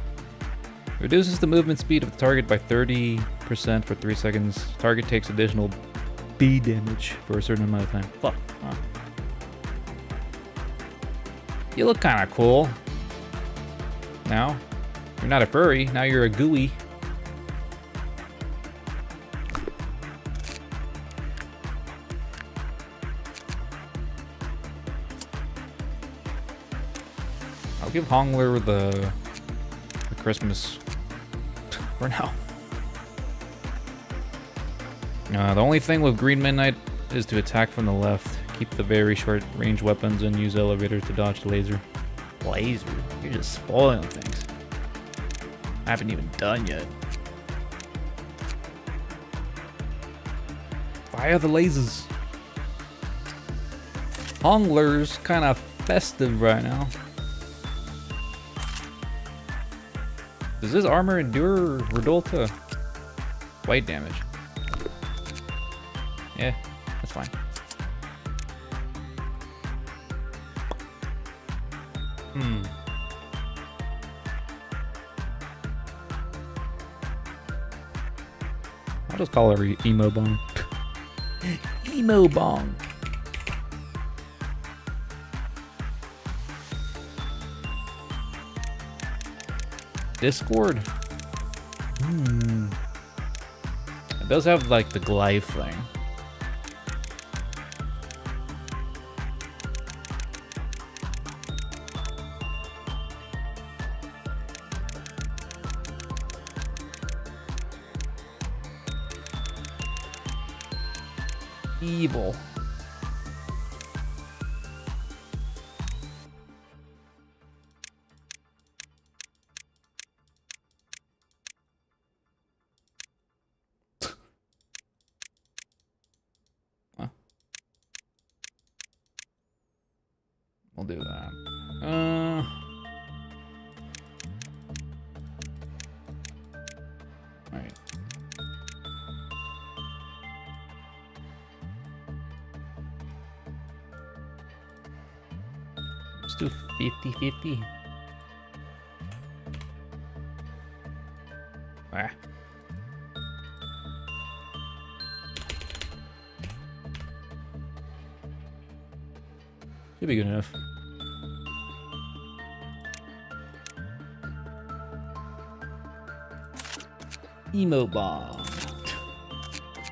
Reduces the movement speed of the target by 30% for 3 seconds. Target takes additional B damage for a certain amount of time. Fuck. Huh. You look kind of cool. Now, you're not a furry. Now you're a gooey. I'll give Hongler the Christmas for now. The only thing with Green Midnight is to attack from the left. Keep the very short range weapons and use elevators to dodge the laser. Laser? You're just spoiling things. I haven't even done yet. Fire the lasers. Hongler's kind of festive right now. Does this armor endure Redolta? White damage. Yeah, that's fine. I'll just call her Emo Bong. Emo Bong. Discord. It does have like the glaive thing. Evil. Huh. We'll do that. Alright. Let's do 50-50. Ah. Should be good enough. Emo Bomb.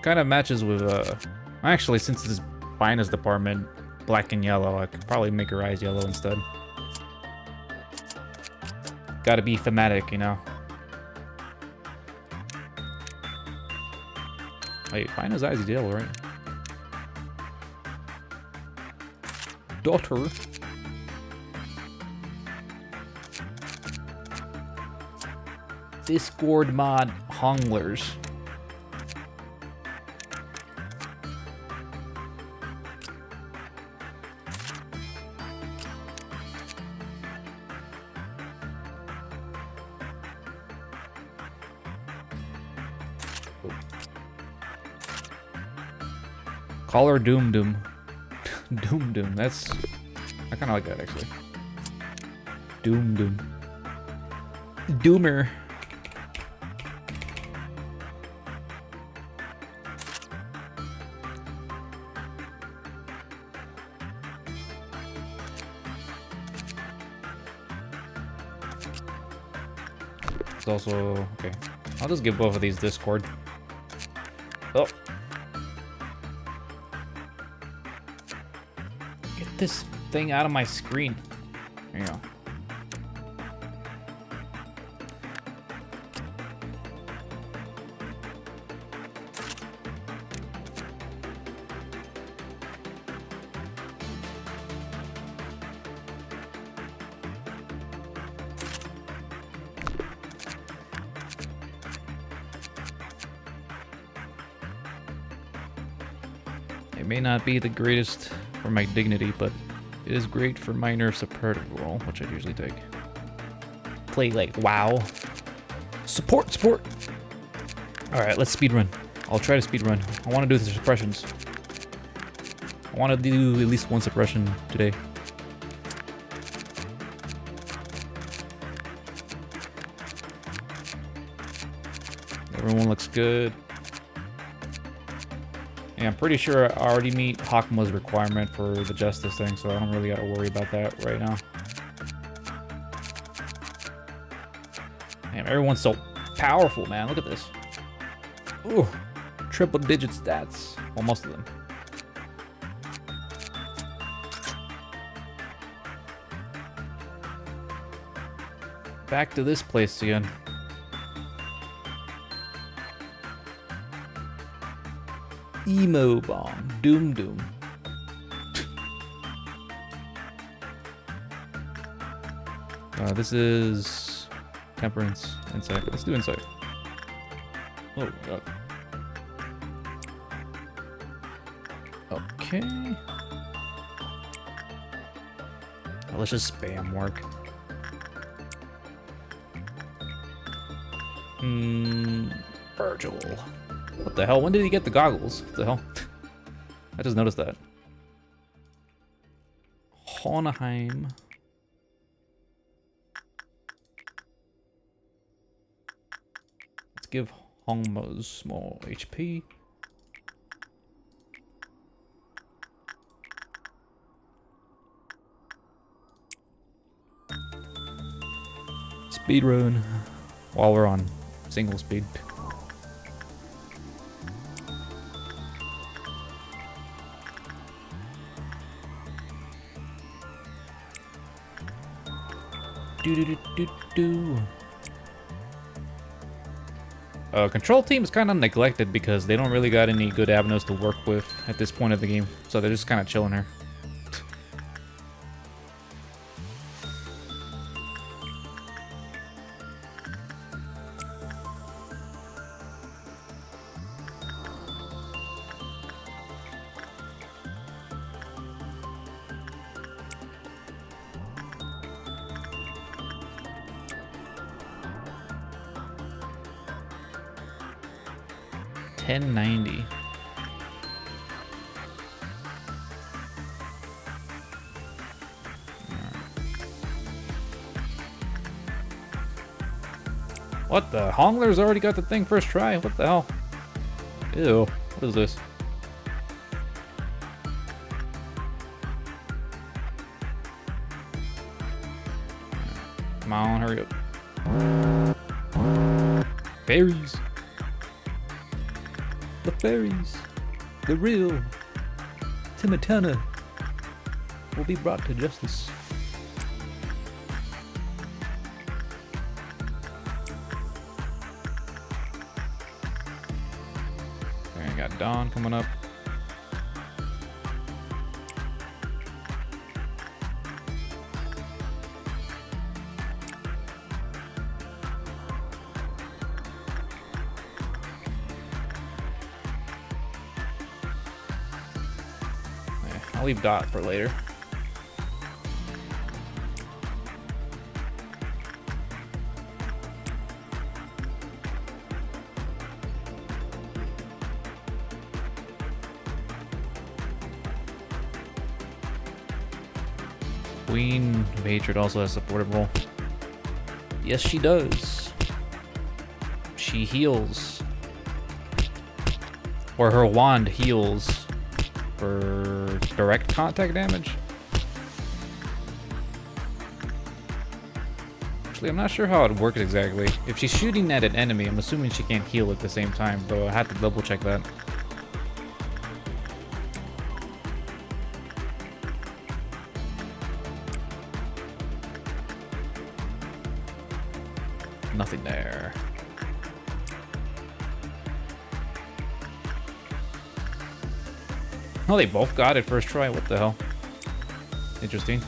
Kind of matches with, actually, since this is Bina's department, black and yellow, I could probably make her eyes yellow instead. Gotta be thematic, you know? Wait, Bina's eyes is yellow, right? Daughter. Discord mod Honglers. Call her Doom Doom. Doom Doom, that's... I kinda like that, actually. Doom Doom. Doomer. It's also... okay. I'll just give both of these Discord. Oh. Get this thing out of my screen. There you go. It may not be the greatest for my dignity, but it is great for minor supportive role, which I usually take. Play like WoW. Support! Alright, let's speedrun. I'll try to speed run. I want to do the suppressions. I want to do at least one suppression today. Everyone looks good. Yeah, I'm pretty sure I already meet Hakuma's requirement for the justice thing, so I don't really gotta worry about that right now. Damn, everyone's so powerful, man. Look at this. Ooh, triple digit stats. Well, most of them. Back to this place again. Emo bomb. Doom doom. This is temperance. Insight. Let's do insight. Oh god. Okay. Let's just spam work. Virgil. What the hell? When did he get the goggles? What the hell? I just noticed that. Hohenheim. Let's give Hongmo's small HP. Speed run while we're on single speed. Control team is kind of neglected because they don't really got any good avenues to work with at this point of the game, so they're just kind of chilling here. $10.90. What the? Hongler's already got the thing first try. What the hell? Ew. What is this? Come on, hurry up. Fairies. The fairies. The real Timitana will be brought to justice. I got Dawn coming up. I'll leave Dot for later. Queen of Hatred also has a supportive role. Yes, she does. She heals. Or her wand heals for direct contact damage. Actually, I'm not sure how it works exactly. If she's shooting at an enemy, I'm assuming she can't heal at the same time, though I had to double check that. Nothing there. Oh, they both got it first try. What the hell? Interesting.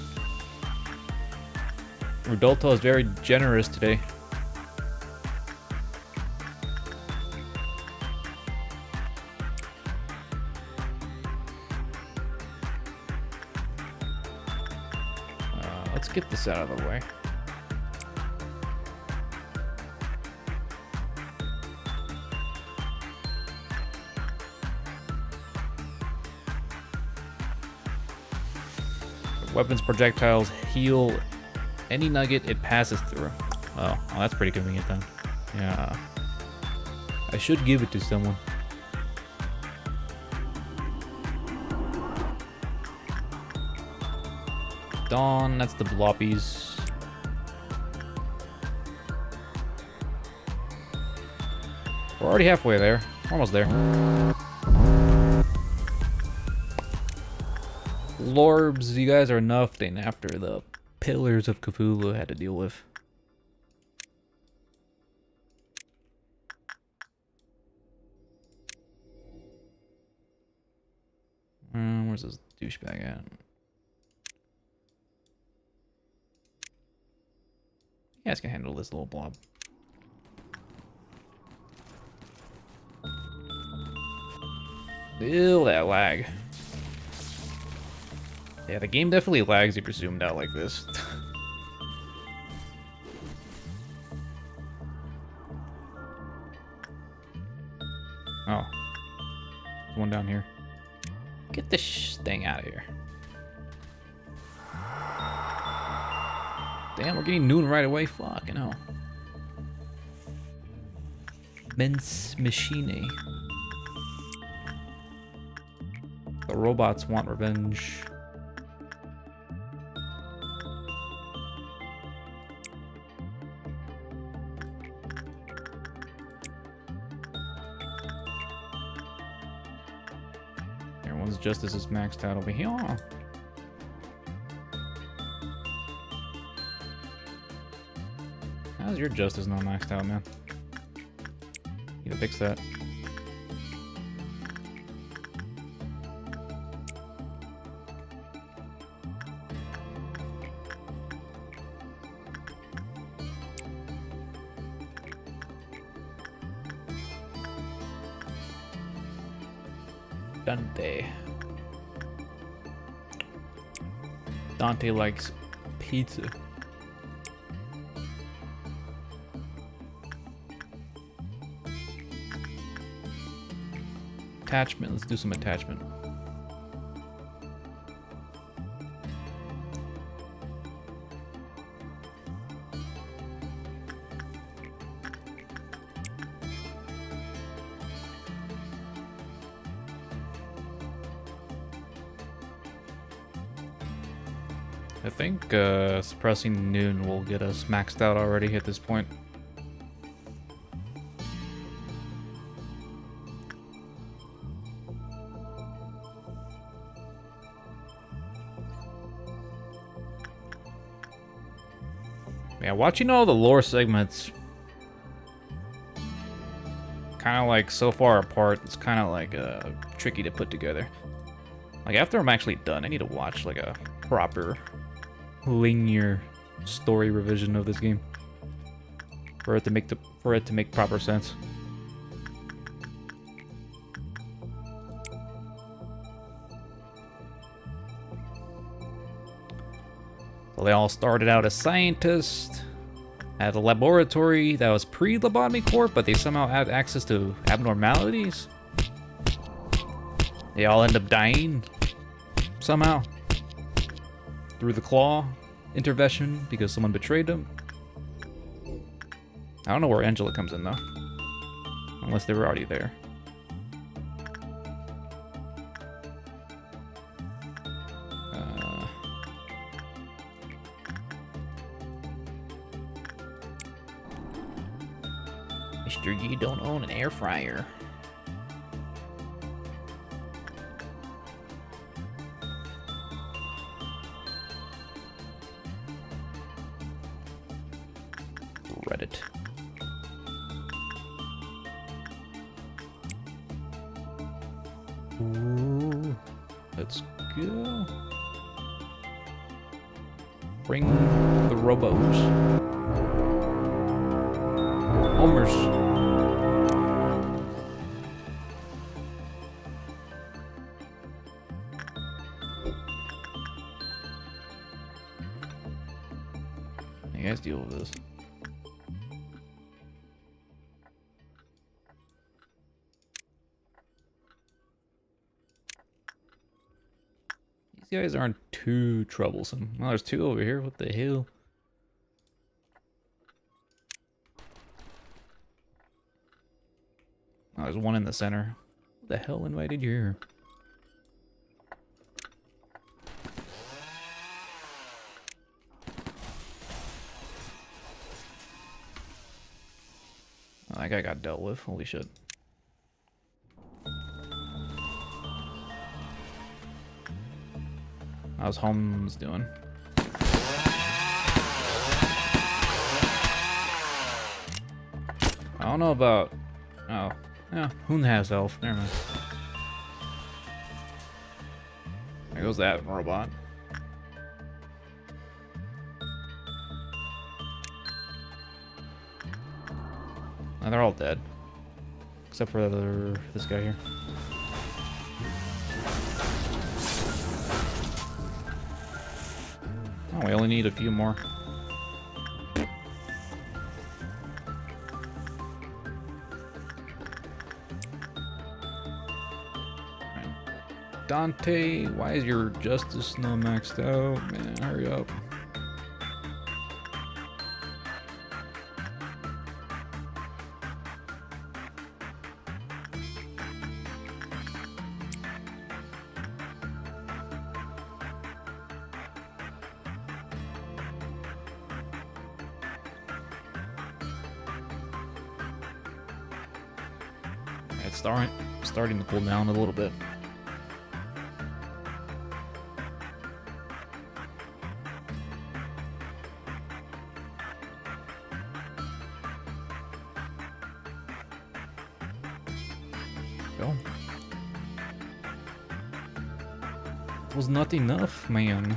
Rudolto is very generous today. Let's get this out of the way. Weapons projectiles heal any nugget it passes through. Oh, well, that's pretty convenient then. Yeah. I should give it to someone. Dawn, that's the bloppies. We're already halfway there. Almost there. Lorbs, you guys are nothing after the pillars of Cthulhu had to deal with. Where's this douchebag at? You guys can handle this little blob. Ew, that lag. Yeah, the game definitely lags if you're zoomed out like this. Oh. There's one down here. Get this thing out of here. Damn, we're getting noon right away. Fucking hell. Mens Machine. The robots want revenge. Everyone's justice is maxed out over here. How's your justice not maxed out, man? Need to fix that. Dante. Dante likes pizza. Attachment. Let's do some attachment. I think suppressing noon will get us maxed out already at this point. Yeah, watching all the lore segments kind of like so far apart, it's kind of like tricky to put together. Like after I'm actually done, I need to watch like a proper linear story revision of this game for it to make proper sense. So they all started out as scientists at a laboratory that was pre-Lobotomy Corp, but they somehow had access to abnormalities. They all end up dying somehow through the claw intervention because someone betrayed them. I don't know where Angela comes in though, unless they were already there. Mr. You don't own an air fryer. Reddit. Ooh, let's go. Bring the robos. Homers. You guys deal with this. guys aren't too troublesome. Well, there's two over here. What the hell? Oh, there's one in the center. What the hell invited you here? Oh, that guy got dealt with. Holy shit. How's Holmes doing? I don't know about... Oh. Yeah, Hoon has health. Never mind. There goes that robot. Oh, they're all dead. Except for this guy here. Oh, we only need a few more. Dante, why is your justice not maxed out? Man, hurry up. It's starting to cool down a little bit. Go. It was not enough, man.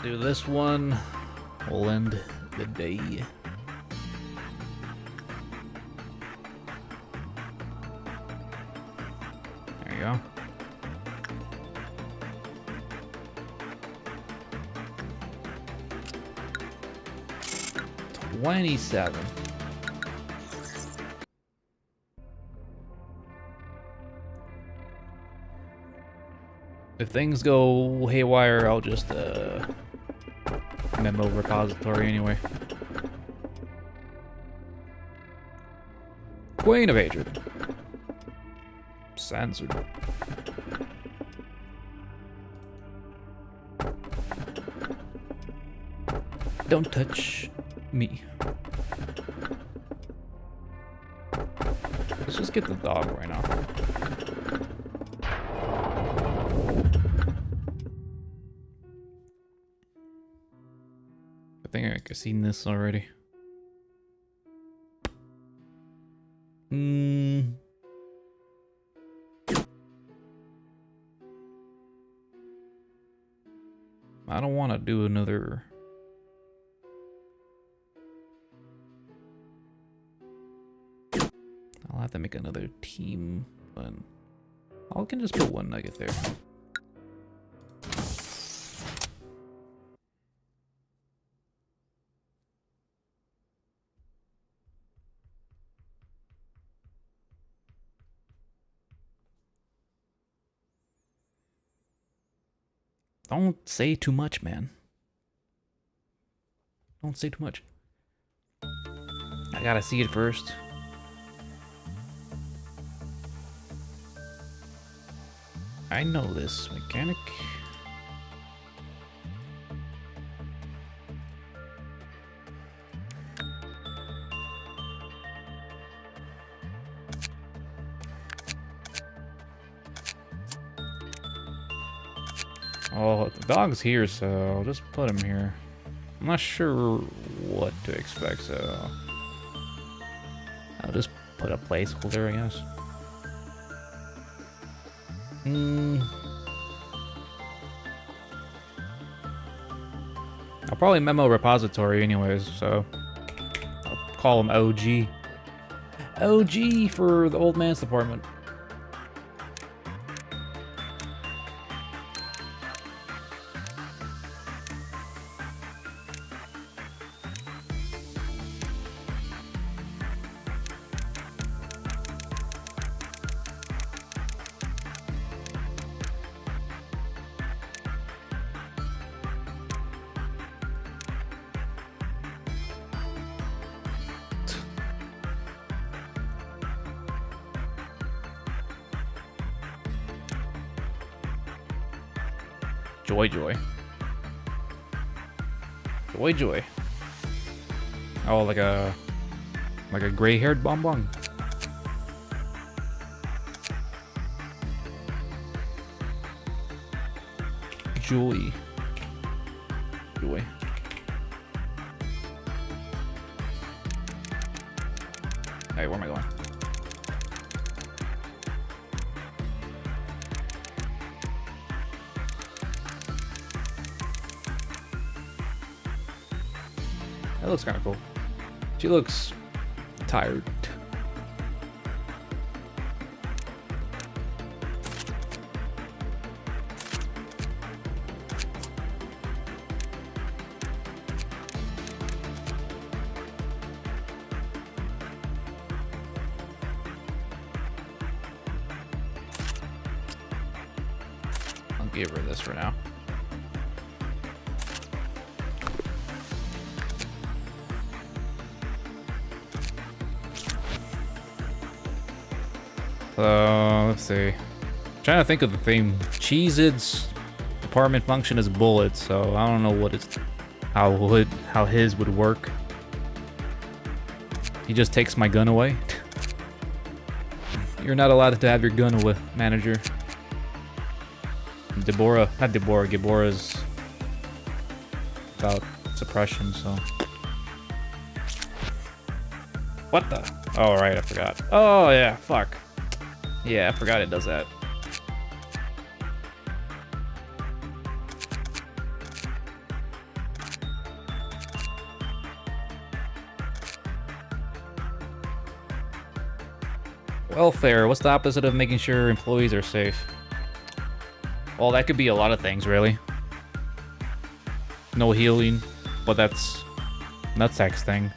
Do this one. We'll end the day. There you go. $27. If things go haywire, I'll just memo repository anyway. Queen of Hatred. Censored. Don't touch me. Let's just get the dog right now. I think I've seen this already. I don't want to do another... I'll have to make another team, but I can just put one nugget there. Don't say too much, man. Don't say too much. I gotta see it first. I know this mechanic. Oh, the dog's here, so I'll just put him here. I'm not sure what to expect, so I'll just put a placeholder, I guess. I'll probably memo repository anyways, so I'll call him OG. OG for the old man's department. Joy Joy. Joy Joy. Oh, like a gray-haired bonbon. Joy. Joy. Alright, where am I going? That looks kind of cool. She looks tired. I'll give her this for now. Let's see. I'm trying to think of the theme. Cheez-Its department function is bullets, so I don't know what it's how his would work. He just takes my gun away. You're not allowed to have your gun away, manager. Gebura's about suppression, so. What the? Oh, right, I forgot. Oh, yeah, fuck. Yeah, I forgot it does that. Welfare. What's the opposite of making sure employees are safe? Well, that could be a lot of things, really. No healing, but that's nutsack's thing.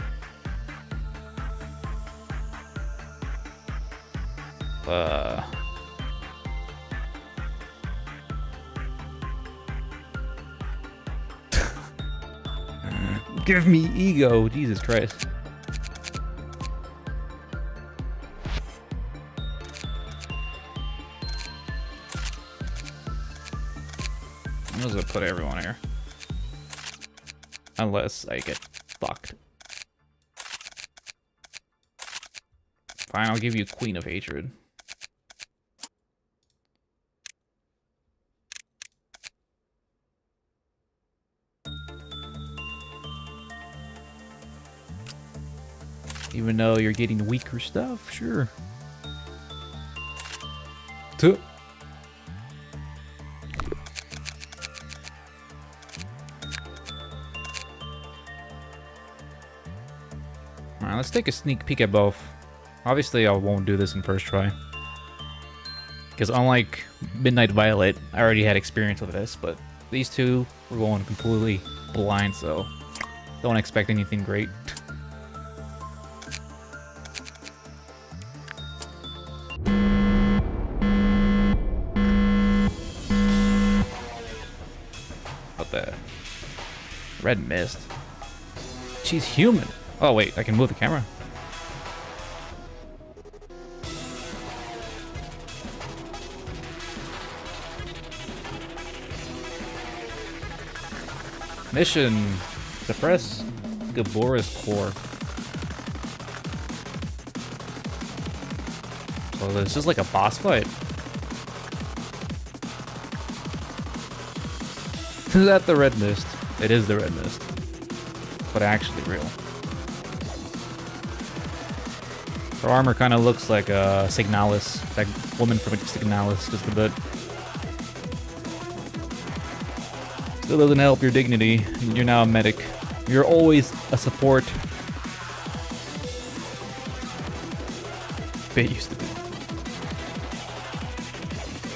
Give me ego, Jesus Christ. I'm just gonna put everyone here. Unless I get fucked. Fine, I'll give you Queen of Hatred. Even though you're getting weaker stuff, sure. Tuh. Alright, let's take a sneak peek at both. Obviously, I won't do this in first try. Because unlike Midnight Violet, I already had experience with this, but these two were going completely blind, so don't expect anything great. What the? Red mist. She's human. Oh wait, I can move the camera. Mission: suppress Gebura's core. So this is like a boss fight. Is that the red mist? It is the red mist, but actually real. Her armor kind of looks like a Signalis, that woman from Signalis, just a bit. Still doesn't help your dignity. You're now a medic. You're always a support. It used to be.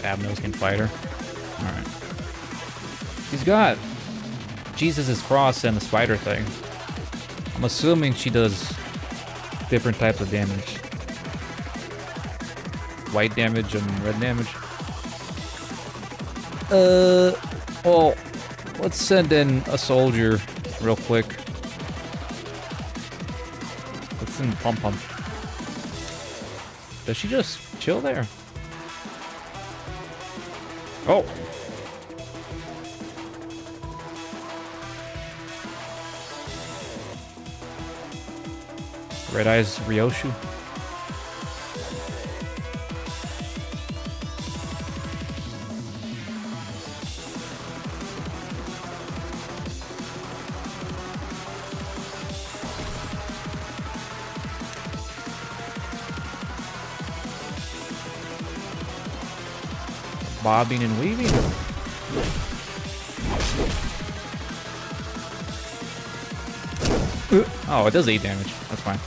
Abnos can fight her. Alright. She's got Jesus' cross and the spider thing. I'm assuming she does different types of damage. White damage and red damage. Well, let's send in a soldier real quick. Let's send Pum Pum. Does she just chill there? Oh! Red Eyes Ryoshu. Bobbing and weaving. Oh, it does 8 damage. That's fine.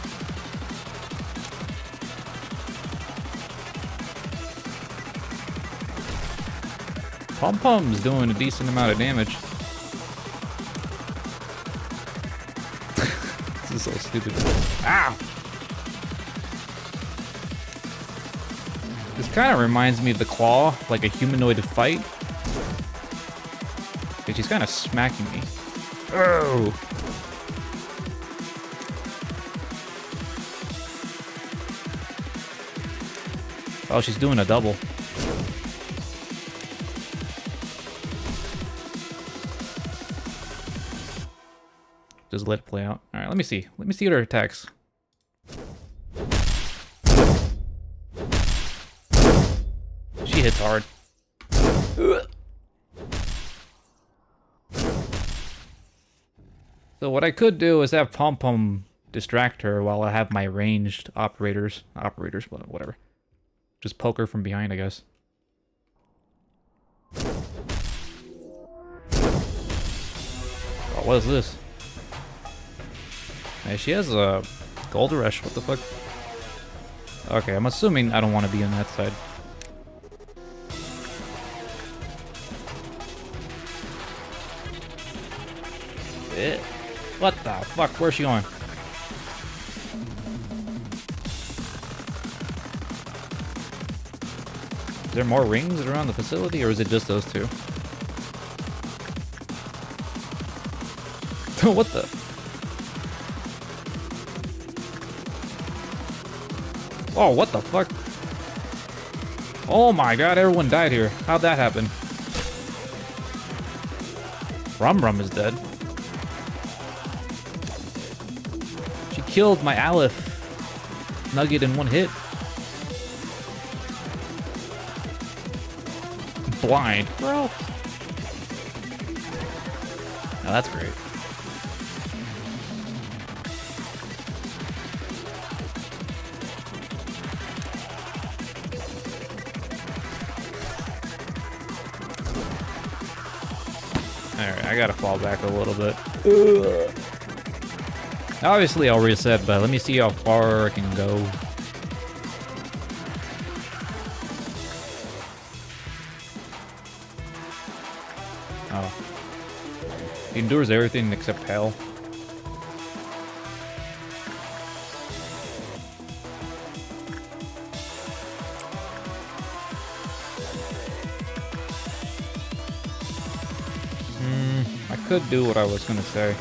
Pom Pom's doing a decent amount of damage. This is so stupid. Ow! This kind of reminds me of the claw, like a humanoid fight. But she's kind of smacking me. Oh! Oh, she's doing a double. Just let it play out. Alright, let me see. Let me see what her attacks. She hits hard. So what I could do is have Pom Pom distract her while I have my ranged operators, but whatever. Just poke her from behind, I guess. Oh, what is this? Hey, she has a gold rush. What the fuck? Okay, I'm assuming I don't want to be on that side. What the fuck? Where's she going? Is there more rings around the facility, or is it just those two? What the? Oh, what the fuck? Oh my god, everyone died here. How'd that happen? Rum is dead. She killed my Aleph Nugget in one hit. Blind, bro. Now that's great. Alright, I gotta fall back a little bit. Ugh. Obviously I'll reset, but let me see how far I can go. Oh. He endures everything except hell. I could do what I was gonna say.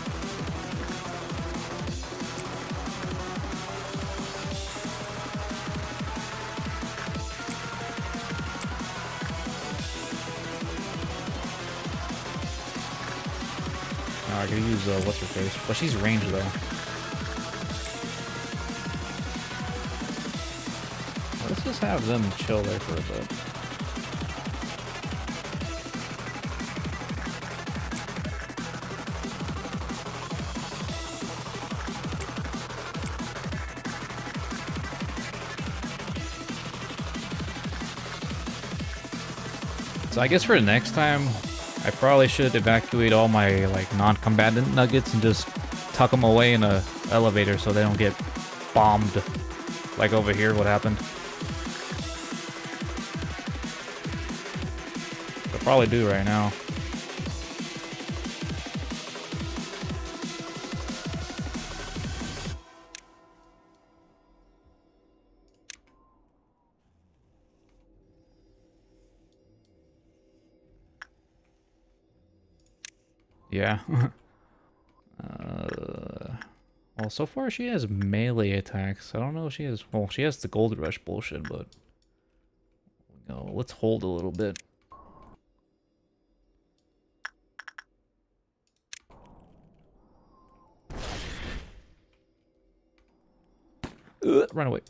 I could use what's her face, but she's ranged though. Let's just have them chill there for a bit. So I guess for the next time, I probably should evacuate all my like non-combatant nuggets and just tuck them away in a elevator so they don't get bombed. Like over here, what happened? I'll probably do right now. Yeah. Well, so far she has melee attacks. I don't know if she has... Well, she has the Gold Rush bullshit, but... No, let's hold a little bit. Run away.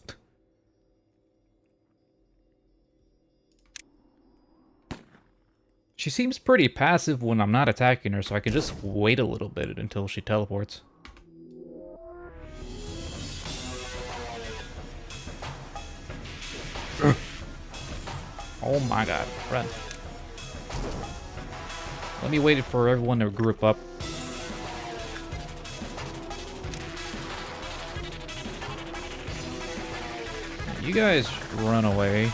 She seems pretty passive when I'm not attacking her, so I can just wait a little bit until she teleports. Oh my god, run. Let me wait for everyone to group up. You guys run away.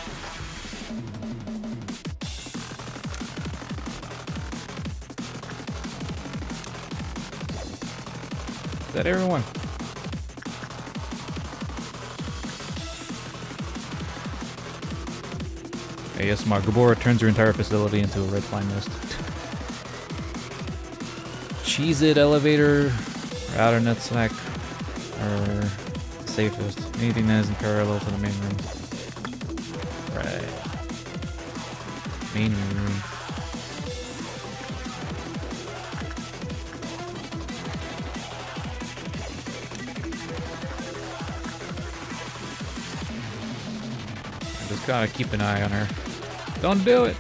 Is that everyone? ASMR. Gebura turns her entire facility into a red fly mist. Cheese-It elevator, outer nutsack, or safest. Anything that isn't parallel to the main room. Right. Main room. I just gotta keep an eye on her. Don't do it!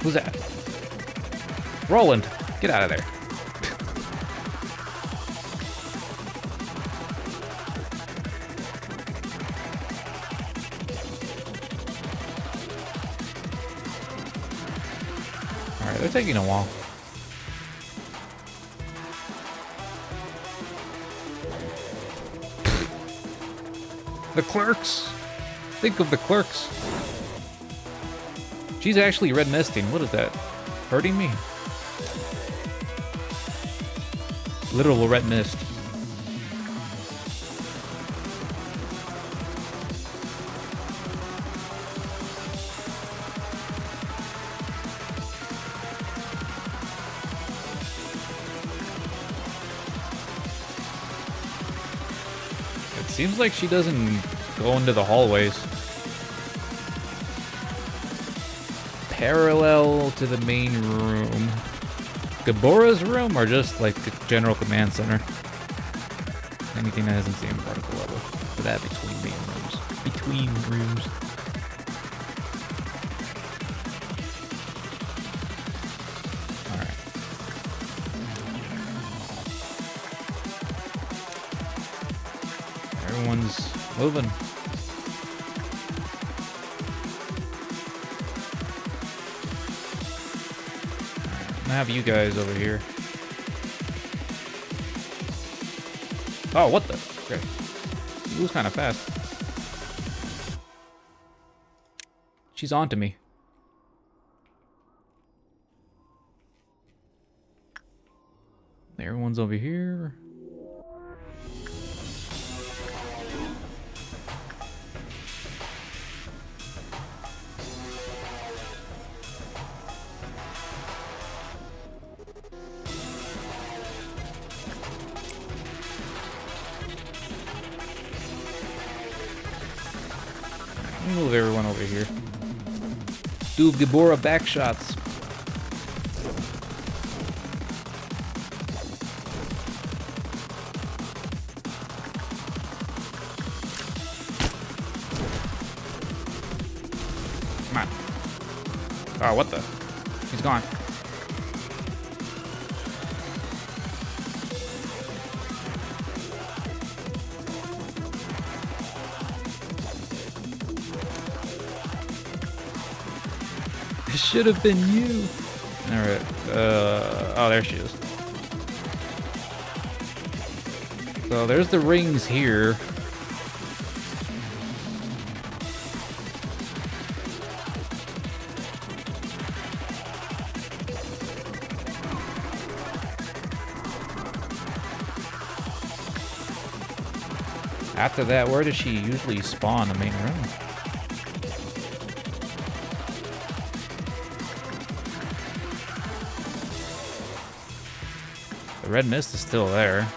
Who's that? Roland! Get out of there. Alright, they're taking a while. The clerks! Think of the clerks. She's actually red misting. What is that? Hurting me? Literal red mist. It seems like she doesn't go into the hallways. Parallel to the main room. Gebura's room or just like the general command center? Anything that hasn't seen particle level. For that between main rooms. Between rooms. Alright. Everyone's moving. I have you guys over here. Oh, what the? Okay. He moves kind of fast. She's on to me. Everyone's over here. Move everyone over here. Do Gebura back shots. Come on. Oh, what the? He's gone. It should have been you. Alright. Oh, there she is. So there's the rings here. After that, where does she usually spawn in the main room? The red mist is still there.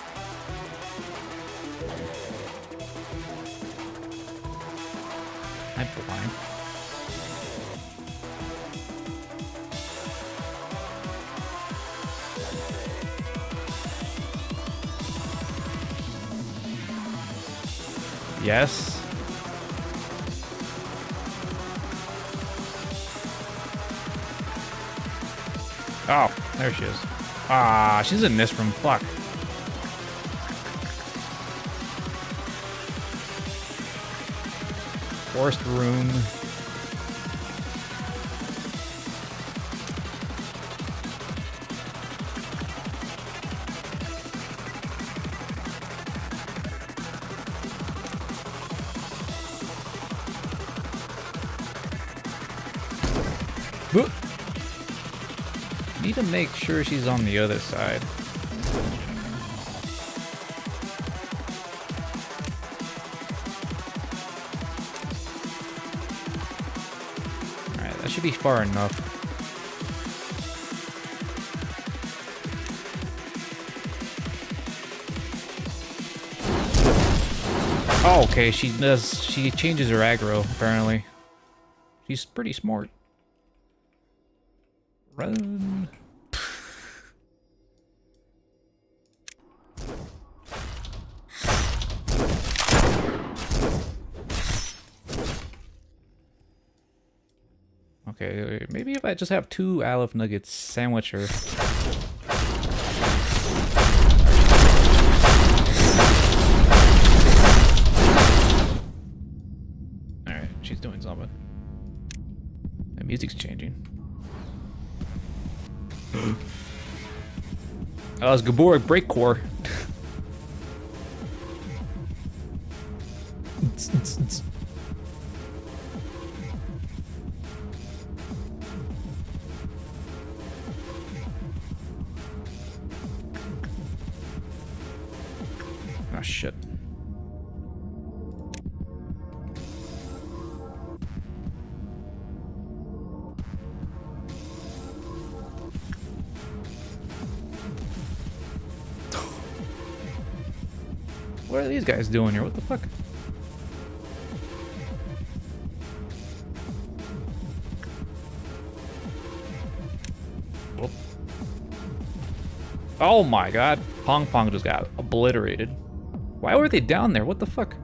I'm blind. Yes. Oh, there she is. Ah, she's in this room. Fuck. Forced room. Need to make sure she's on the other side. Alright, that should be far enough. Oh, okay, she changes her aggro, apparently. She's pretty smart. Run. Okay, maybe if I just have 2 Aleph nuggets, sandwich her. Alright, she's doing something. The music's changing. Oh, it's Gebura breakcore. Oh shit. What are these guys doing here? What the fuck? Whoop. Oh my god. Pong Pong just got obliterated. Why were they down there? What the fuck?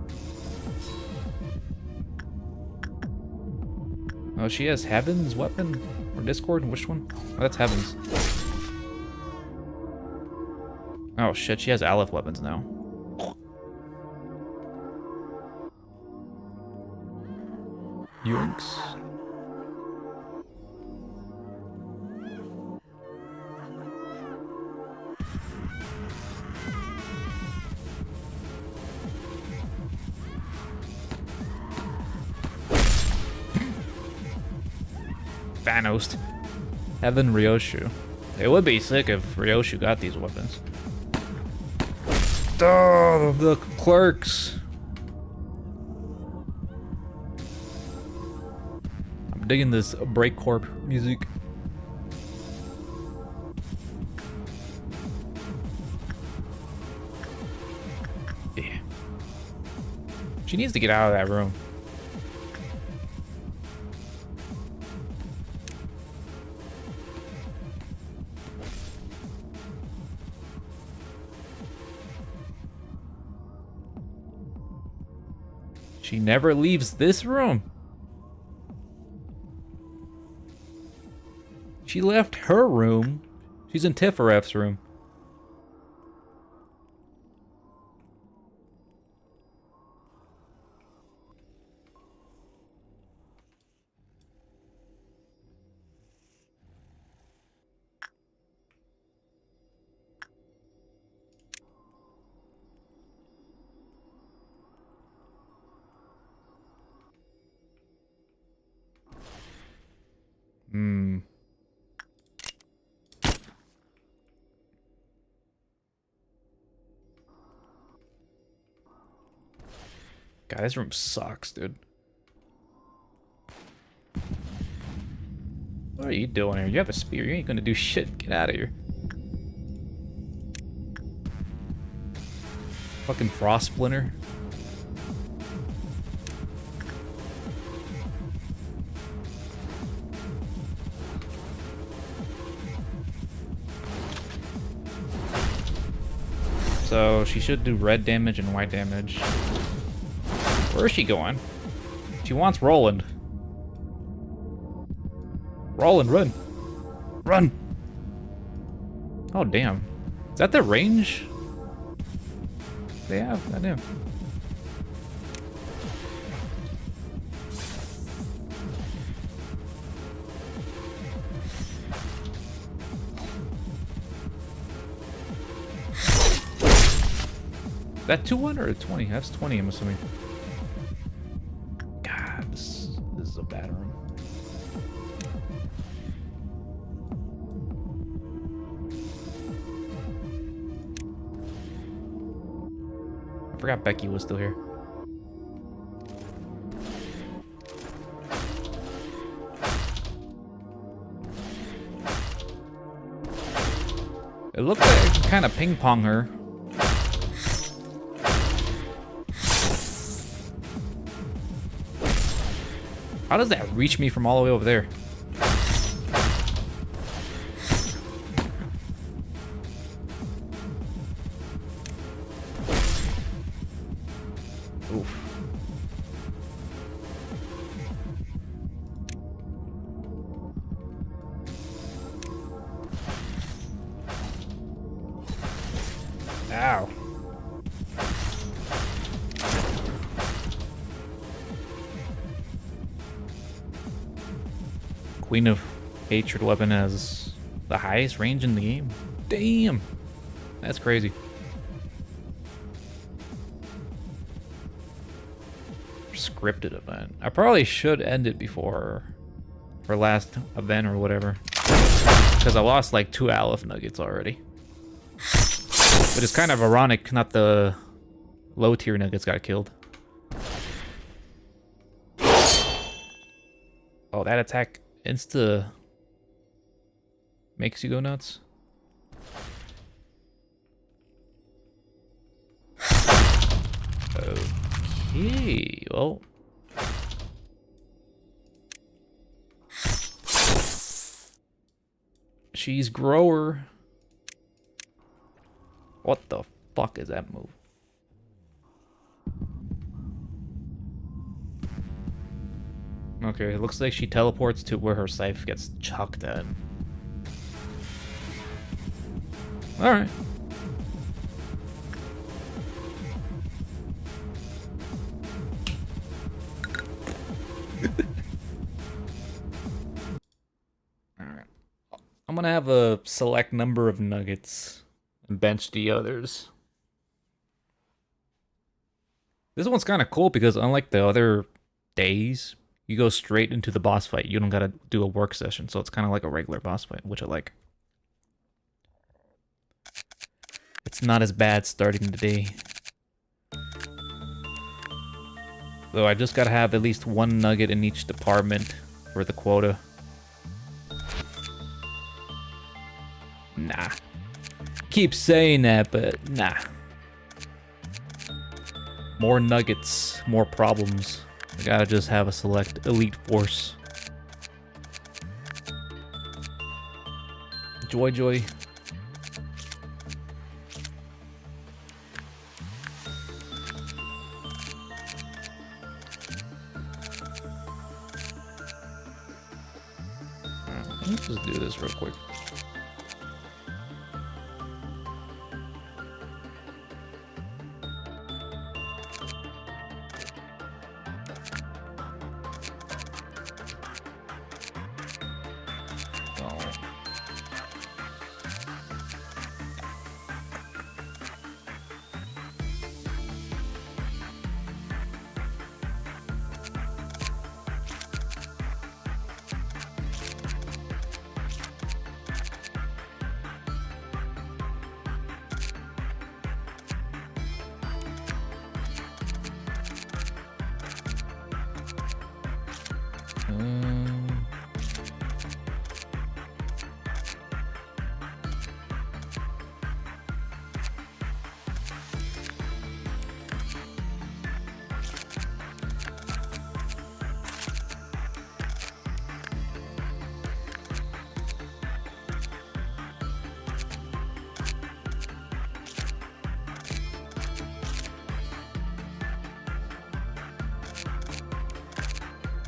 Oh, she has Heaven's weapon? Or Discord? Which one? Oh, that's Heaven's. Oh shit, she has Aleph weapons now. Yoinks. Thanos. Heaven Ryoshu. It would be sick if Ryoshu got these weapons. Oh, the clerks. I'm digging this breakcore music. Yeah. She needs to get out of that room. She never leaves this room. She left her room. She's in Tifaref's room. God, this room sucks, dude. What are you doing here? You have a spear. You ain't gonna do shit. Get out of here. Fucking frost splinter. So she should do red damage and white damage. Where is she going? She wants Roland. Roland, run! Run! Oh, damn. Is that the range they have? Goddamn. Is that 200 or 20? That's 20, I'm assuming. God, this is a bad room. I forgot Becky was still here. It looked like I could kind of ping pong her. How does that reach me from all the way over there? Oof. Ow. Queen of Hatred weapon has the highest range in the game. Damn. That's crazy. Scripted event. I probably should end it before her last event or whatever. Because I lost like 2 Aleph nuggets already. But it's kind of ironic not the low tier nuggets got killed. Oh, that attack insta makes you go nuts. Okay, well. She's grower. What the fuck is that move? Okay, it looks like she teleports to where her scythe gets chucked at. Alright. Alright. I'm gonna have a select number of nuggets and bench the others. This one's kind of cool because unlike the other days, you go straight into the boss fight. You don't gotta do a work session, so it's kind of like a regular boss fight, which I like. It's not as bad starting the day. Though I just gotta have at least 1 nugget in each department for the quota. Nah. Keep saying that, but nah. More nuggets, more problems. I gotta just have a select elite force. Joy, joy. Alright, let's just do this real quick.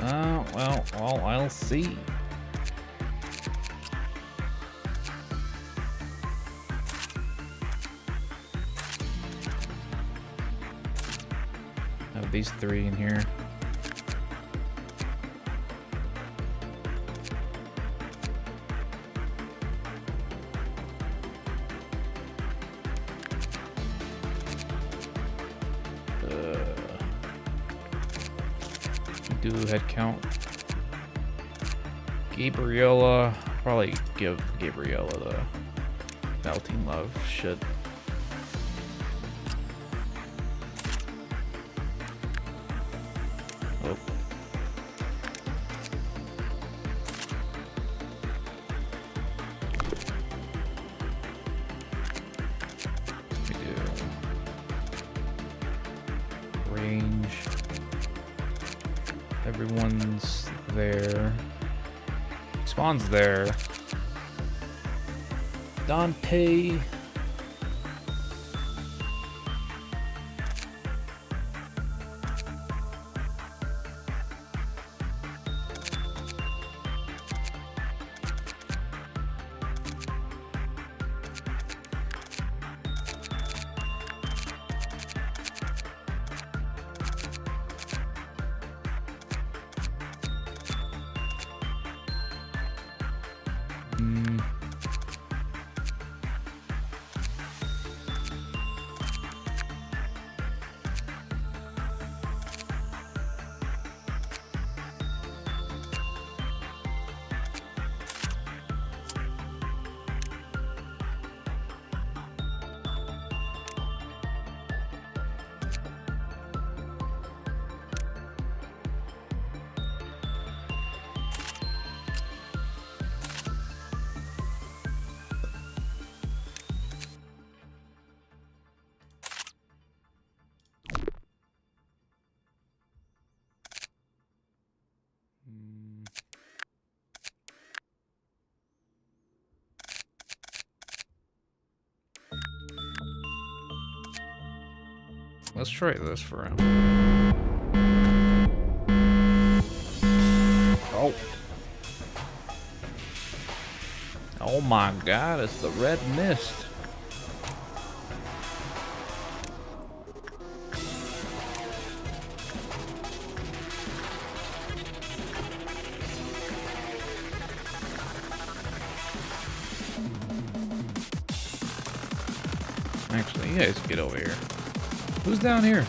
Well, I'll see. I have these 3 in here. Do head count. Gabriella, probably give Gabriella the melting love shit. Oh. We do range. Everyone's there. Spawn's there. Dante. Let's try this for him. Oh. Oh my god, it's the red mist. Actually, you guys get over here. Who's down here?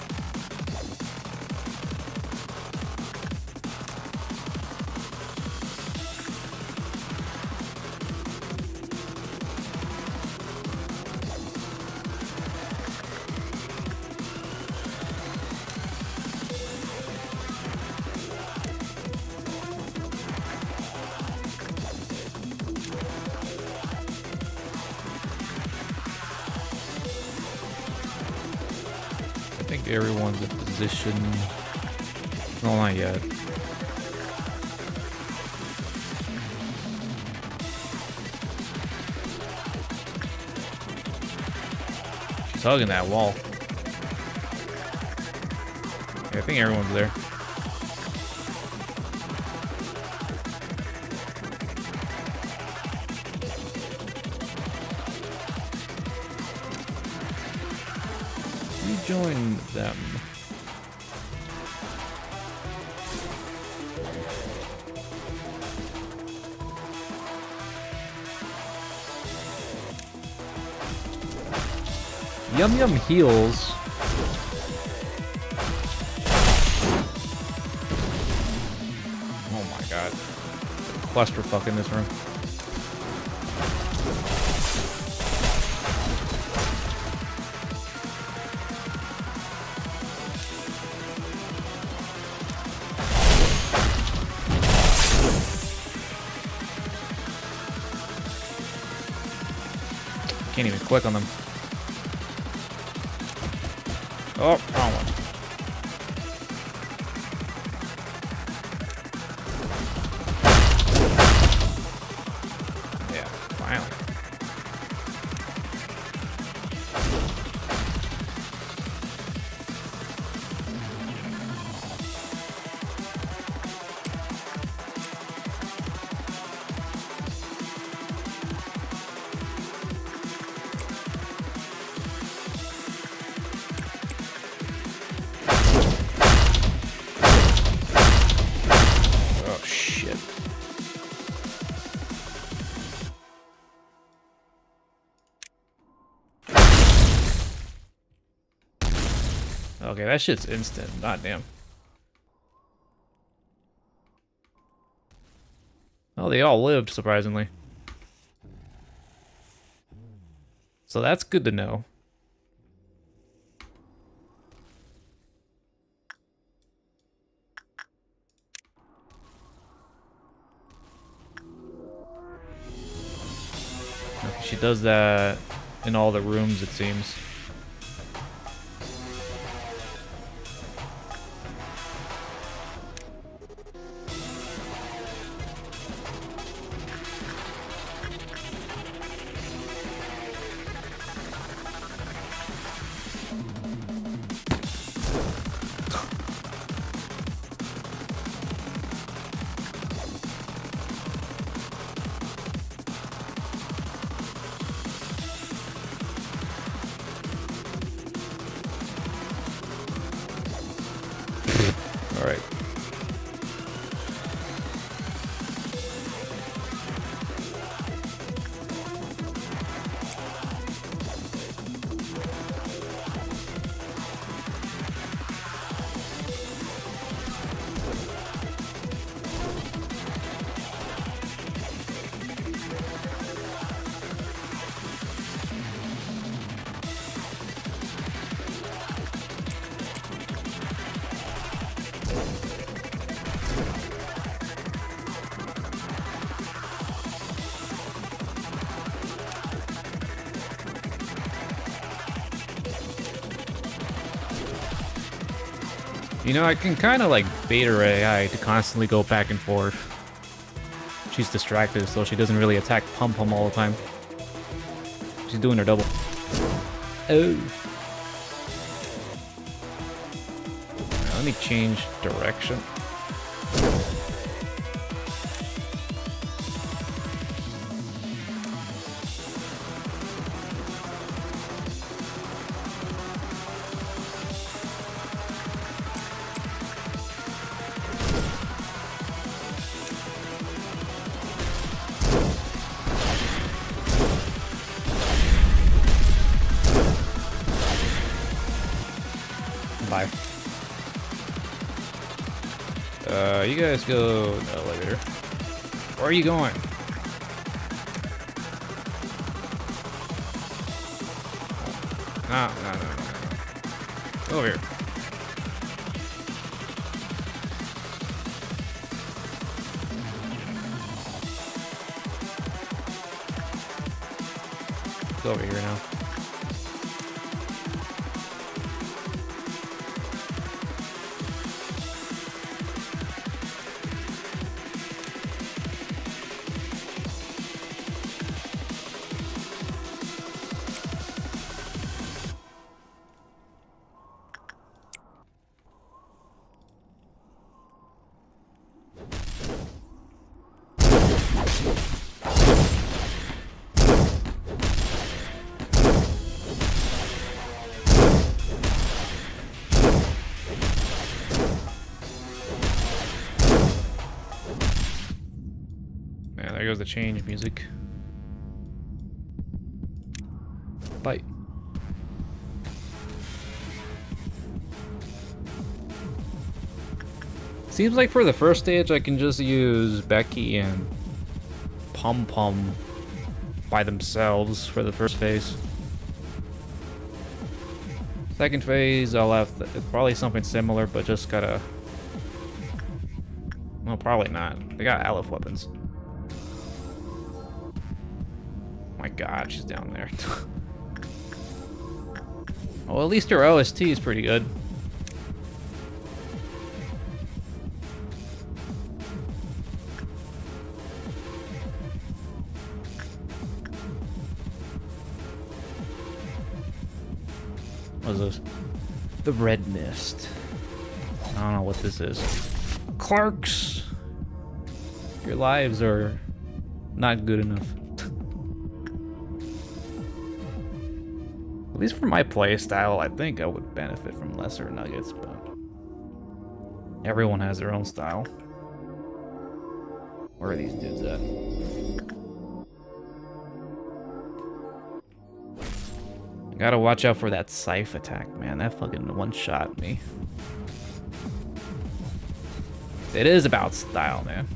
I think everyone's in position. No, not yet. She's hugging that wall. Yeah, I think everyone's there. Join them. Yum Yum heals. Oh my god. Clusterfuck in this room. Can't even click on them. Oh, wrong one. Yeah, finally. shit. Okay, that shit's instant. God damn. Oh, they all lived, surprisingly. So that's good to know. Okay, she does that in all the rooms, it seems. Alright. You know, I can kind of like bait her AI to constantly go back and forth. She's distracted, so she doesn't really attack Pum Pum all the time. She's doing her double. Oh. Let me change direction. Bye. You guys go in the elevator. Where are you going? No. Over here. Go over here now. Man, there goes the change music. Bye. Seems like for the first stage I can just use Becky and Pum Pum by themselves for the first phase. Second phase I'll have probably something similar, but just gotta... Well, probably not. They got Aleph weapons. My god, she's down there. Well, at least her OST is pretty good. What is this? The Red Mist. I don't know what this is. Clarks! Your lives are not good enough. At least for my playstyle, I think I would benefit from lesser nuggets, but everyone has their own style. Where are these dudes at? Gotta watch out for that scythe attack, man. That fucking one-shot me. It is about style, man.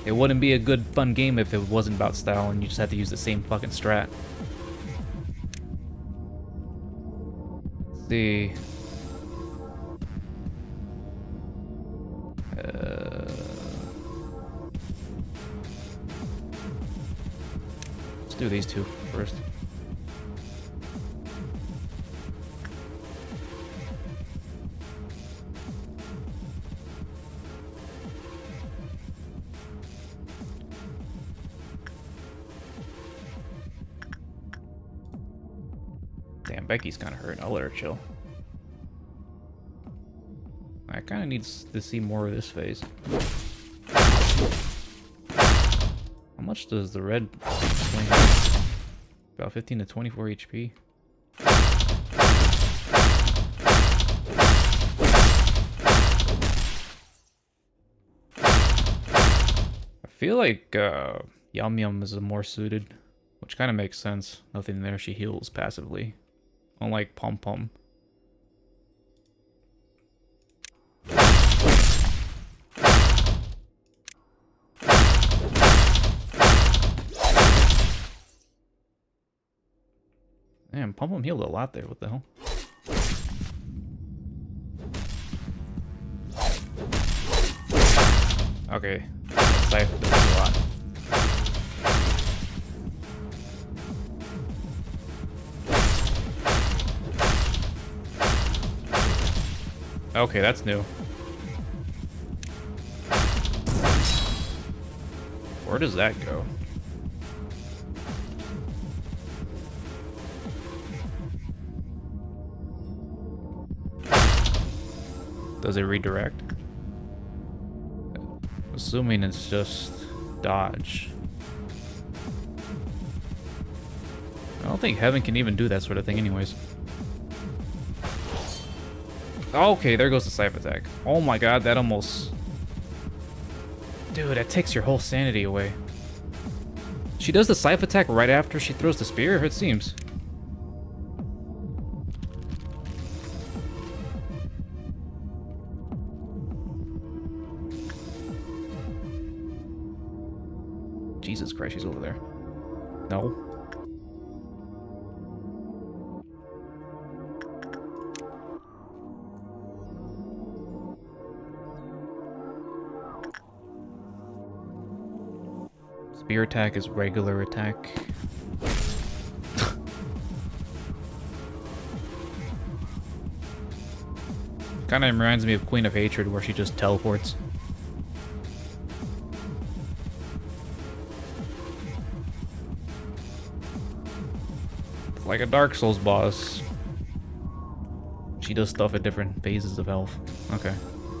It wouldn't be a good, fun game if it wasn't about style and you just had to use the same fucking strat. Let's see. Let's do these two first. Damn, Becky's kind of hurt. I'll let her chill. I kind of need to see more of this phase. How much does the red swing? About 15 to 24 HP. I feel like Yum Yum is more suited, which kind of makes sense. Nothing there, she heals passively. Unlike Pom Pom. Damn, Pom Pom healed a lot there, what the hell? Okay, Scythe does a lot. Okay, that's new. Where does that go? Does it redirect? Assuming it's just dodge. I don't think Heaven can even do that sort of thing anyways. Okay, there goes the Scythe attack. Oh my god, that almost... Dude, that takes your whole sanity away. She does the Scythe attack right after she throws the spear, it seems. Jesus Christ, she's over there. No. Spear attack is regular attack. Kind of reminds me of Queen of Hatred, where she just teleports. It's like a Dark Souls boss. She does stuff at different phases of health. Okay.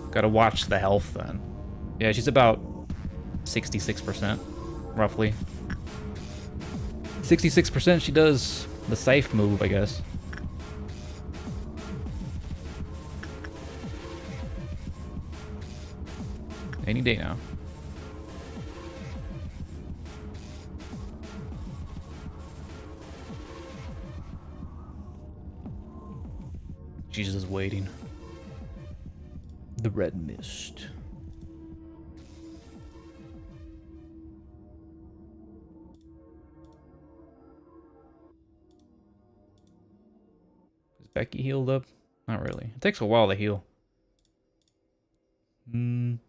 Gotta watch the health then. Yeah, she's about 66%. Roughly. 66% she does the Scythe move, I guess. Any day now. She's just waiting. The red mist. Becky healed up? Not really. It takes a while to heal. Wait.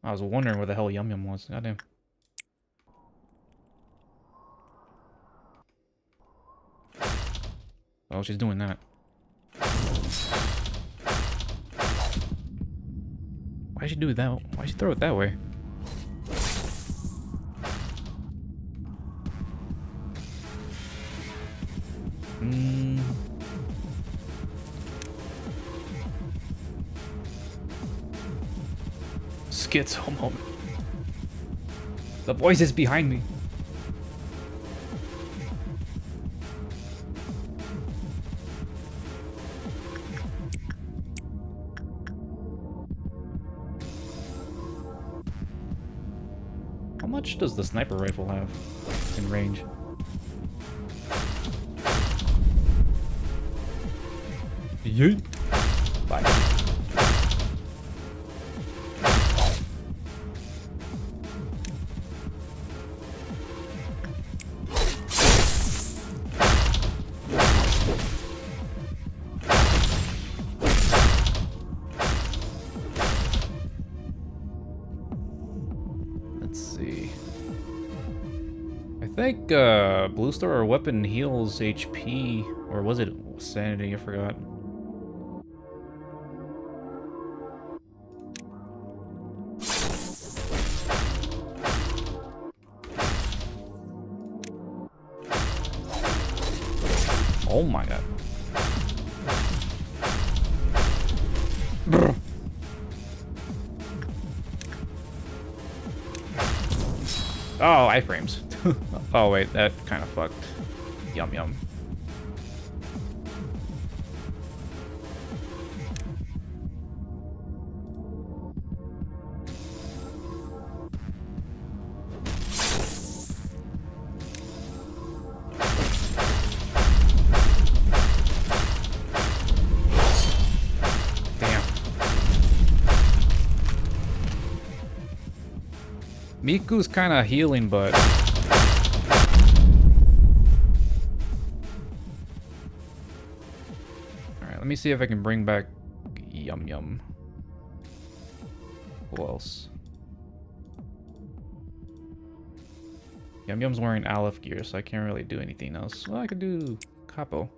I was wondering where the hell Yum Yum was. Goddamn. Oh, she's doing that. Why'd she do that? Why'd she throw it that way? schizo moment. The voice is behind me. How much does the sniper rifle have in range? Yeet. Bye. Let's see. I think Blue Star or weapon heals HP, or was it sanity? I forgot. Oh my god. Brr. Oh, iframes. Oh wait, that kind of fucked. Yum yum. Damn. Miku's kind of healing, but let me see if I can bring back Yum Yum. Who else? Yum Yum's wearing Aleph gear, so I can't really do anything else. Well, I could do Capo.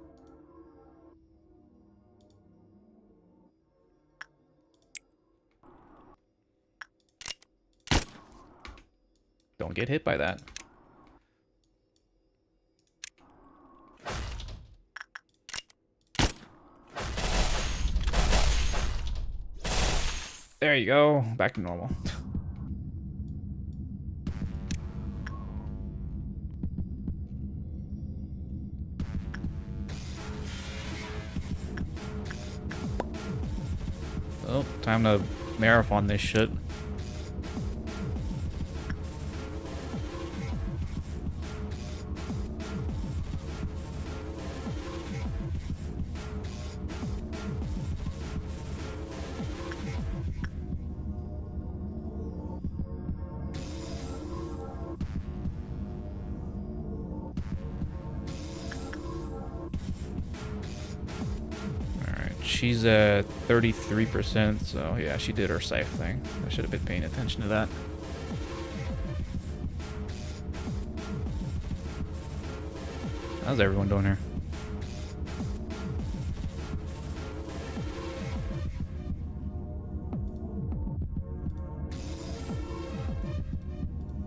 Don't get hit by that. There you go. Back to normal. Oh, time to marathon this shit. She's at 33%, so yeah, she did her scythe thing. I should have been paying attention to that. How's everyone doing here?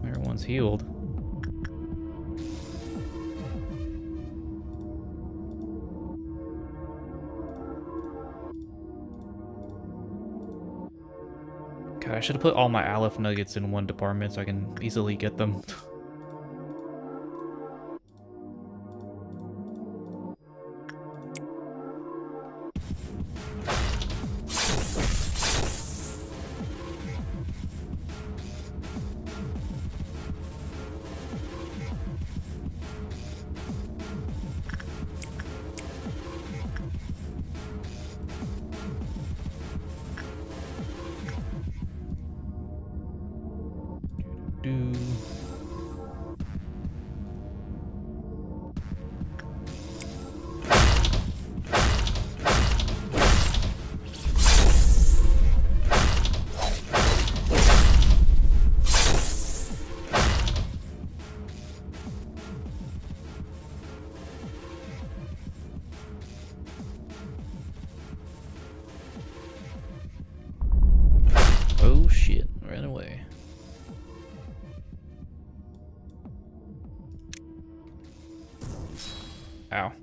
Everyone's healed. God, I should have put all my Aleph nuggets in one department so I can easily get them. Oh shit, ran away. Ow. How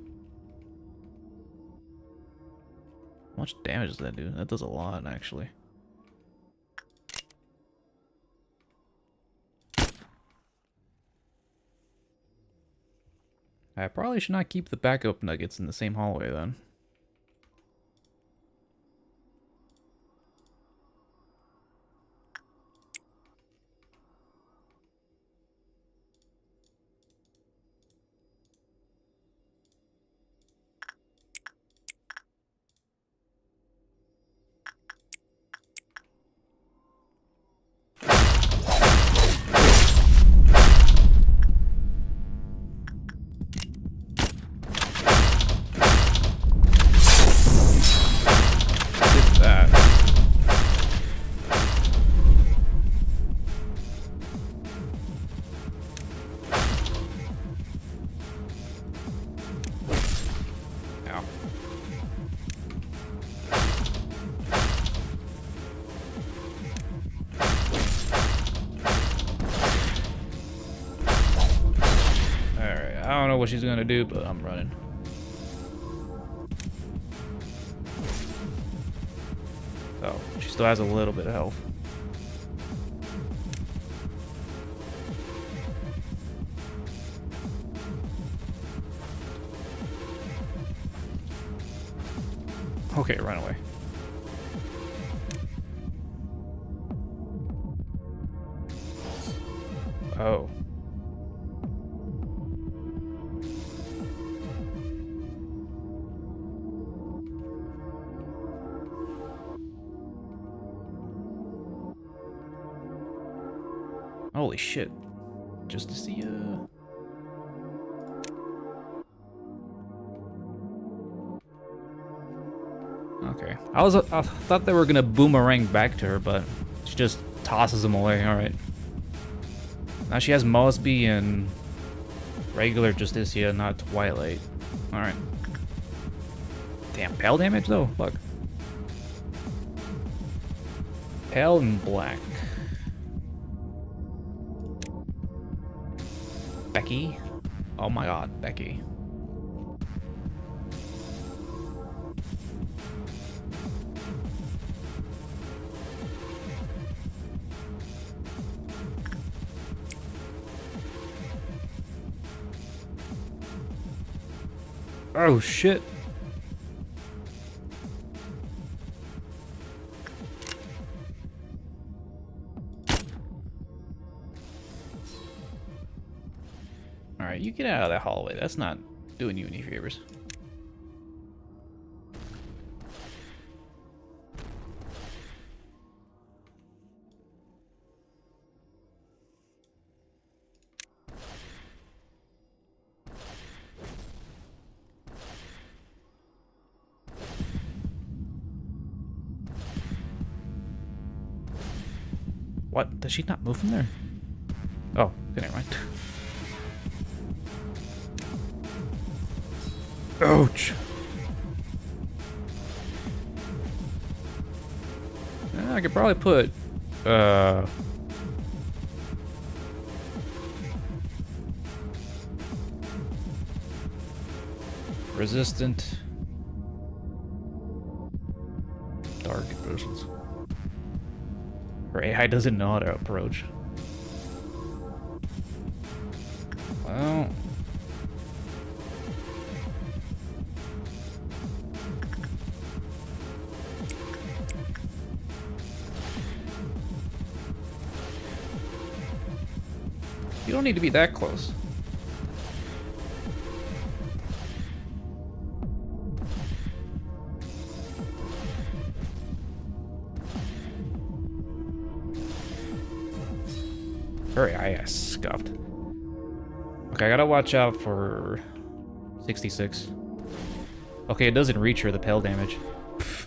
much damage does that do? That does a lot, actually. I probably should not keep the backup nuggets in the same hallway then. I don't know what she's gonna do, but I'm running. Oh, she still has a little bit of health. Okay, run away. Oh. Holy shit. Just to see Okay. I thought they were gonna boomerang back to her, but she just tosses them away. Alright. Now she has Mosby and regular Justicia, not Twilight. Alright. Damn, pale damage though? Fuck. Pale and black. Becky? Oh my god, Becky. Oh shit. Alright, you get out of that hallway. That's not doing you any favors. What? Does she not move from there? Oh, okay, never mind. Ouch! I could probably put, resistant dark versions. Her AI doesn't know how to approach. Well, you don't need to be that close. Very IS scuffed. Okay, I gotta watch out for 66. Okay, it doesn't reach her, the pale damage.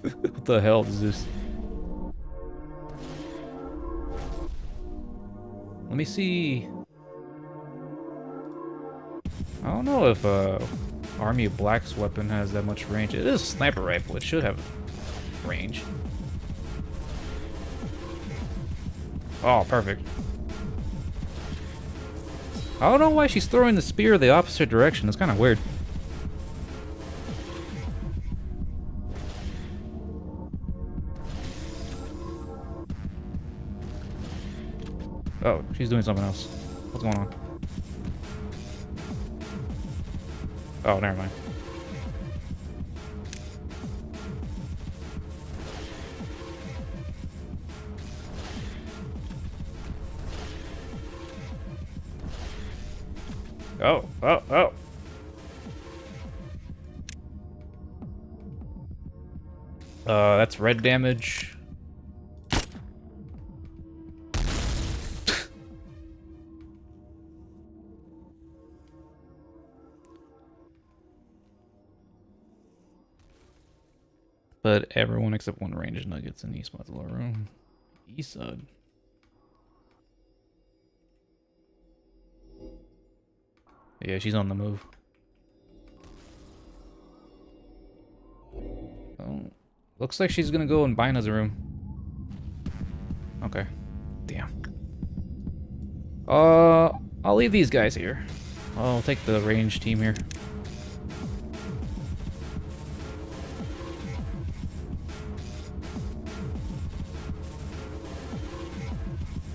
What the hell is this? Let me see. I don't know if Army of Black's weapon has that much range. It is a sniper rifle, it should have range. Oh, perfect. I don't know why she's throwing the spear the opposite direction. It's kind of weird. Oh, she's doing something else. What's going on? Oh, never mind. Oh, oh, oh. That's red damage. But everyone except one range nuggets in East Modular room. East side. Yeah, she's on the move. Oh, looks like she's gonna go in Bina's room. Okay. Damn. I'll leave these guys here. I'll take the range team here.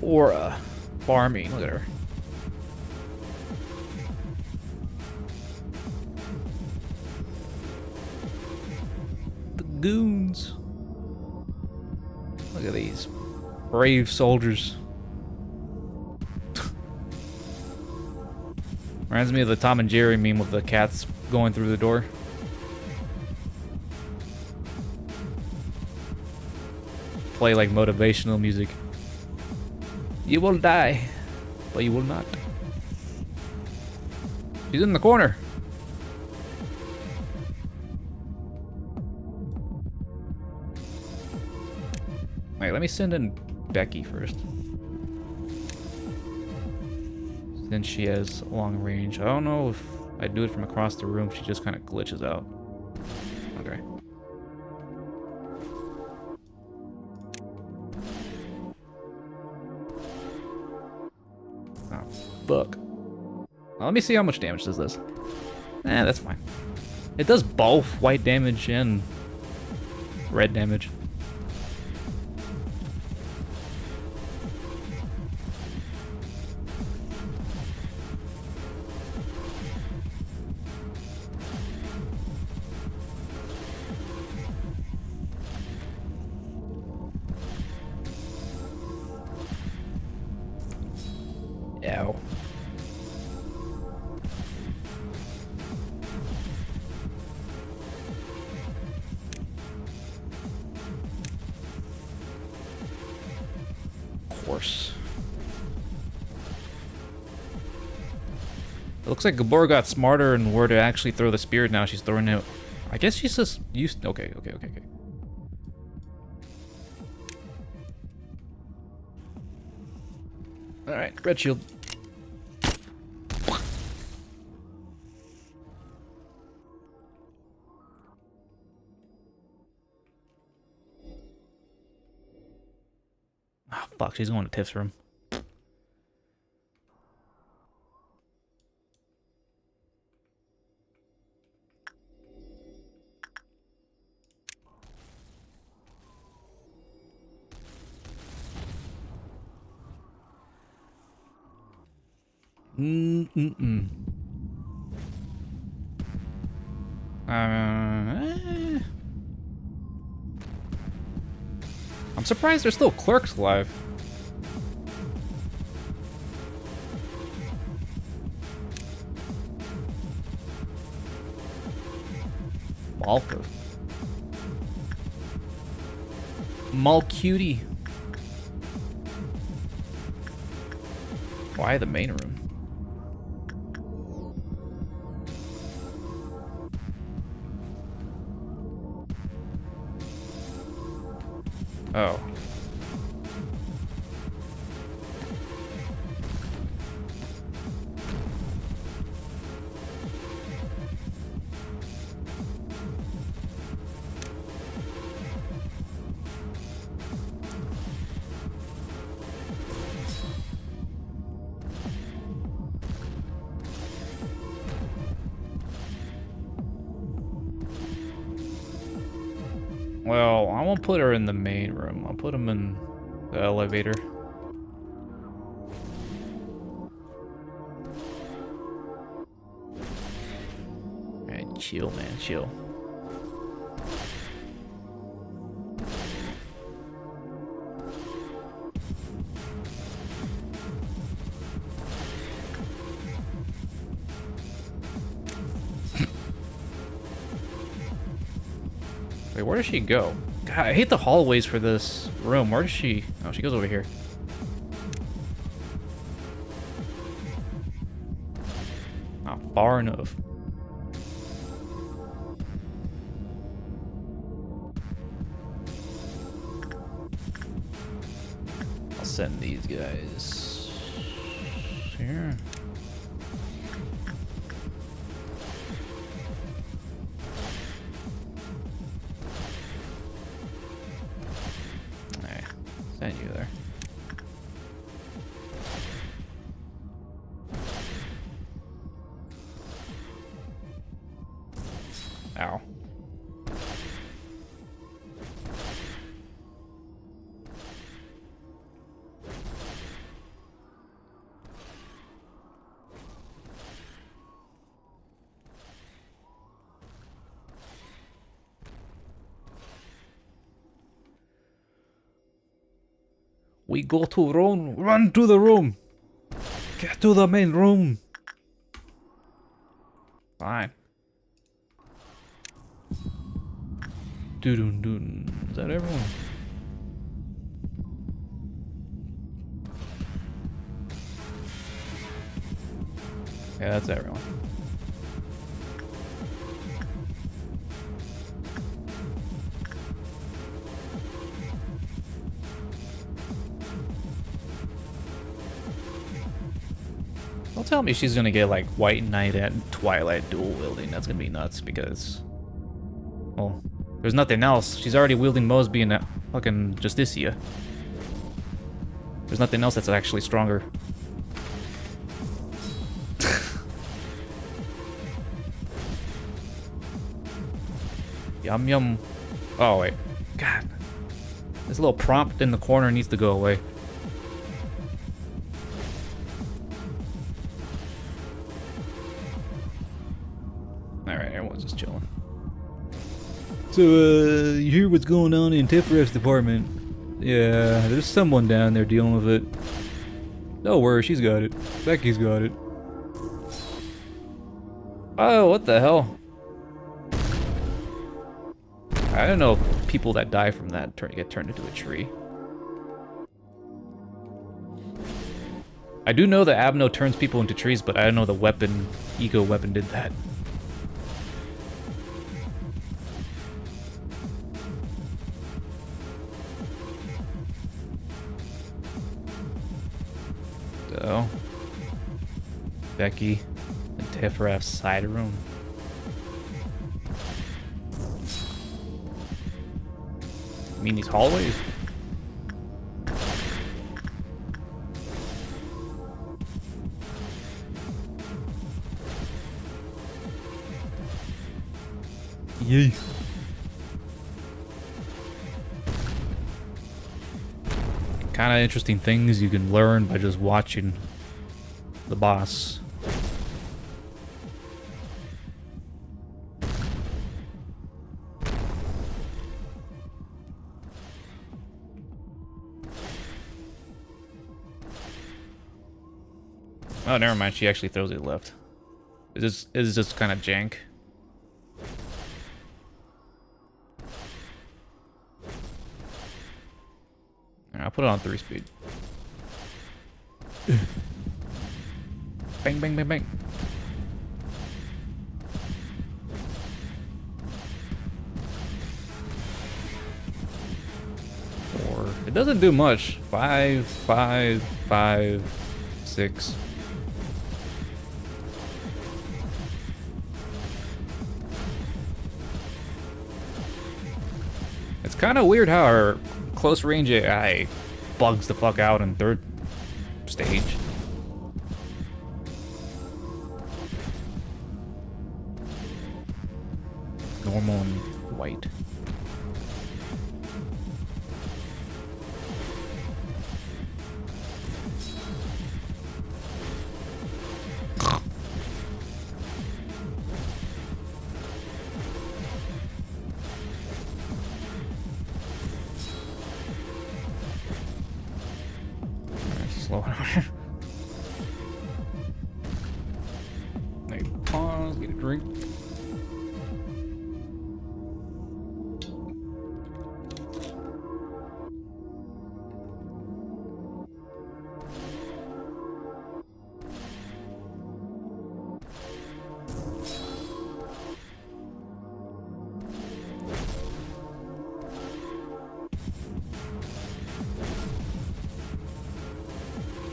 Or farming. Look at her. The goons. Look at these brave soldiers. Reminds me of the Tom and Jerry meme with the cats going through the door. Play like motivational music. You will die, but you will not. She's in the corner. Wait, let me send in Becky first. Then she has long range. I don't know if I do it from across the room. She just kind of glitches out. Okay. Oh, fuck. Well, let me see how much damage does this. Eh, that's fine. It does both white damage and red damage. Ow. Of course. It looks like Gebura got smarter and where to actually throw the spear now. She's throwing it. I guess she's just used. Okay. Alright, red shield. Oh, fuck, she's going to Tiff's room. I'm surprised there's still clerks alive. Malker. Malcutie. Why the main room? Oh. Well, I won't put her in the main room. I'll put him in the elevator. chill, man, chill. Wait, where does she go? God, I hate the hallways for this room. Where does she... Oh, she goes over here. Not far enough. I'll send these guys here. Send you there. Ow. We go to room. Run to the room. Get to the main room. Fine. Doo-doo-doo. Is that everyone? Yeah, that's everyone. Don't tell me she's gonna get like White Knight and Twilight dual wielding. That's gonna be nuts because, well, there's nothing else. She's already wielding Mosby and fucking Justicia. There's nothing else that's actually stronger. Yum yum. Oh wait, God, this little prompt in the corner needs to go away. Alright, everyone's just chilling. So, you hear what's going on in Tiffref's department? Yeah, there's someone down there dealing with it. Don't worry, she's got it. Becky's got it. Oh, what the hell? I don't know if people that die from that get turned into a tree. I do know that Abno turns people into trees, but I don't know the weapon, ego weapon did that. So, Becky and Tiffref's side room. You mean these hallways? Yay. Kind of interesting things you can learn by just watching the boss. Oh, never mind. She actually throws it left. It's just kind of jank. I'll put it on 3-speed. Bang, bang, bang, bang. Four. It doesn't do much. 5, 5, 5, 6. It's kind of weird how our close range AI bugs the fuck out in third stage. Normal and white. slow. Hey, pause, get a drink.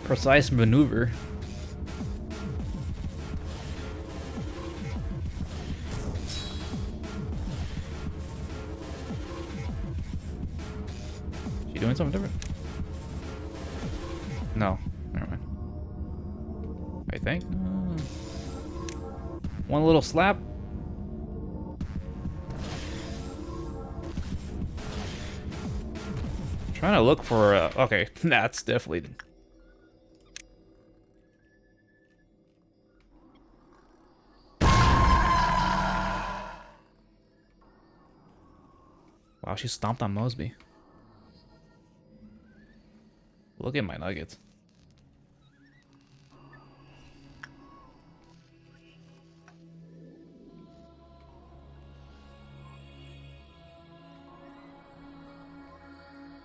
Precise maneuver. She doing something different? No, never mind. I think. One little slap. Trying to look for. Okay, that's definitely. Wow, she stomped on Mosby. Look at my nuggets.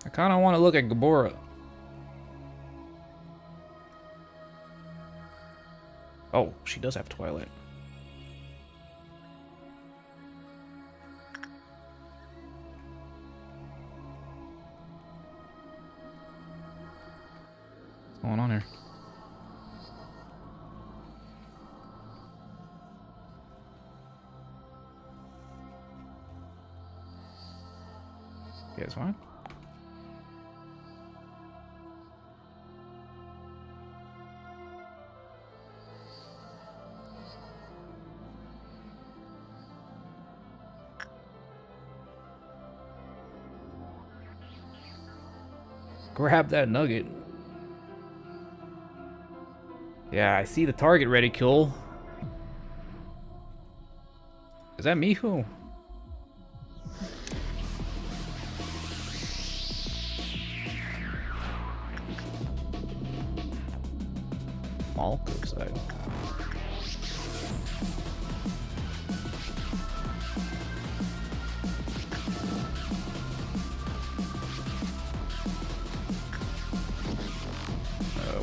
I kind of want to look at Gebura. Oh, she does have Twilight. What's going on here? You guys fine? Grab that nugget. Yeah, I see the target reticule. Is that Miho? All cook side.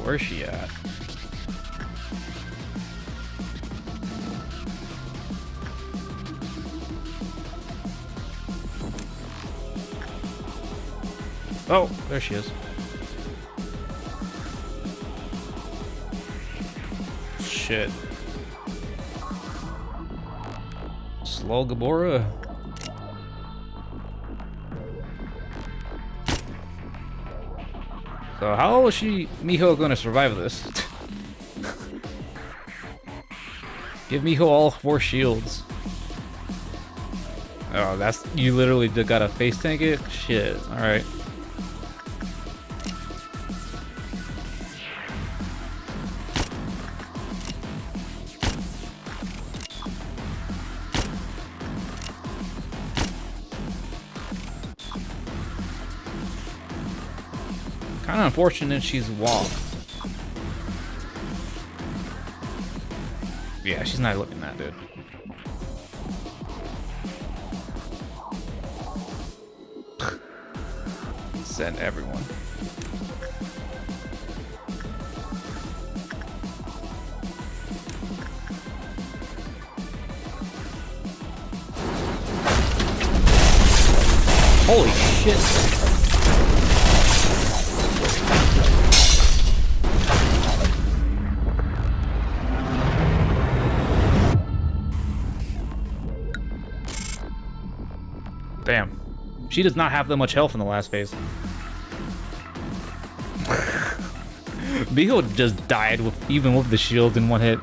Where's she at? Oh, there she is. Shit. Slow Gebura. So how is Miho gonna survive this? Give Miho all 4 shields. Oh, that's, you literally gotta face tank it? Shit, alright. Kind of unfortunate she's walked. Yeah, she's not looking that good. Send everyone. Holy shit. Damn. She does not have that much health in the last phase. Miho just died even with the shield in one hit.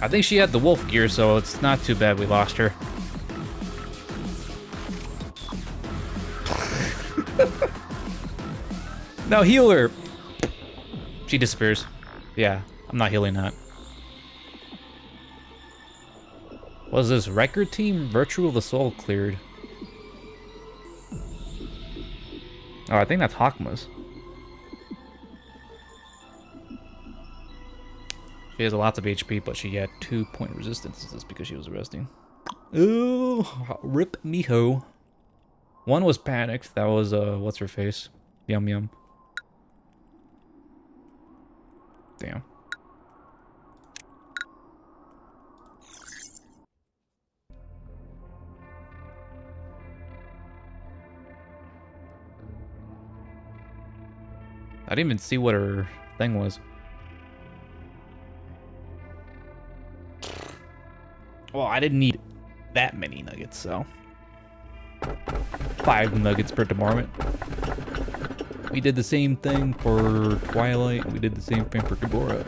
I think she had the wolf gear, so it's not too bad we lost her. Now heal her. She disappears. Yeah, I'm not healing that. Was this record team? Virtue of the Soul cleared. Oh, I think that's Hakma's. She has lots of HP, but she had 2-point resistance. This is because she was resting. Ooh, rip Miho. One was panicked. That was, what's her face? Yum Yum. Damn. I didn't even see what her thing was. Well, I didn't need that many nuggets, so 5 nuggets per department. We did the same thing for Twilight. We did the same thing for Gebura.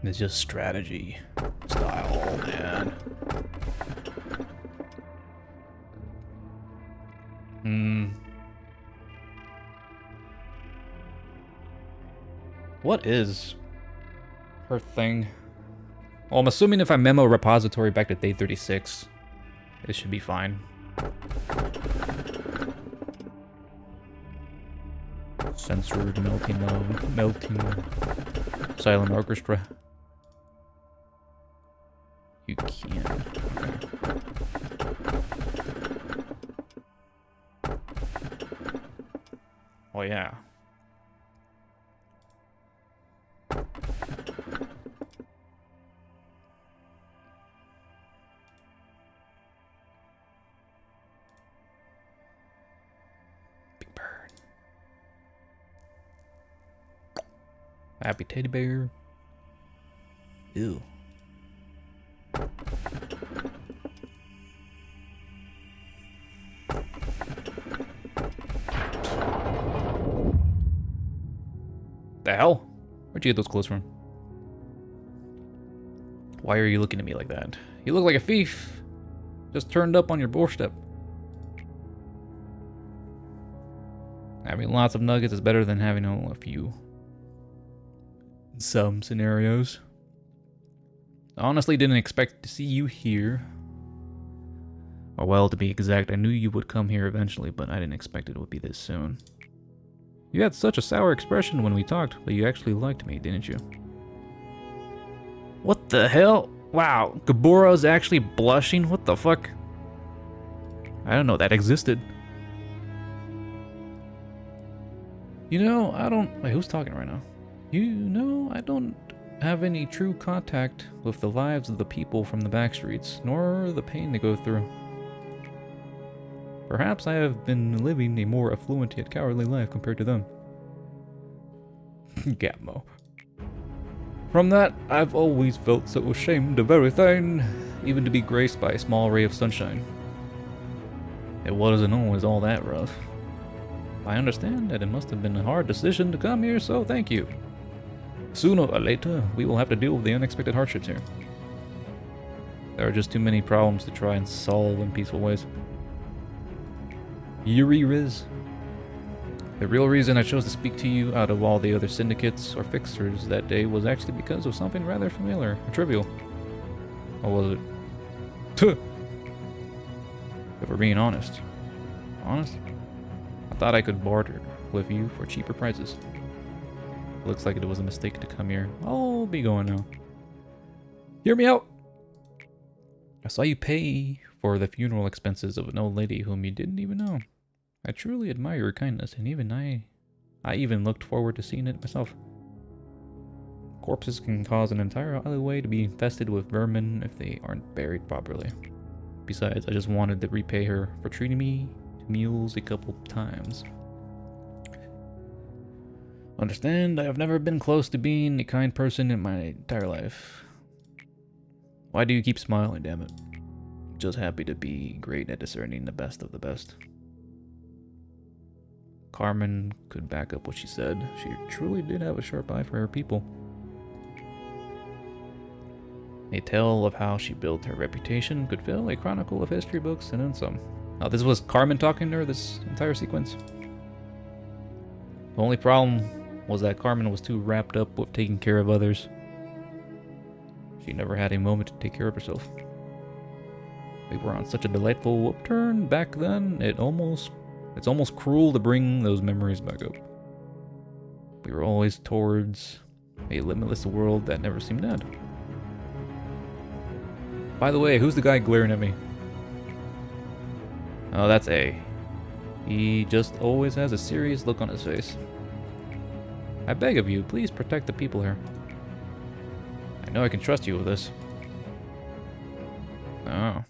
It's just strategy style, man. What is her thing? Well, I'm assuming if I memo repository back to day 36, it should be fine. Censored melting silent orchestra. You can. Okay. Oh yeah. Happy teddy bear. Ew. The hell? Where'd you get those clothes from? Why are you looking at me like that? You look like a thief. Just turned up on your doorstep. Having lots of nuggets is better than having only a few. In some scenarios. I honestly didn't expect to see you here. Or well, to be exact, I knew you would come here eventually, but I didn't expect it would be this soon. You had such a sour expression when we talked, but you actually liked me, didn't you? What the hell? Wow, Gebura's actually blushing? What the fuck? I don't know that existed. You know, I don't... Wait, who's talking right now? You know, I don't have any true contact with the lives of the people from the backstreets, nor the pain they go through. Perhaps I have been living a more affluent yet cowardly life compared to them. Gapmo. From that, I've always felt so ashamed of everything, even to be graced by a small ray of sunshine. It wasn't always all that rough. I understand that it must have been a hard decision to come here, so thank you. Sooner or later, we will have to deal with the unexpected hardships here. There are just too many problems to try and solve in peaceful ways. Yuri Riz. The real reason I chose to speak to you out of all the other syndicates or fixers that day was actually because of something rather familiar or trivial. Or was it? Tuh. If we're being honest. Honest? I thought I could barter with you for cheaper prices. Looks like it was a mistake to come here. I'll be going now. Hear me out! I saw you pay for the funeral expenses of an old lady whom you didn't even know. I truly admire your kindness, and even I even looked forward to seeing it myself. Corpses can cause an entire alleyway to be infested with vermin if they aren't buried properly. Besides, I just wanted to repay her for treating me to meals a couple times. Understand, I have never been close to being a kind person in my entire life. Why do you keep smiling, damn it? Just happy to be great at discerning the best of the best. Carmen could back up what she said. She truly did have a sharp eye for her people. A tale of how she built her reputation could fill a chronicle of history books and then some. Now, this was Carmen talking to her this entire sequence. The only problem was that Carmen was too wrapped up with taking care of others. She never had a moment to take care of herself. We were on such a delightful upturn back then, it's almost cruel to bring those memories back up. We were always towards A limitless world that never seemed dead. By the way, who's the guy glaring at me? Oh, that's A. He just always has a serious look on his face. I beg of you, please protect the people here. I know I can trust you with this. Oh.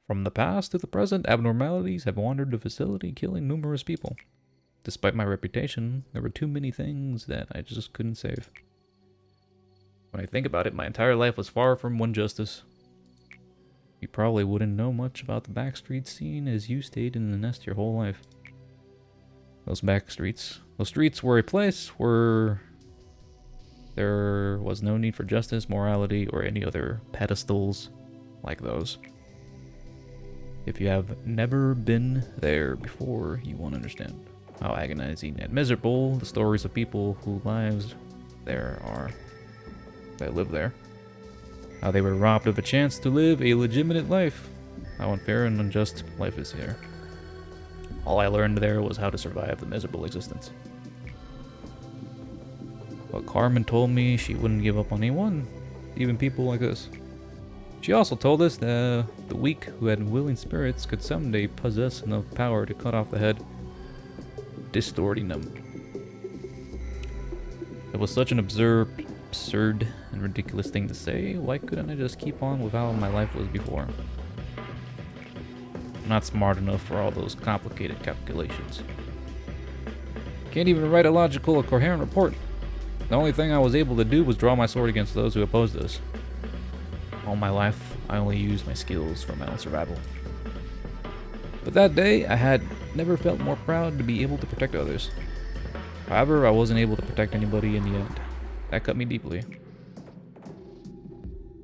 From the past to the present, abnormalities have wandered the facility, killing numerous people. Despite my reputation, there were too many things that I just couldn't save. When I think about it, my entire life was far from one justice. You probably wouldn't know much about the backstreet scene as you stayed in the nest your whole life. Those backstreets. Those streets were a place where there was no need for justice, morality, or any other pedestals like those. If you have never been there before, you won't understand how agonizing and miserable the stories of people whose lives there are. That live there. How they were robbed of a chance to live a legitimate life. How unfair and unjust life is here. All I learned there was how to survive the miserable existence. But Carmen told me she wouldn't give up on anyone, even people like us. She also told us that the weak who had willing spirits could someday possess enough power to cut off the head, distorting them. It was such an absurd and ridiculous thing to say. Why couldn't I just keep on with how my life was before? I'm not smart enough for all those complicated calculations. Can't even write a logical or coherent report. The only thing I was able to do was draw my sword against those who opposed us. All my life, I only used my skills for my own survival. But that day, I had never felt more proud to be able to protect others. However, I wasn't able to protect anybody in the end. That cut me deeply.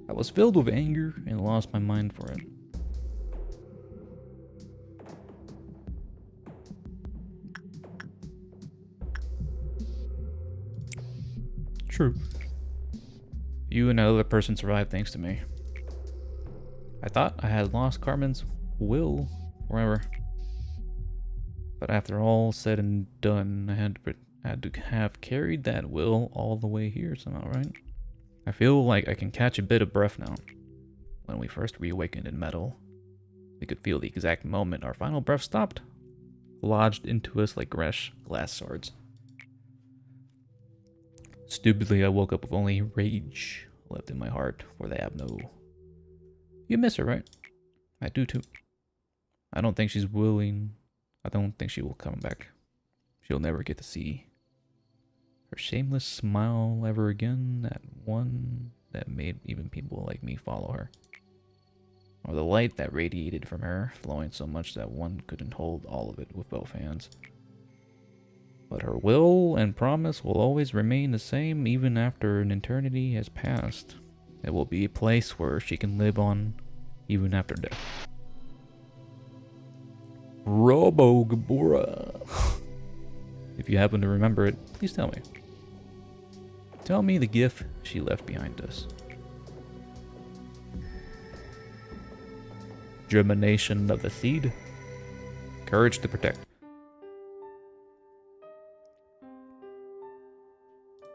I was filled with anger and lost my mind for it. True. You and another person survived thanks to me. I thought I had lost Carmen's will forever. But after all said and done, I had to have carried that will all the way here somehow, right? I feel like I can catch a bit of breath now. When we first reawakened in metal, we could feel the exact moment our final breath stopped, lodged into us like glass swords. Stupidly, I woke up with only rage left in my heart for the Abno. You miss her, right? I do too. I don't think she's willing. I don't think she will come back. She'll never get to see her shameless smile ever again, that one that made even people like me follow her. Or the light that radiated from her, flowing so much that one couldn't hold all of it with both hands. But her will and promise will always remain the same even after an eternity has passed. It will be a place where she can live on even after death. Gebura. If you happen to remember it, please tell me. Tell me the gift she left behind us. Germination of the seed. Courage to protect.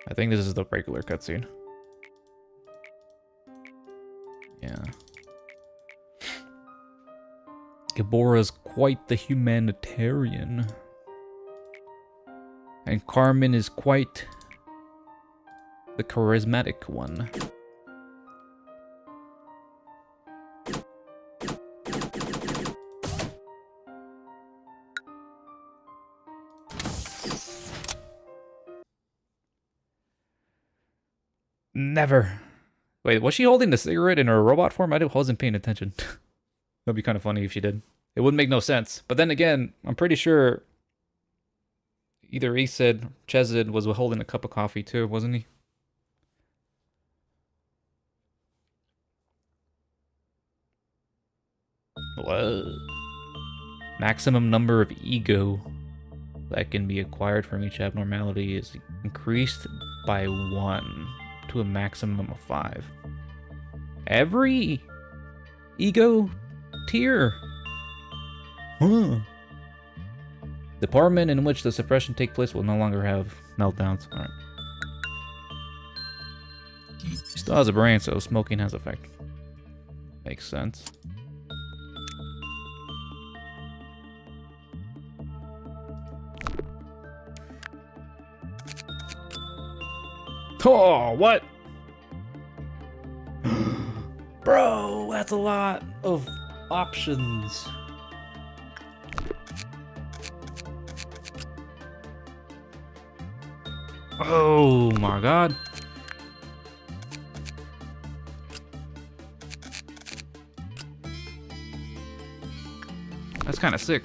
I think this is the regular cutscene. Yeah. Gebura's quite the humanitarian. And Carmen is quite the charismatic one. Never. Wait, was she holding the cigarette in her robot form? I wasn't paying attention. That'd be kind of funny if she did. It wouldn't make no sense. But then again, I'm pretty sure either Acid, Chezid was holding a cup of coffee too, wasn't he? Whoa. Maximum number of ego that can be acquired from each abnormality is increased by 1 to a maximum of 5. Every ego tier. Huh. The department in which the suppression takes place will no longer have meltdowns. Alright. He still has a brain, so smoking has effect. Makes sense. Oh, what? Bro, that's a lot of options. Oh my god. That's kind of sick.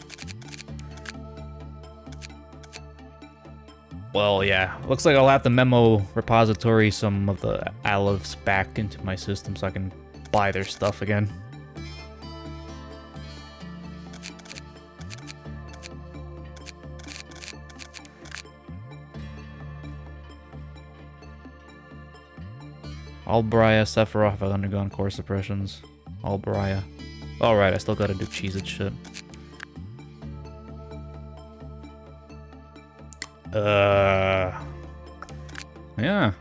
Well, yeah. Looks like I'll have to memo repository some of the Alevs back into my system so I can buy their stuff again. Albraya, Sephiroth have undergone core suppressions. Albraya. Alright, I still gotta do Cheez-It shit. Yeah.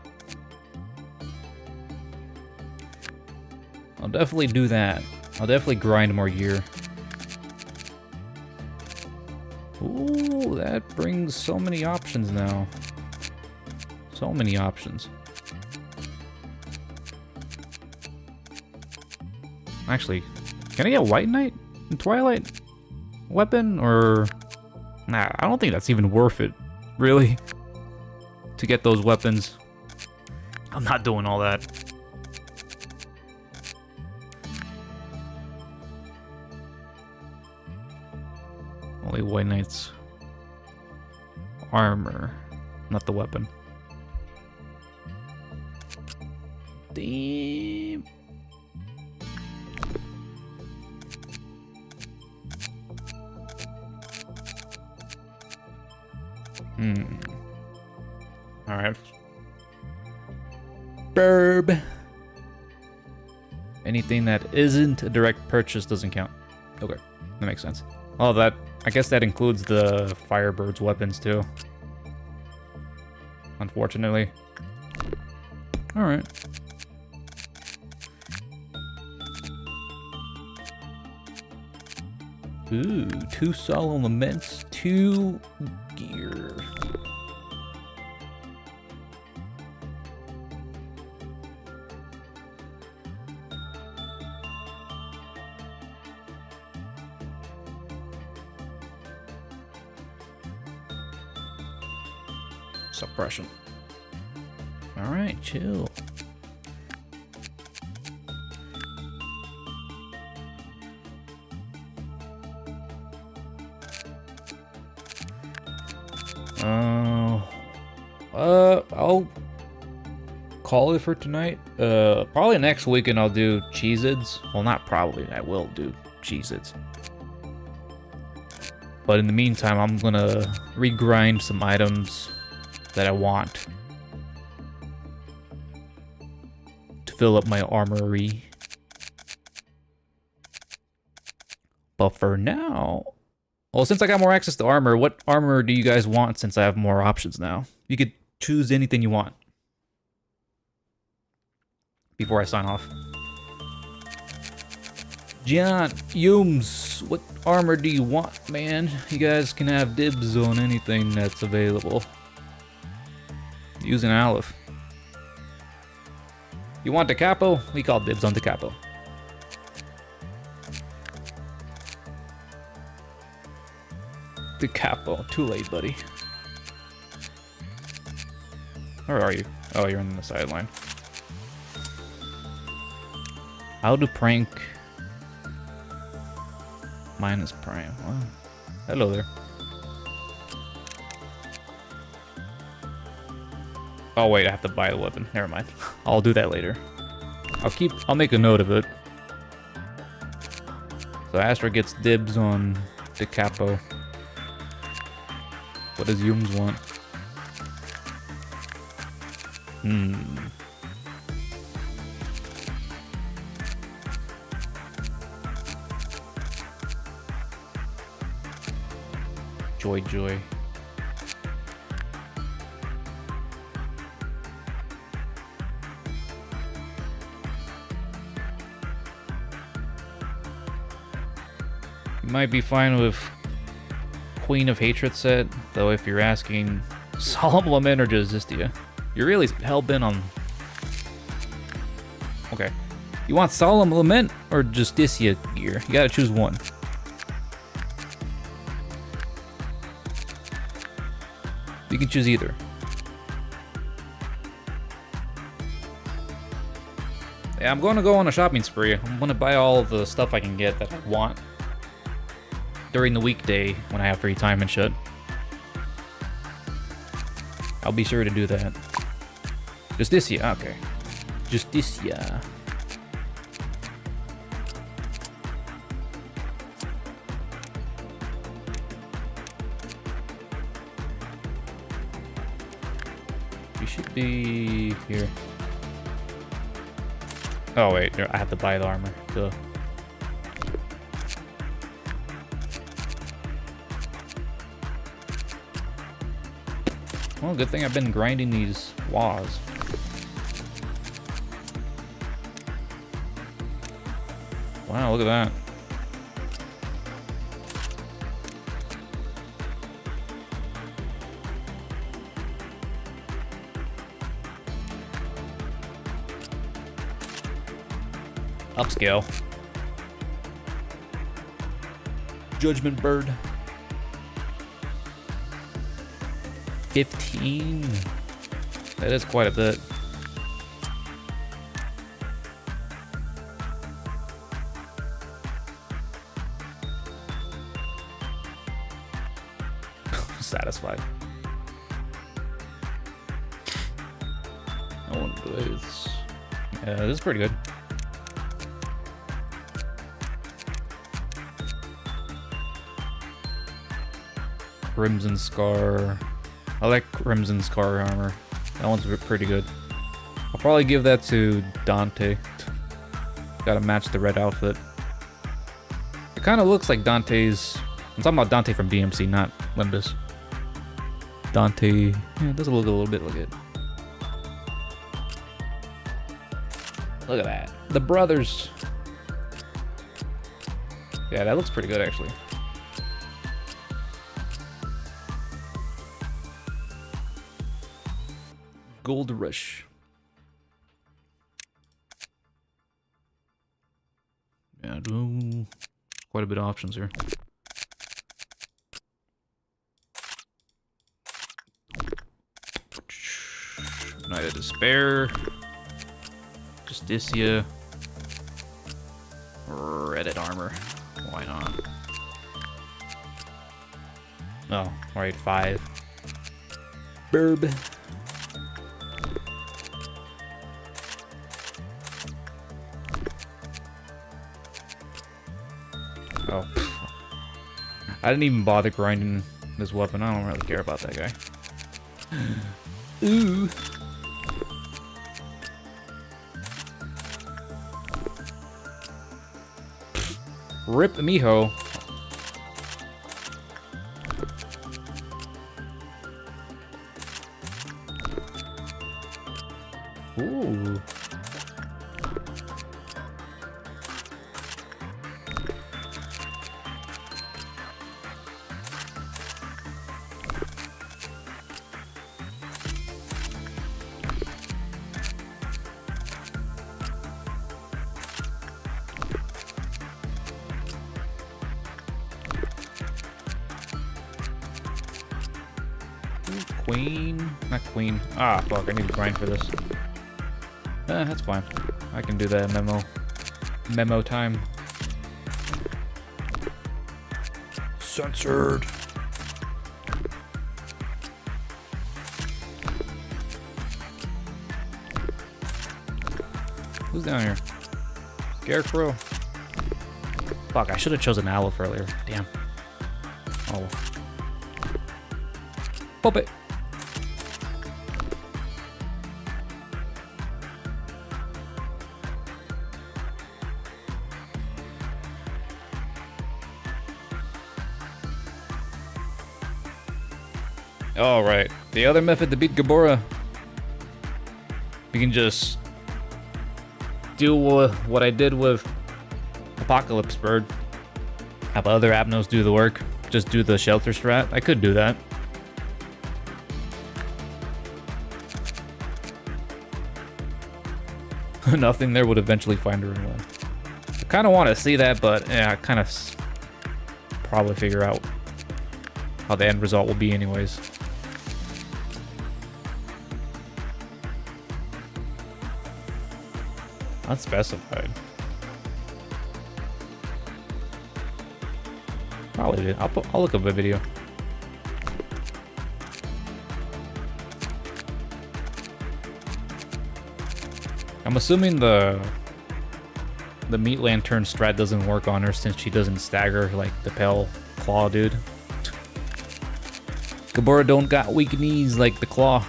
I'll definitely do that. I'll definitely grind more gear. Ooh, that brings so many options now. So many options. Actually, can I get White Knight and Twilight weapon? Or... Nah, I don't think that's even worth it, really, to get those weapons. I'm not doing all that. Only White Knight's armor, not the weapon. Damn. Alright. Burb. Anything that isn't a direct purchase doesn't count. Okay, that makes sense. Oh, that... I guess that includes the Firebird's weapons, too. Unfortunately. Alright. Ooh, 2 solemn laments, 2 gear. Suppression. Alright, chill. I'll call it for tonight. Probably next weekend I'll do Cheez-Its. Well, not probably, I will do Cheez-Its. But in the meantime, I'm gonna regrind some items that I want to fill up my armory. But for now... Well, since I got more access to armor, what armor do you guys want since I have more options now? You could choose anything you want. Before I sign off. John, Yums, what armor do you want, man? You guys can have dibs on anything that's available. Using Aleph. You want the capo? We call dibs on the capo. The capo. Too late, buddy. Where are you? Oh, you're on the sideline. How to prank minus prime. Wow. Hello there. Oh wait, I have to buy the weapon. Never mind. I'll do that later. I'll make a note of it. So Astra gets dibs on the capo. What does Yums want? Joy. You might be fine with Queen of Hatred set, though if you're asking Solemn Lament or Justicia, you're really hell-bent on... Okay. You want Solemn Lament or Justicia gear? You gotta choose one. You can choose either. Yeah, I'm going to go on a shopping spree. I'm going to buy all the stuff I can get that I want during the weekday when I have free time and shit. I'll be sure to do that. Justicia, okay. Justicia. You should be here. Oh wait, I have to buy the armor. Duh. Well, good thing I've been grinding these walls. Wow, look at that. Upscale. Judgment Bird. 15. That is quite a bit. Satisfied. I want to do this. Yeah, this is pretty good. Crimson Scar. I like Crimson Scar armor. That one's pretty good. I'll probably give that to Dante. Gotta match the red outfit. It kind of looks like Dante's... I'm talking about Dante from DMC, not Limbus. Dante... Yeah, it does look a little bit like it. Look at that. The brothers. Yeah, that looks pretty good, actually. Gold Rush. Yeah, quite a bit of options here. Night of Despair. Justicia. Reddit armor. Why not? Oh, alright, 5. Burb. Oh. I didn't even bother grinding this weapon. I don't really care about that guy. Ooh. Rip Miho. Ooh. Queen? Not Queen. Ah, fuck, I need to grind for this. That's fine. I can do that memo time. Censored. Who's down here? Scarecrow. Fuck, I should have chosen Aloe earlier. Damn. Oh. Pop it. Alright, the other method to beat Gebura. We can just do what I did with Apocalypse Bird. Have other Abnos do the work. Just do the shelter strat. I could do that. Nothing there would eventually find her in one. I kind of want to see that, but yeah, I kind of probably figure out how the end result will be anyways. Unspecified. Probably did. I'll look up a video. I'm assuming the meat lantern strat doesn't work on her since she doesn't stagger like the pale claw dude. Gebura don't got weak knees like the claw.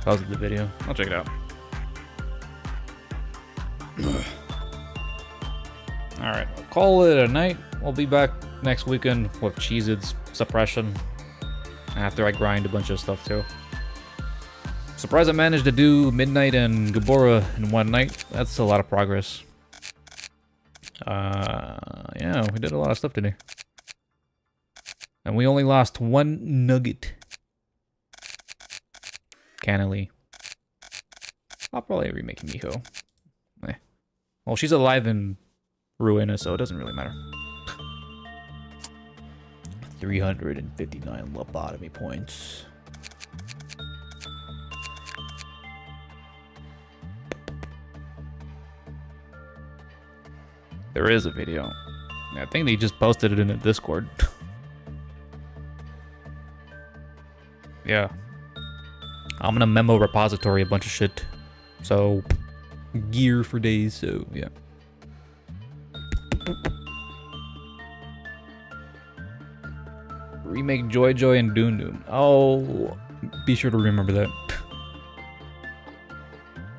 Pause the video. I'll check it out. Alright, I'll call it a night. We'll be back next weekend with Cheez-Its Suppression. After I grind a bunch of stuff too. Surprised I managed to do Midnight and Gebura in one night. That's a lot of progress. Yeah, we did a lot of stuff today. And we only lost one nugget. Cannily. I'll probably remake Miho. Well, she's alive in Ruina, so it doesn't really matter. 359 lobotomy points. There is a video. I think they just posted it in the Discord. Yeah. I'm gonna memo repository a bunch of shit. So, gear for days, so yeah. Remake Joy Joy and Doom Doom. Oh, be sure to remember that.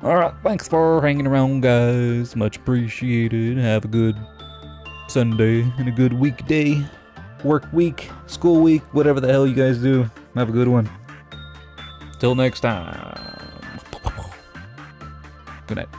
Alright, thanks for hanging around, guys. Much appreciated. Have a good Sunday and a good weekday. Work week, school week, whatever the hell you guys do. Have a good one. Till next time. Good night.